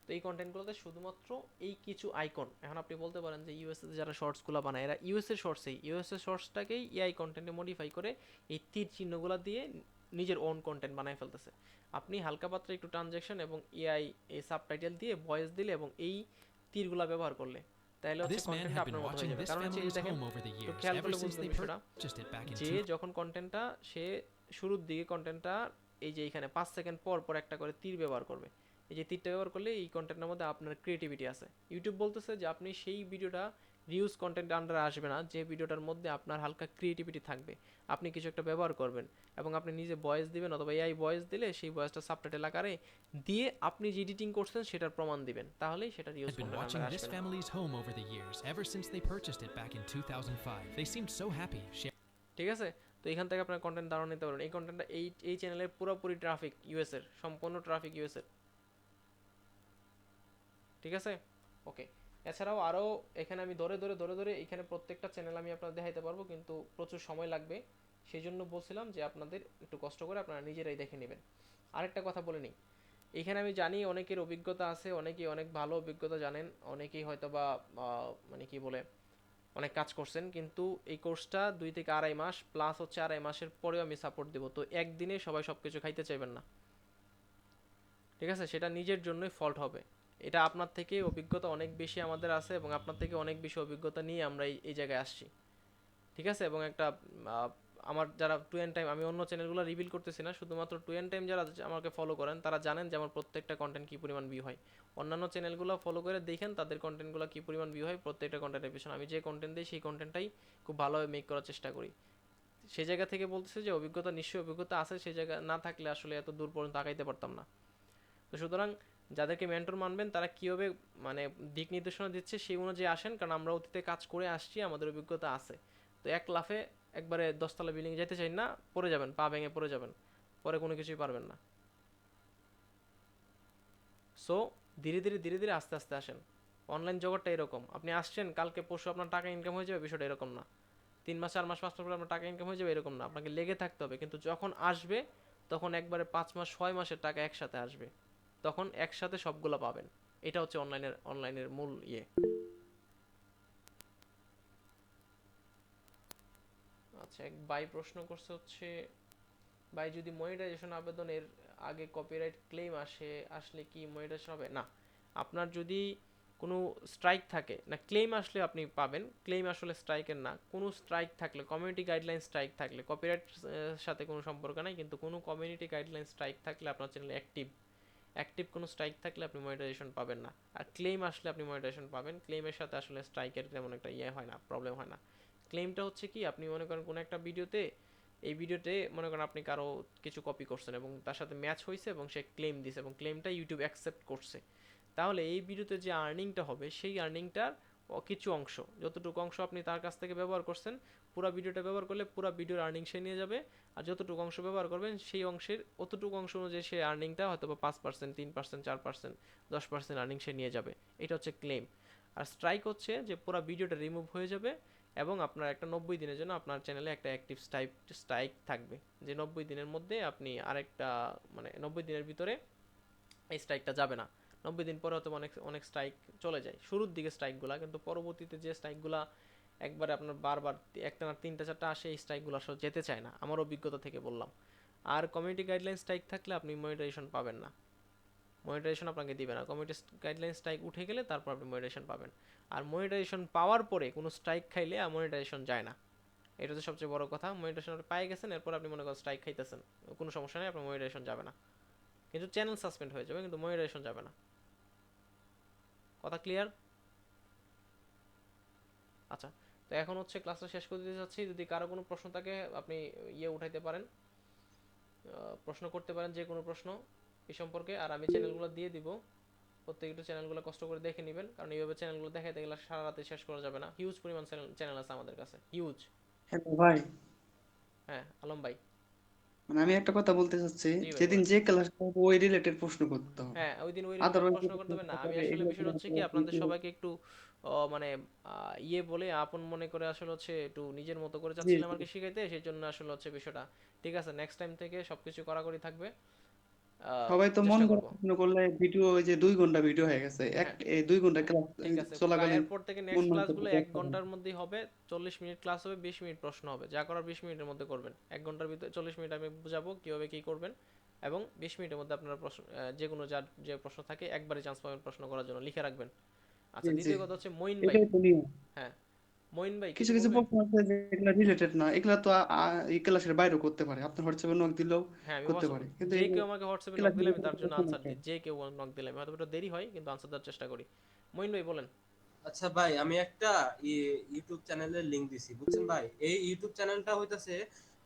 তো এই কন্টেন্টগুলোতে শুধুমাত্র এই কিছু আইকন, এখন আপনি বলতে পারেন যে ইউএসএতে যারা শর্টসগুলো বানায় এরা ইউএসএ শর্টসটাকেই এআই কন্টেন্টে মডিফাই করে এই তীর চিহ্নগুলো দিয়ে নিজের ওন কন্টেন্ট বানায় ফেলতেছে। আপনি হালকা পাতলা একটু ট্রানজ্যাকশন এবং এআই এই সাবটাইটেল দিয়ে ভয়েস দিলে এবং এই তীরগুলা ব্যবহার করলে তাহলে হচ্ছে কন্টেন্টটা আপনার মতো হয়ে যাবে। কারণ হচ্ছে এই দেখেন, একটু খেয়াল করলে বুঝবেন বিষয়টা, যে যখন কন্টেন্টটা সে শুরুর দিকে কন্টেন্টটা এই যে এখানে 5 সেকেন্ড পর পর একটা করে তীর ব্যবহার করবে। এই যে তীরটা ব্যবহার করলে এই কন্টেন্টের মধ্যে আপনার ক্রিয়েটিভিটি আছে। ইউটিউব বলতেছে যে আপনি সেই ভিডিওটা রিউজ কন্টেন্ট আন্ডারে আসবে না যে ভিডিওটার মধ্যে আপনার হালকা ক্রিয়েটিভিটি থাকবে, আপনি কিছু একটা ব্যবহার করবেন এবং আপনি নিজে ভয়েস দিবেন, অথবা এআই ভয়েস দিলে সেই ভয়েসটা সাবটাইটেল আকারে দিয়ে আপনি যে এডিটিং করছেন সেটার প্রমাণ দিবেন, তাহলেই সেটা reuse I've been content watching আন্ডারে this আসবে না। family's home over the years, ever since they purchased it back in 2005. They seemed so happy. ঠিক আছে, তো এখান থেকে আপনার কন্টেন্ট ধারণা নিতে পারবেন। এই কন্টেন্টটা এই চ্যানেলের পুরোপুরি ট্রাফিক ইউএসএর, সম্পূর্ণ ট্রাফিক ইউএসএর। ঠিক আছে, ওকে। এছাড়াও আরও এখানে আমি ধরে এখানে প্রত্যেকটা চ্যানেল আমি আপনাদের দেখাইতে পারবো, কিন্তু প্রচুর সময় লাগবে। সেই জন্য বলছিলাম যে আপনাদের একটু কষ্ট করে আপনারা নিজেরাই দেখে নেবেন। আরেকটা কথা বলে নিই, এখানে আমি জানি অনেকের অভিজ্ঞতা আছে, অনেকেই অনেক ভালো অভিজ্ঞতা জানেন, অনেকেই হয়তো বা মানে কি বলে অনেক কাজ করছেন, কিন্তু এই কোর্সটা 2 থেকে 2.5 মাস প্লাস হচ্ছে 2.5 মাসের পরেও আমি সাপোর্ট দেবো। তো একদিনে সবাই সব কিছু খাইতে চাইবেন না, ঠিক আছে? সেটা নিজের জন্যই ফল্ট হবে। এটা আপনার থেকে অভিজ্ঞতা অনেক বেশি আমাদের আছে এবং আপনার থেকে অনেক বেশি অভিজ্ঞতা নিয়ে আমরা এই জায়গায় আসছি, ঠিক আছে? এবং একটা আমার যারা 2N টাইম, আমি অন্য চ্যানেলগুলো রিভিল করতেছি না, শুধুমাত্র 2N টাইম যারা আমাকে ফলো করেন তারা জানেন যে আমার প্রত্যেকটা কন্টেন্ট কী পরিমাণ ভিউ হয়। অন্যান্য চ্যানেলগুলো ফলো করে দেখেন তাদের কন্টেন্টগুলো কী পরিমাণ ভিউ হয় প্রত্যেকটা কন্টেন্টের পিছনে। আমি যে কন্টেন্ট দিই সেই কন্টেন্টটাই খুব ভালোভাবে মেক করার চেষ্টা করি। সেই জায়গা থেকে বলতেছে যে অভিজ্ঞতা, নিশ্চয়ই অভিজ্ঞতা আছে, সেই জায়গা না থাকলে আসলে এত দূর পর্যন্ত আগাইতে পারতাম না। তো সুতরাং যাদেরকে মেন্টর মানবেন তারা কীভাবে মানে দিক নির্দেশনা দিচ্ছে সেই অনুযায়ী আসেন, কারণ আমরা অতীতে কাজ করে আসছি, আমাদের অভিজ্ঞতা আছে। তো এক লাফে একবারে 10 তলা বিল্ডিং যেতে চাই না, পড়ে যাবেন, পা ভেঙে পড়ে যাবেন, পরে কোনো কিছুই পারবেন না। সো ধীরে ধীরে আস্তে আস্তে আসেন। অনলাইন জগৎটা এরকম, আপনি আসছেন কালকে পরশু আপনার টাকা ইনকাম হয়ে যাবে, বিষয়টা এরকম না। 3 মাস 4 মাস 5 মাস পরে আপনার টাকা ইনকাম হয়ে যাবে, এরকম না। আপনাকে লেগে থাকতে হবে, কিন্তু যখন আসবে তখন একবারে 5 মাস 6 মাসের টাকা একসাথে আসবে। তখন একসাথে সবগুলো পাবেন। এটা হচ্ছে অনলাইনের মূল ইয়ে। আচ্ছা, এক ভাই প্রশ্ন করছে হচ্ছে, ভাই যদি মনিটাইজেশন আবেদনের আগে কপিরাইট ক্লেম আসলে কি মনিটাইজেশন হবে? না, আপনার যদি কোনো স্ট্রাইক থাকে না, ক্লেম আসলে আপনি পাবেন। ক্লেম আসলে স্ট্রাইকের না, কোনো স্ট্রাইক থাকলে, কমিউনিটি গাইডলাইন স্ট্রাইক থাকলে, কপিরাইট সাথে কোনো সম্পর্ক নাই, কিন্তু কোনো কমিউনিটি গাইডলাইন স্ট্রাইক থাকলে আপনার চ্যানেল অ্যাক্টিভ কোনো স্ট্রাইক থাকলে আপনি মনিটাইজেশন পাবেন না। আর ক্লেম আসলে আপনি মনিটাইজেশন পাবেন। ক্লেমের সাথে আসলে স্ট্রাইকের তেমন একটা ইয়ে হয় না, প্রবলেম হয় না। ক্লেমটা হচ্ছে কি, আপনি মনে করেন কোনো একটা ভিডিওতে, এই ভিডিওতে মনে করেন আপনি কারো কিছু কপি করছেন এবং তার সাথে ম্যাচ হয়েছে এবং সে ক্লেম দিছে এবং ক্লেমটা ইউটিউব অ্যাকসেপ্ট করছে, তাহলে এই ভিডিওতে যে আর্নিংটা হবে সেই আর্নিংটার কিছু অংশ, যতটুকু অংশ আপনি তার কাছ থেকে ব্যবহার করছেন, পুরো ভিডিওটা ব্যবহার করলে পুরো ভিডিওর আর্নিং সে নিয়ে যাবে। আর যতটুকু অংশ ব্যবহার করবেন সেই অংশের অতটুকু অংশ অনুযায়ী সেই আর্নিংটা হয়তো বা 5%, 3%, 4%, 10% আর্নিং সে নিয়ে যাবে। এটা হচ্ছে ক্লেম। আর স্ট্রাইক হচ্ছে যে পুরো ভিডিওটা রিমুভ হয়ে যাবে এবং আপনার একটা 90 দিনের জন্য আপনার চ্যানেলে একটা অ্যাক্টিভ স্ট্রাইক থাকবে, যে 90 দিনের মধ্যে আপনি আরেকটা, মানে 90 দিনের ভিতরে এই স্ট্রাইকটা যাবে না। 90 দিন পরে হয়তো অনেক স্ট্রাইক চলে যায় শুরুর দিকে স্ট্রাইকগুলা, কিন্তু পরবর্তীতে যে স্ট্রাইকগুলা একবারে আপনার বারবার একটা না 3টা 4টা আসে, এই স্ট্রাইকগুলো আসলে যেতে চায় না, আমার অভিজ্ঞতা থেকে বললাম। আর কমিউনিটি গাইডলাইন স্ট্রাইক থাকলে আপনি মনিটাইজেশন পাবেন না, মনিটাইজেশন আপনাকে দিবে না। কমিউনিটি গাইডলাইন স্ট্রাইক উঠে গেলে তারপর আপনি মনিটাইজেশন পাবেন। আর মনিটাইজেশন পাওয়ার পরে কোনো স্ট্রাইক খাইলে আর মনিটাইজেশন যায় না, এটা হচ্ছে সবচেয়ে বড় কথা। মনিটাইজেশন পেয়ে গেছেন, এরপর আপনি মনে করেন স্ট্রাইক খাইতেছেন, কোনো সমস্যা নেই, আপনার মনিটাইজেশন যাবে না, কিন্তু চ্যানেল সাসপেন্ড হয়ে যাবে, কিন্তু মনিটাইজেশন যাবে না। কথা ক্লিয়ার? আচ্ছা, তো এখন হচ্ছে ক্লাসটা শেষ করে দিতে চাচ্ছি। যদি কারো কোনো প্রশ্ন থাকে আপনি উঠাইতে পারেন, প্রশ্ন করতে পারেন, যে কোনো প্রশ্ন এই সম্পর্কে। আর আমি চ্যানেলগুলো দিয়ে দিব, প্রত্যেকটা চ্যানেলগুলো কষ্ট করে দেখে নেবেন, কারণ এইভাবে চ্যানেলগুলো দেখাইতে গেলে সারা রাতে শেষ করা যাবে না। হিউজ পরিমাণ চ্যানেল আছে আমাদের কাছে, হিউজ। হ্যালো ভাই, হ্যাঁ আলম ভাই। মানে আমি একটা কথা বলতে চাচ্ছি, জি ভাই যেদিন বলেন। যে ক্লাস করবো ওই রিলেটেড প্রশ্ন করতে হবে। হ্যাঁ, ওই দিন ওই রিলেটেড আদারওয়াইজ প্রশ্ন করতে হবে না। আমি আসলে বিষয়টা হচ্ছে কি, আপনাদের সবাইকে একটু মানে বলে আপন মনে করে আসলে হচ্ছে একটু নিজের মতো করে জি চাচ্ছিলাম আর কি শিখাইতে, সেই জন্য আসলে হচ্ছে বিষয়টা। ঠিক আছে, নেক্সট টাইম থেকে সবকিছু কড়াকড়ি থাকবে, সবাই তো মন চেষ্টা করে করব। প্রশ্ন করলে ভিডিও ওই যে 2 ঘন্টা ভিডিও হয়ে গেছে, হ্যাঁ 2 ঘন্টা ক্লাস ঠিক আছে, চলাকালীন এরপর থেকে মন নেক্সট মতো ক্লাসগুলো করে 1 ঘন্টার মধ্যেই হবে। 40 মিনিট ক্লাস হবে, 20 মিনিট প্রশ্ন হবে, যা করার 20 মিনিটের মধ্যে করবেন। 1 ঘন্টার ভিতরে 40 মিনিট আমি বুঝাবো কিভাবে কি করবেন, এবং 20 মিনিটের মধ্যে আপনারা প্রশ্ন, যে কোনো যে প্রশ্ন থাকে একবারে চান্স পাবেন প্রশ্ন করার জন্য, লিখে রাখবেন। জি আচ্ছা, জি, দ্বিতীয় কথা হচ্ছে মঈন ভাই। এটাই তো নিয়ম। হ্যাঁ, মঈন ভাই কিছু কিছু কিছু বলবেন? প্রশ্ন আছে যেগুলো রিলেটেড না, এগুলা তো এই ক্লাসের বাইরেও করতে পারে, আপনার হোয়াটসঅ্যাপে নক দিলেও হ্যাঁ, আমি করতে পারে, কিন্তু যে এই কেউ আমাকে হোয়াটসঅ্যাপে নক ক্লাস দিলে আমি রিলেটেড তার জন্য প্রশ্ন আনসার থাকে। দিই, যে কেউ নক দিলে আমি, হয়তো একটু দেরি হয় কিন্তু আনসার দেওয়ার চেষ্টা করি। মঈন ভাই বলেন। আচ্ছা ভাই, আমি একটা ইউটিউব চ্যানেলের লিংক দিছি, বুঝছেন ভাই? এই ইউটিউব চ্যানেলটা হইতাছে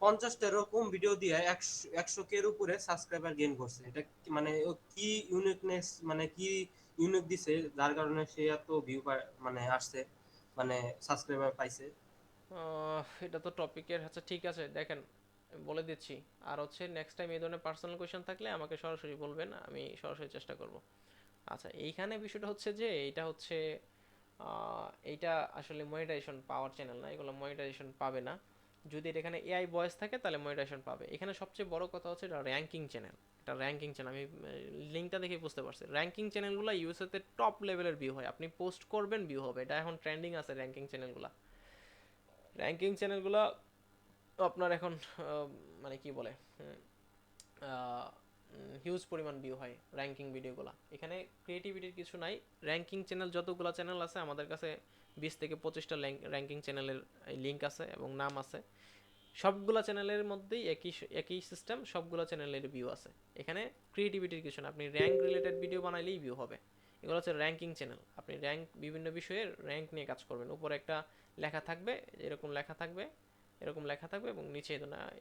50টা এরকম ভিডিও দিয়ে 100 কে এর উপরে সাবস্ক্রাইবার গেইন করছে। এটা মানে ও কি ইউনিকনেস, মানে কি ইউনিক দিছে যার কারণে সে এত ভিউ মানে আসছে, মানে সাবস্ক্রাইবার পাইছে। এটা তো টপিকের, আচ্ছা ঠিক আছে, দেখেন আমি বলে দিচ্ছি। আর হচ্ছে নেক্সট টাইম এই ধরনের পার্সোনাল কোয়েশ্চেন থাকলে আমাকে সরাসরি বলবেন, আমি সরাসরি চেষ্টা করব। আচ্ছা, এইখানে বিষয়টা হচ্ছে যে এইটা হচ্ছে এইটা আসলে মনিটাইজেশন পাওয়ার চ্যানেল না, এগুলো মনিটাইজেশন পাবে না। যদি এটা এখানে এআই ভয়েস থাকে তাহলে মনিটাইজেশন পাবে। এখানে সবচেয়ে বড় কথা হচ্ছে এটা র্যাঙ্কিং চ্যানেল, এটা র্যাঙ্কিং চ্যানেল। আমি লিঙ্কটা দেখে বুঝতে পারছি, র্যাঙ্কিং চ্যানেলগুলো ইউএসএ তে টপ লেভেলের ভিউ হয়, আপনি পোস্ট করবেন ভিউ হবে, এটা এখন ট্রেন্ডিং আছে র্যাঙ্কিং চ্যানেলগুলো। র্যাঙ্কিং চ্যানেলগুলো আপনার এখন মানে কি বলে, হিউজ পরিমাণ ভিউ হয় র্যাঙ্কিং ভিডিওগুলো। এখানে ক্রিয়েটিভিটির কিছু নাই। র্যাঙ্কিং চ্যানেল যতগুলো চ্যানেল আছে আমাদের কাছে 20 থেকে 25টা র্যাঙ্কিং চ্যানেলের লিঙ্ক আছে এবং নাম আছে। সবগুলো চ্যানেলের মধ্যেই একই সিস্টেম, সবগুলো চ্যানেলের ভিউ আছে। এখানে ক্রিয়েটিভিটির কিছু না, আপনি র্যাঙ্ক রিলেটেড ভিডিও বানাইলেই ভিউ হবে। এগুলো হচ্ছে র্যাঙ্কিং চ্যানেল, আপনি বিভিন্ন বিষয়ে র্যাঙ্ক নিয়ে কাজ করবেন। উপরে একটা লেখা থাকবে, এরকম লেখা থাকবে, এরকম লেখা থাকবে, এবং নিচে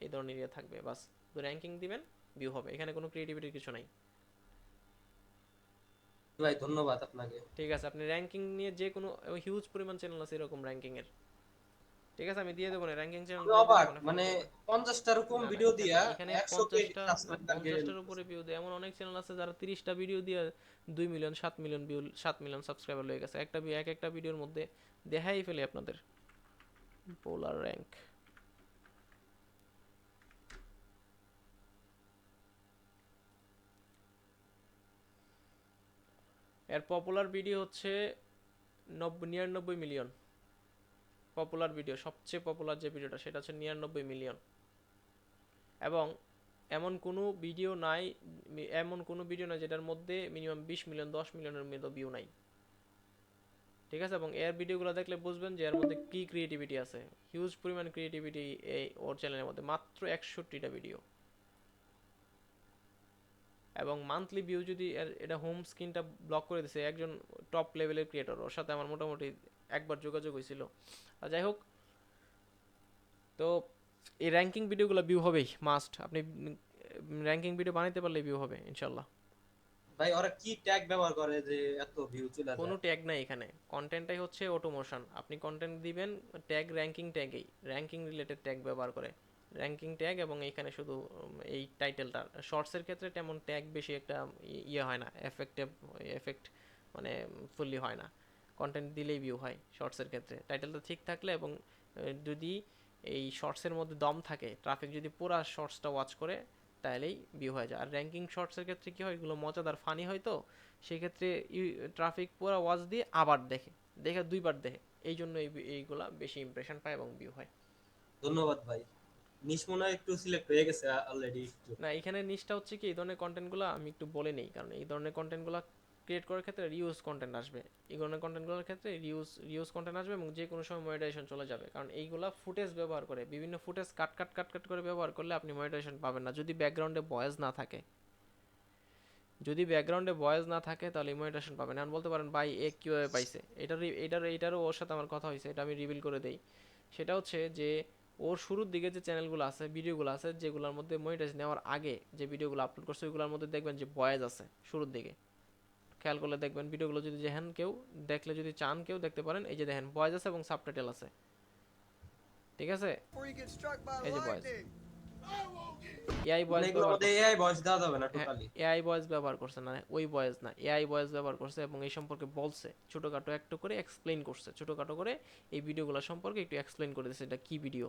এই ধরনের ইয়ে থাকবে, বাস র্যাঙ্কিং দিবেন, ভিউ হবে। এখানে কোনো ক্রিয়েটিভিটির কিছু নাই। ভাই ধন্যবাদ আপনাকে। ঠিক আছে, আপনি র্যাঙ্কিং নিয়ে যে কোনো, হিউজ পরিমাণ চ্যানেল আছে এরকম র্যাঙ্কিং এর। ঠিক আছে, আমি দিয়ে দেবো না র্যাঙ্কিং চ্যানেল, অবাক, মানে 50টা এরকম ভিডিও দিয়া এখানে 100 কে সাবস্ক্রাইবার গেইন। 50টার উপরে ভিউ দেয় এমন অনেক চ্যানেল আছে যারা 30টা ভিডিও দিয়ে 2 million 7 million view, 7 million subscriber হয়ে গেছে একটা ভিডিওর মধ্যে। দেখাই ফেলে আপনাদের পোলার র্যাঙ্ক। এর পপুলার ভিডিও হচ্ছে 99 মিলিয়ন পপুলার ভিডিও, সবচেয়ে পপুলার যে ভিডিওটা সেটা হচ্ছে 99 মিলিয়ন। এবং এমন কোনো ভিডিও নাই যেটার মধ্যে মিনিমাম 20 মিলিয়ন 10 মিলিয়নের মতো ভিউ নাই। ঠিক আছে, এবং এর ভিডিওগুলো দেখলে বুঝবেন যে এর মধ্যে কি ক্রিয়েটিভিটি আছে, হিউজ পরিমাণ ক্রিয়েটিভিটি এই ওর চ্যানেলের মধ্যে, মাত্র 61টা ভিডিও। এবং মান্থলি ভিউ যদি এটা হোম স্ক্রিনটা ব্লক করে দিছে একজন টপ লেভেলের ক্রিয়েটর, ওর সাথে আমার মোটামুটি একবার যোগাযোগ হয়েছিল। আর যাই হোক, তো এই র্যাঙ্কিং ভিডিওগুলো ভিউ হবেই মাস্ট, আপনি র্যাঙ্কিং ভিডিও বানাইতে পারলে ভিউ হবে ইনশাল্লাহ। ভাই ওরা কি ট্যাগ ব্যবহার করে যে এত ভিউ চলে আসে? কোনো ট্যাগ নাই এখানে, কন্টেন্টটাই হচ্ছে অটোমোশন। আপনি কন্টেন্ট দিবেন, ট্যাগ র্যাঙ্কিং ট্যাগেই, র্যাঙ্কিং রিলেটেড ট্যাগ ব্যবহার করে, র্যাঙ্কিং ট্যাগ। এবং এইখানে শুধু এই টাইটেলটা, শর্টসের ক্ষেত্রে তেমন ট্যাগ বেশি একটা ইয়ে হয় না, এফেক্ট মানে ফুললি হয় না, কন্টেন্ট দিলেই ভিউ হয় শর্টসের ক্ষেত্রে। টাইটেলটা ঠিক থাকলে এবং যদি এই শর্টসের মধ্যে দম থাকে, ট্রাফিক যদি পুরা শর্টসটা ওয়াচ করে তাহলেই ভিউ হয়ে যায়। আর র্যাঙ্কিং শর্টসের ক্ষেত্রে কী হয়, এগুলো মজাদার ফানি হয়, তো সেক্ষেত্রে ট্রাফিক পুরো ওয়াচ দিয়ে আবার দেখে 2বার দেখে, এই জন্য এইগুলা বেশি ইমপ্রেশন পায় এবং ভিউ হয়। ধন্যবাদ ভাই। নিশ মনে হয় একটু সিলেক্ট হয়ে গেছে অলরেডি। না, এখানে নিশটা হচ্ছে কি, এই ধরনের কন্টেন্টগুলো আমি একটু বলে নেই, কারণ এই ধরনের কন্টেন্টগুলো ক্রিয়েট করার ক্ষেত্রে রিউজ কন্টেন্ট আসবে, এই ধরনের কন্টেন্টগুলোর ক্ষেত্রে রিউজ কন্টেন্ট আসবে এবং যে কোনো সময় মনিটাইজেশন চলে যাবে। কারণ এইগুলা ফুটেজ ব্যবহার করে, বিভিন্ন ফুটেজ কাট করে ব্যবহার করলে আপনি মনিটাইজেশন পাবেন না যদি ব্যাকগ্রাউন্ডে ভয়েস না থাকে। যদি ব্যাকগ্রাউন্ডে ভয়েস না থাকে তাহলে মনিটাইজেশন পাবেন না। বলতে পারেন ভাই এ কীভাবে পাইছে, এটারও ওর সাথে আমার কথা হয়েছে, এটা আমি রিভিল করে দেই। সেটা হচ্ছে যে ওর শুরুর দিকে যে চ্যানেলগুলো আছে, ভিডিওগুলো আছে, যেগুলোর মধ্যে মনিটাইজ নেওয়ার আগে যে ভিডিওগুলো আপলোড করছে, ওইগুলোর মধ্যে দেখবেন যে ভয়েস আছে শুরুর দিকে, খেয়াল করলে দেখবেন ভিডিওগুলো যদি দেখেন, কেউ দেখলে যদি চান কেউ দেখতে পারেন, এই যে দেখেন ভয়েস আছে এবং সাবটাইটেল আছে, ঠিক আছে, এই যে ভয়েস। এআই ভয়েস দেওয়া যাবে না টোটালি, এআই ভয়েস ব্যবহার করছে না, ওই ভয়েস না, এআই ভয়েস ব্যবহার করছে এবং এই সম্পর্কে বলছে, ছোটখাটো একটু করে এক্সপ্লেইন করছে, ছোটখাটো করে এই ভিডিওগুলো সম্পর্কে একটু এক্সপ্লেইন করে দিয়েছে, এটা কি ভিডিও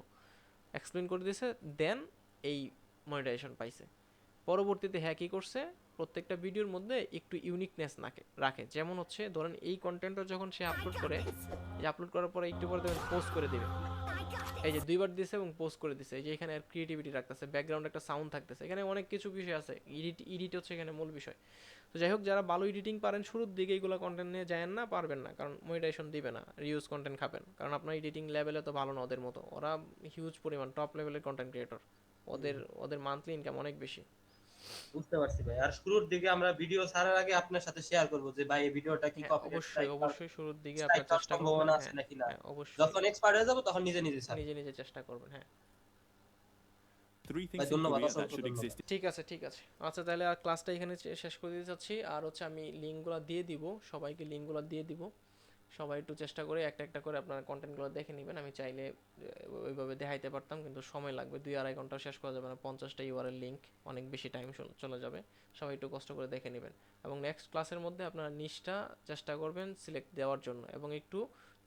এক্সপ্লেইন করে দিয়েছে, দেন এই মনিটাইজেশন পাইছে। পরবর্তীতে হ্যাঁ কী করছে, প্রত্যেকটা ভিডিওর মধ্যে একটু ইউনিকনেস রাখে, যেমন হচ্ছে ধরেন এই কন্টেন্টটা যখন সে আপলোড করে, আপলোড করার পরে একটু পরে দেখবেন পোস্ট করে দিবে, এই যে 2বার দিয়েছে এবং পোস্ট করে দিছে, এই যে এখানে আর ক্রিয়েটিভিটি রাখতেছে, ব্যাকগ্রাউন্ডে একটা সাউন্ড থাকতেছে, এখানে অনেক কিছু বিষয় আছে, এডিট হচ্ছে এখানে মূল বিষয়। তো যাই হোক, যারা ভালো এডিটিং পারেন শুরুর দিকে এইগুলো কন্টেন্ট নিয়ে যায় না, পারবেন না, কারণ মনিটাইজেশন দিবে না, রিউজ কন্টেন্ট খাবেন, কারণ আপনার এডিটিং লেভেলে তো ভালো না ওদের মতো, ওরা হিউজ পরিমাণ টপ লেভেলের কন্টেন্ট ক্রিয়েটর, ওদের মান্থলি ইনকাম অনেক বেশি। বুঝতে পারছি ভাই। আর শুরুর দিকে আমরা ভিডিও ছাড়ার আগে আপনার সাথে শেয়ার করব যে ভাই এই ভিডিওটা কি কপি, অবশ্যই শুরুর দিকে আপনার চেষ্টা করবেন, আছে নাকি না, অবশ্যই যখন এক্সপার্ট হয়ে যাব তখন নিজে নিজে চেষ্টা করবেন। হ্যাঁ, 3 things in Korea that should exist. ঠিক আছে আচ্ছা, তাহলে আর ক্লাসটা এখানে শেষ করে দিতে চাচ্ছি। আর হচ্ছে আমি লিঙ্কগুলো দিয়ে দিব, সবাইকে লিঙ্কগুলো দিয়ে দিব, সবাই একটু চেষ্টা করে একটা করে আপনার কন্টেন্টগুলো দেখে নেবেন। আমি চাইলে ওইভাবে দেখাইতে পারতাম, কিন্তু সময় লাগবে, 2-2.5 ঘন্টা শেষ করা যাবে না, 50টা ইউআরএল লিঙ্ক, অনেক বেশি টাইম চলে যাবে। সবাই একটু কষ্ট করে দেখে নেবেন এবং নেক্সট ক্লাসের মধ্যে আপনারা নিশটা চেষ্টা করবেন সিলেক্ট দেওয়ার জন্য এবং একটু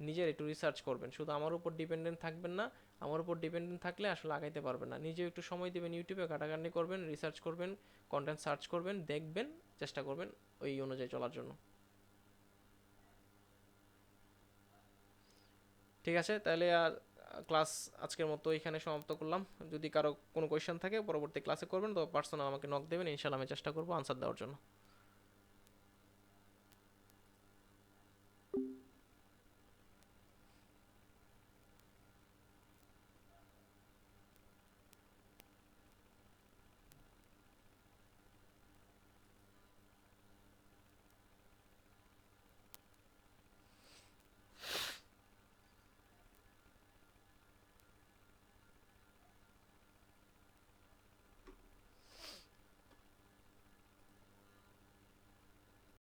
নিজের একটু রিসার্চ করবেন, শুধু আমার উপর ডিপেন্ডেন্ট থাকবেন না। আমার উপর ডিপেন্ডেন্ট থাকলে আসলে আগাইতে পারবেন না, নিজেও একটু সময় দেবেন, ইউটিউবে ঘাটাঘাটি করবেন, রিসার্চ করবেন, কন্টেন্ট সার্চ করবেন, দেখবেন, চেষ্টা করবেন ওই অনুযায়ী চলার জন্য। ঠিক আছে, তাহলে আর ক্লাস আজকের মতো এখানে সমাপ্ত করলাম। যদি কারো কোনো কোয়েশ্চেন থাকে পরবর্তী ক্লাসে করবেন, তো পার্সোনাল আমাকে নক দেবেন, ইনশাআল্লাহ আমি চেষ্টা করবো আনসার দেওয়ার জন্য।